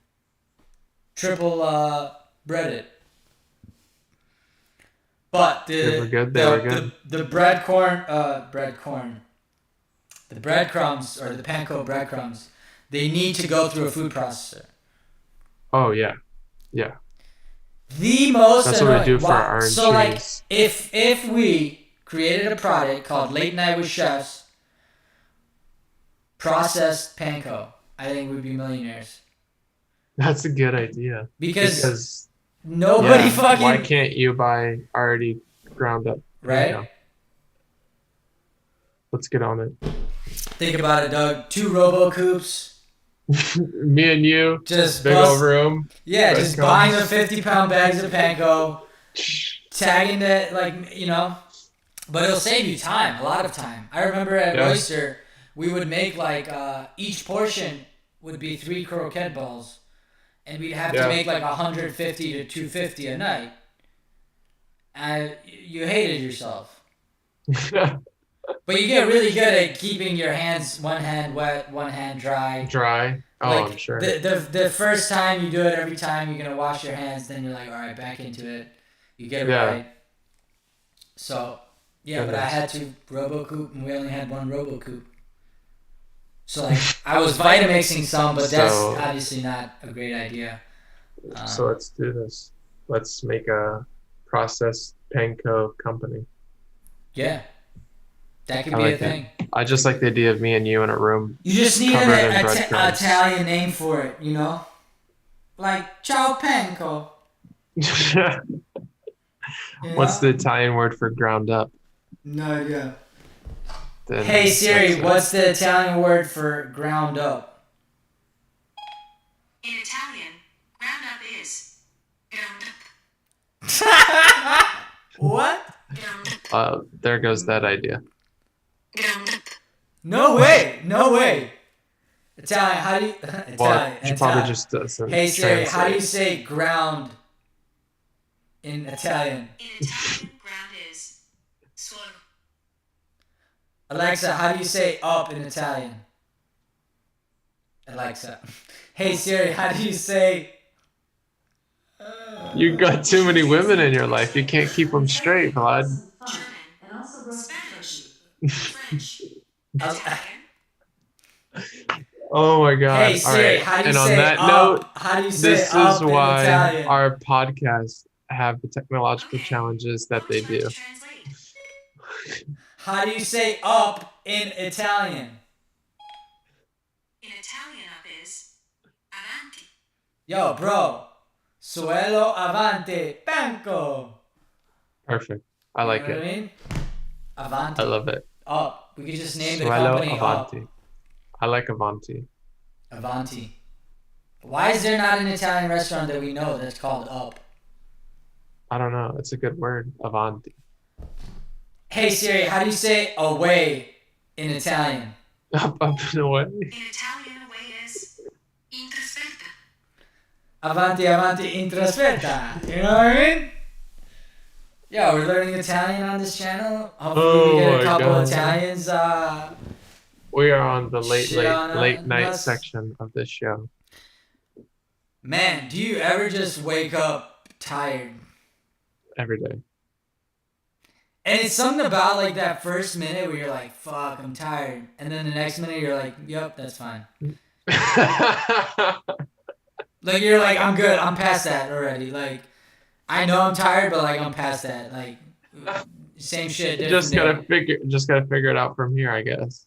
Triple breaded. But They were good. They were good. The breadcrumbs or the panko breadcrumbs, they need to go through a food processor. Oh yeah. Yeah. The most That's annoying. what we do for our orange So like, cheese. if we created a product called Late Night with Chefs, processed panko, I think we'd be millionaires. That's a good idea. Because nobody fucking. Why can't you buy already ground up? Right. Panko? Let's get on it. Think about it, Doug. 2 Robo Coupes. Me and you, Just big old room. Yeah, Bread just crumbs. buying the 50-pound bags of panko, tagging it, like, you know. But it'll save you time, a lot of time. I remember at Oyster, we would make like each portion would be 3 croquette balls, and we'd have to make like 150 to 250 a night. And you hated yourself. But you get really good at keeping your hands, one hand wet, one hand dry. Dry. Oh, I'm Like sure. the first time you do it, every time you're gonna wash your hands, then you're like, all right, back into it. You get it Yeah. right. So yeah, but I Goodness. had to RoboCoop, and we only had one RoboCoop. So like I was Vitamixing some, but that's So obviously not a great idea. so Um, let's do this. Let's make a processed panko company. yeah, that could I be a like it. thing. I just like the idea of me and you in a room You just need covered in an breadcrumbs. Italian name for it, you know, like Ciao Panko. You What's the know? Italian word for ground up? No idea. Then Hey Siri, that's it. what's the Italian word for ground up? In Italian, ground up is ground What? There goes that idea. ground up. No way! No way! Italian, how do you Well, Italian she probably Italian? just doesn't Hey Siri, how do you translate. say ground in Italian? In Italian, ground is suolo. Alexa, how do you say up in Italian? Alexa. Hey Siri, how do you say You got too many women in your life. You can't keep them straight, Vlad. German, Spanish, French, Italian. Oh my God. Hey All Siri, right. how do you And on say that note, up? How do you say this is up in why Italian? our podcasts have the technological Okay. challenges that What they would you do. like to translate? How do you say up in Italian? In Italian, up is avanti. Yo, bro. Suelo avanti, panco. Perfect. I You like know what I it. mean? Avanti. I love it. Up. We could just name the Suelo company Avanti. Up. I like Avanti. Avanti. Why is there not an Italian restaurant that we know that's called Up? I don't know. It's a good word. Avanti. Hey Siri, how do you say away in Italian? Up and away. In Italian, away is in trasferta. Avanti, avanti, in trasferta. You know what I mean? Yeah, we're learning Italian on this channel. Hopefully, we Oh get a my couple God. Italians. We are on the late Shit on night us. section of this show. Man, do you ever just wake up tired? Every day. And it's something about like that first minute where you're like, "Fuck, I'm tired," and then the next minute you're like, "Yep, that's fine." Like you're like, "I'm good. I'm past that already." Like I know I'm tired, but like I'm past that. Like same shit, different day. Just gotta figure it out from here, I guess.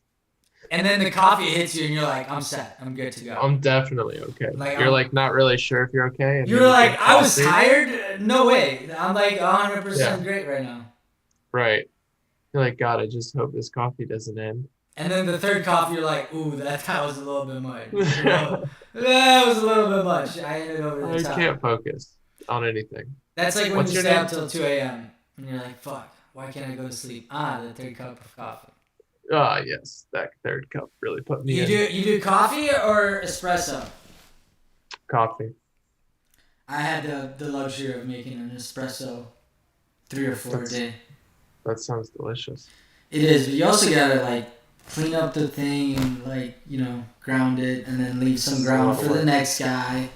And then the coffee hits you, and you're like, "I'm set. I'm good to go." I'm definitely okay. Like You're I'm. like not really sure if you're okay, and You're then you like, drink I was coffee. tired. No way. I'm like 100% Yeah. great right now. Right. You're like, God, I just hope this coffee doesn't end. And then the third coffee, you're like, ooh, that was a little bit much. You know? That was a little bit much. I ended over the I top. can't focus on anything. That's like when What's you your stay name? up till 2 a.m. and you're like, fuck, why can't I go to sleep? The third cup of coffee. Ah, yes, that third cup really put me in. You do coffee or espresso? Coffee. I had the luxury of making an espresso 3 or 4 a day. That sounds delicious. It is, but you also gotta like clean up the thing and like, you know, ground it and then leave some ground for the next guy.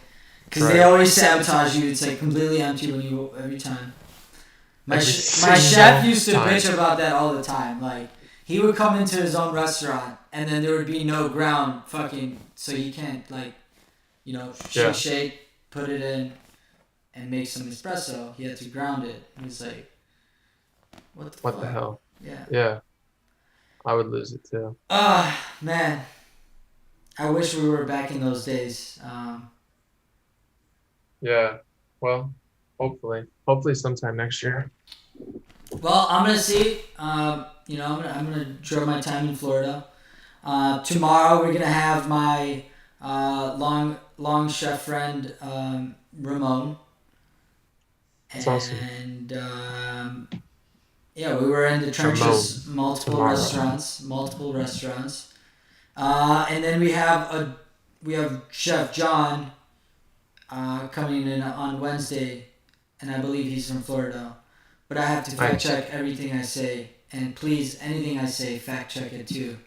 Because they Right. always sabotage you. It's like completely empty when you every time. My Every chef single used to time. bitch about that all the time. Like he would come into his own restaurant and then there would be no ground fucking, so he can't like, you know, Yeah. shake, put it in, and make some espresso. He had to ground it. He was like, what the What fuck? the hell? Yeah. Yeah. I would lose it too. Man. I wish we were back in those days. Yeah. Well, hopefully. Hopefully sometime next year. Well, I'm gonna see. You know, I'm gonna enjoy my time in Florida. Tomorrow we're gonna have my long chef friend Ramon. That's awesome. And yeah, we were in the trenches, Ramon. multiple Tomorrow. restaurants. And then we have Chef John coming in on Wednesday, and I believe he's from Florida. But I have to fact Nice. check everything I say and please, anything I say, fact check it too.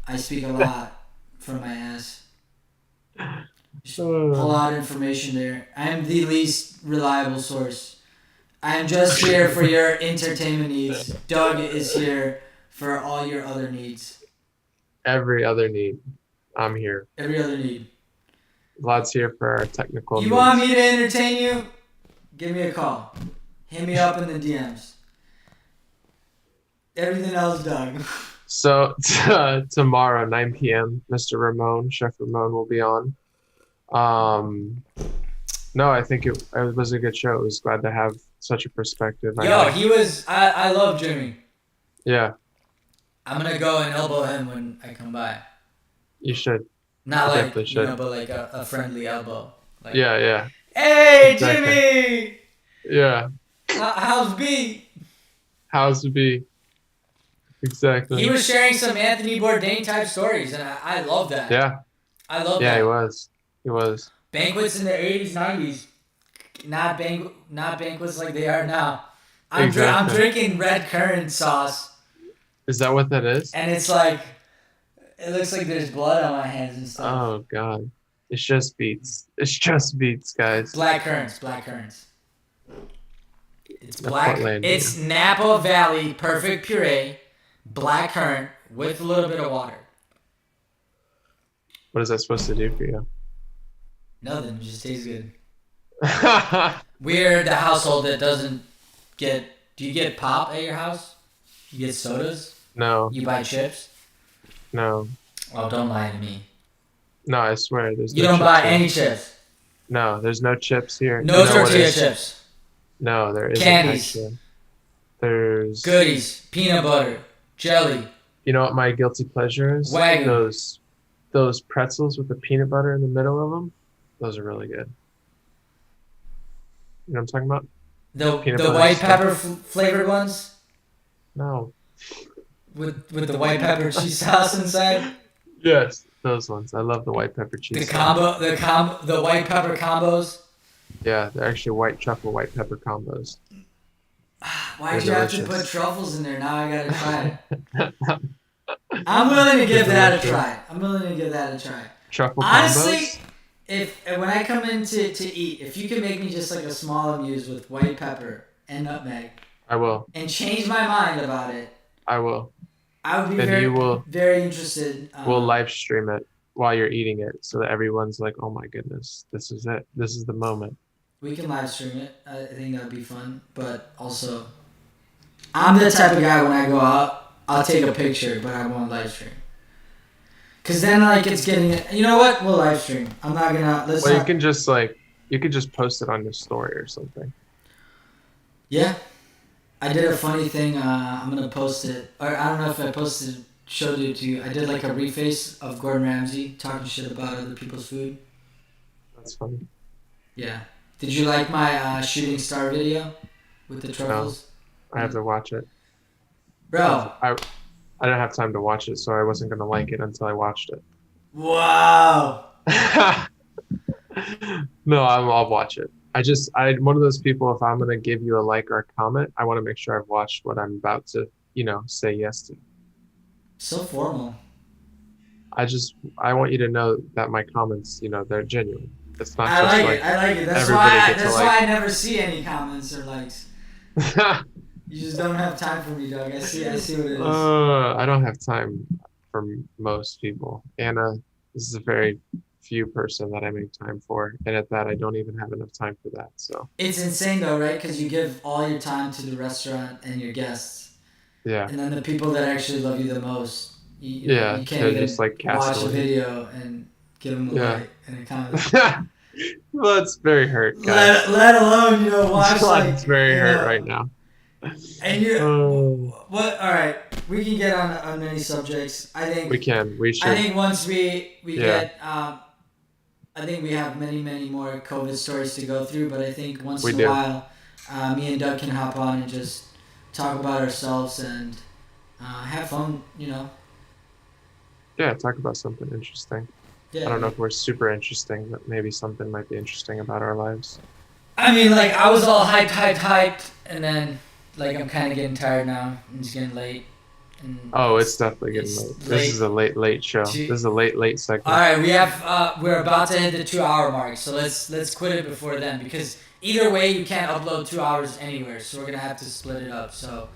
I speak a lot from my ass. Just pull out information there. I am the least reliable source. I am just here for your entertainment needs. Doug is here for all your other needs. Every other need, I'm here. Every other need. Vlad's here for our technical You needs. want me to entertain you? Give me a call. Hit me up in the DMs. Everything else, Doug. So tomorrow, 9 p.m., Mr. Ramon, Chef Ramon, will be on. No, I think it was a good show. It was glad to have such a perspective. He was. I love Jimmy. Yeah. I'm gonna go and elbow him when I come by. You should. Not You like, definitely should. but like a friendly elbow. Like, Yeah. hey, Exactly. Jimmy! Yeah. How's B? How's it be? Exactly. He was sharing some Anthony Bourdain type stories, and I love that. Yeah. I love Yeah, that. he was. Banquets in the 80s, 90s. Not banquets like they are now. I'm Exactly. drinking red currant sauce, Is that what that is? and it's like, it looks like there's blood on my hands and stuff. Oh God. It's just beets. It's just beets, guys. Black currants. It's black. Portland, It's Napa Valley perfect puree, black currant with a little bit of water. What is that supposed to do for you? Nothing. It just tastes good. We're the household that doesn't get. Do you get pop at your house? You get sodas? No. You buy chips? No. Oh, don't lie to me. No, I swear. There's You no don't chips buy here. any chips. No, there's no chips here. No You know what tortilla is- chips. No, there isn't. Candies. Actually. There's. Goodies. Peanut butter. Jelly. You know what my guilty pleasure is? Wagyu. Those pretzels with the peanut butter in the middle of them. Those are really good. You know what I'm talking about? The Peanut the butter white stuff. pepper flavored ones No. with the white pepper cheese sauce inside. Yes, those ones. I love the white pepper cheese. The white pepper combos. Yeah, they're actually white truffle, white pepper combos. Why'd They're you have to delicious. put truffles in there? Now I gotta try it. I'm willing to give that a try. Truffle Honestly, combos? if when I come in to eat, if you could make me just like a small amuse with white pepper and nutmeg I will. and change my mind about it, I will. I would be Then very, you will. very interested. We'll live stream it while you're eating it, so that everyone's like, "Oh my goodness, this is it. This is the moment." We can live stream it. I think that would be fun. But also, I'm the type of guy when I go out, I'll take a picture, but I won't live stream. Cause then like it's getting. You know what? We'll live stream. I'm not gonna. Let's Well, not. you could just post it on your story or something. Yeah, I did a funny thing. I'm gonna post it, or I don't know if I posted, showed it to you. I did like a reface of Gordon Ramsay talking shit about other people's food. That's funny. Yeah. Did you like my shooting star video with the truffles? I have to watch it. Bro. I don't have time to watch it, so I wasn't gonna like it until I watched it. Wow. No, I'll watch it. I'm one of those people. If I'm gonna give you a like or a comment, I want to make sure I've watched what I'm about to, say yes to. So formal. I want you to know that my comments, they're genuine. It's not I just like like it. I like it. That's everybody why. gets a That's like. why I never see any comments or likes. You just don't have time for me, dog. I see what it is. I don't have time for most people. Anna, this is a very few person that I make time for, and at that, I don't even have enough time for that. So It's insane though, right? Because you give all your time to the restaurant and your guests, yeah, and then the people that actually love you the most, you can't they're even just like watch a castaways. video and give them a Yeah. like and a comment. Well, it's very hurt, guys. Let alone watch like. It's very hurt right now. And you Oh, what? All right, we can get on many subjects. I think we should. I think once we Yeah. get, I think we have many more COVID stories to go through. But I think once We in do. a while, me and Doug can hop on and just talk about ourselves and have fun. Yeah, talk about something interesting. Yeah. I don't know if we're super interesting, but maybe something might be interesting about our lives. I mean, like I was all hyped, and then like I'm kind of getting tired now. It's getting late, and Oh, it's definitely getting it's late. This is late a late show. to. This is a late All segment. right, we're about to hit the 2 hour mark, so let's quit it before then because either way you can't upload 2 hours anywhere, so we're gonna have to split it up. So, All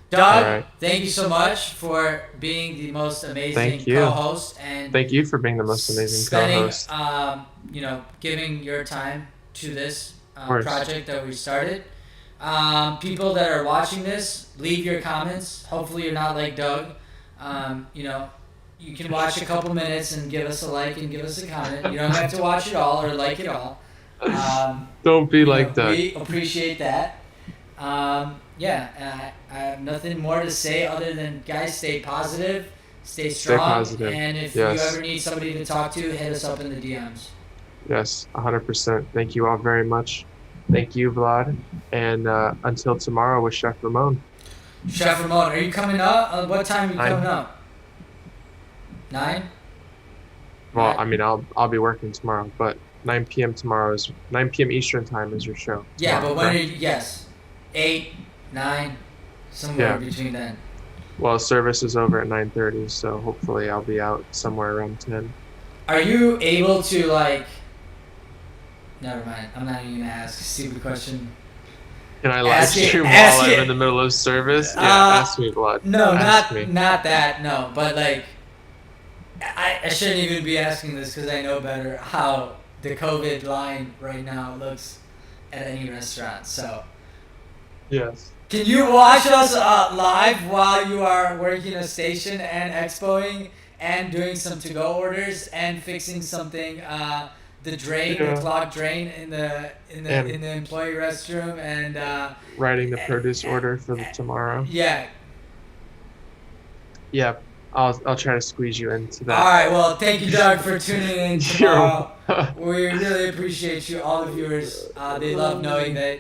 Doug, right. thank you so much for being the most amazing Thank you. co-host and Thank you for being the most amazing spending, co-host. giving your time to this Of course. project that we started. People that are watching this, leave your comments. Hopefully, you're not like Doug. You can watch a couple minutes and give us a like and give us a comment. You don't have to watch it all or like it all. Don't be like Doug. We appreciate that. I have nothing more to say other than guys, stay positive, stay strong, positive. and if Yes. you ever need somebody to talk to, hit us up in the DMs. Yes, 100%. Thank you all very much. Thank you, Vlad. And until tomorrow with Chef Ramon. Chef Ramon, are you coming up? What time are you 9. coming up? 9? Well, Nine. I mean, I'll be working tomorrow, but 9 p.m. tomorrow is 9 p.m. Eastern time is your show. Yeah, tomorrow, but when are correct? you? Yes, 8, 9, somewhere Yeah. between then. Well, service is over at 9:30, so hopefully I'll be out somewhere around 10. Are you able to like? Never mind. I'm not even gonna ask a stupid question. Can I live Ask it- stream ask while it. I'm in the middle of service? Yeah, Uh, ask me, Vlad. No, Ask me. not that. No, but like, I shouldn't even be asking this because I know better how the COVID line right now looks at any restaurant. So, Yes. can you watch us live while you are working a station and expoing and doing some to-go orders and fixing something? The drain, Yeah. the clogged drain in the And- in the employee restroom, and Writing the produce order for tomorrow. yeah. Yeah, I'll try to squeeze you into that. All right. Well, thank you, Doug, for tuning in tomorrow. You're- We really appreciate you, all the viewers. They love knowing that,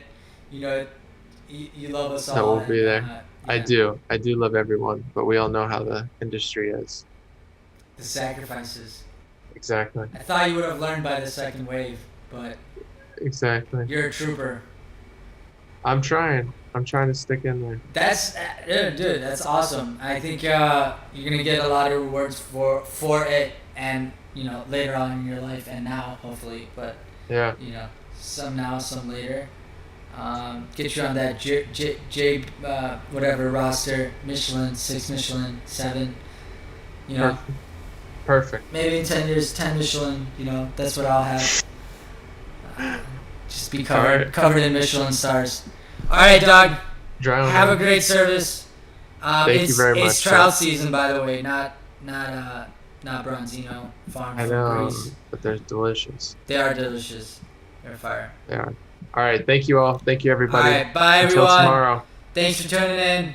you love us all. That we'll be there. yeah, I do love everyone, but we all know how the industry is. The sacrifices. Exactly. I thought you would have learned by the second wave, but Exactly. you're a trooper. I'm trying to stick in there. That's dude. That's awesome. I think you're gonna get a lot of rewards for it, and later on in your life, and now hopefully, but. Yeah. Some now, some later. Get you on that J whatever roster, Michelin, 6 Michelin, 7. Perfect. Maybe in 10 years, 10 Michelin. That's what I'll have. Just be Alright. covered in Michelin stars. All right, Doug. Dry on Have a in. great service. Thank you very It's much, trout sir. season, by the way, not Bronzino Farm I from know, Greece. but they're delicious. They are delicious. They're fire. They are. All right. Thank you all. Thank you, All everybody. right, bye Until everyone. tomorrow. Thanks for tuning in.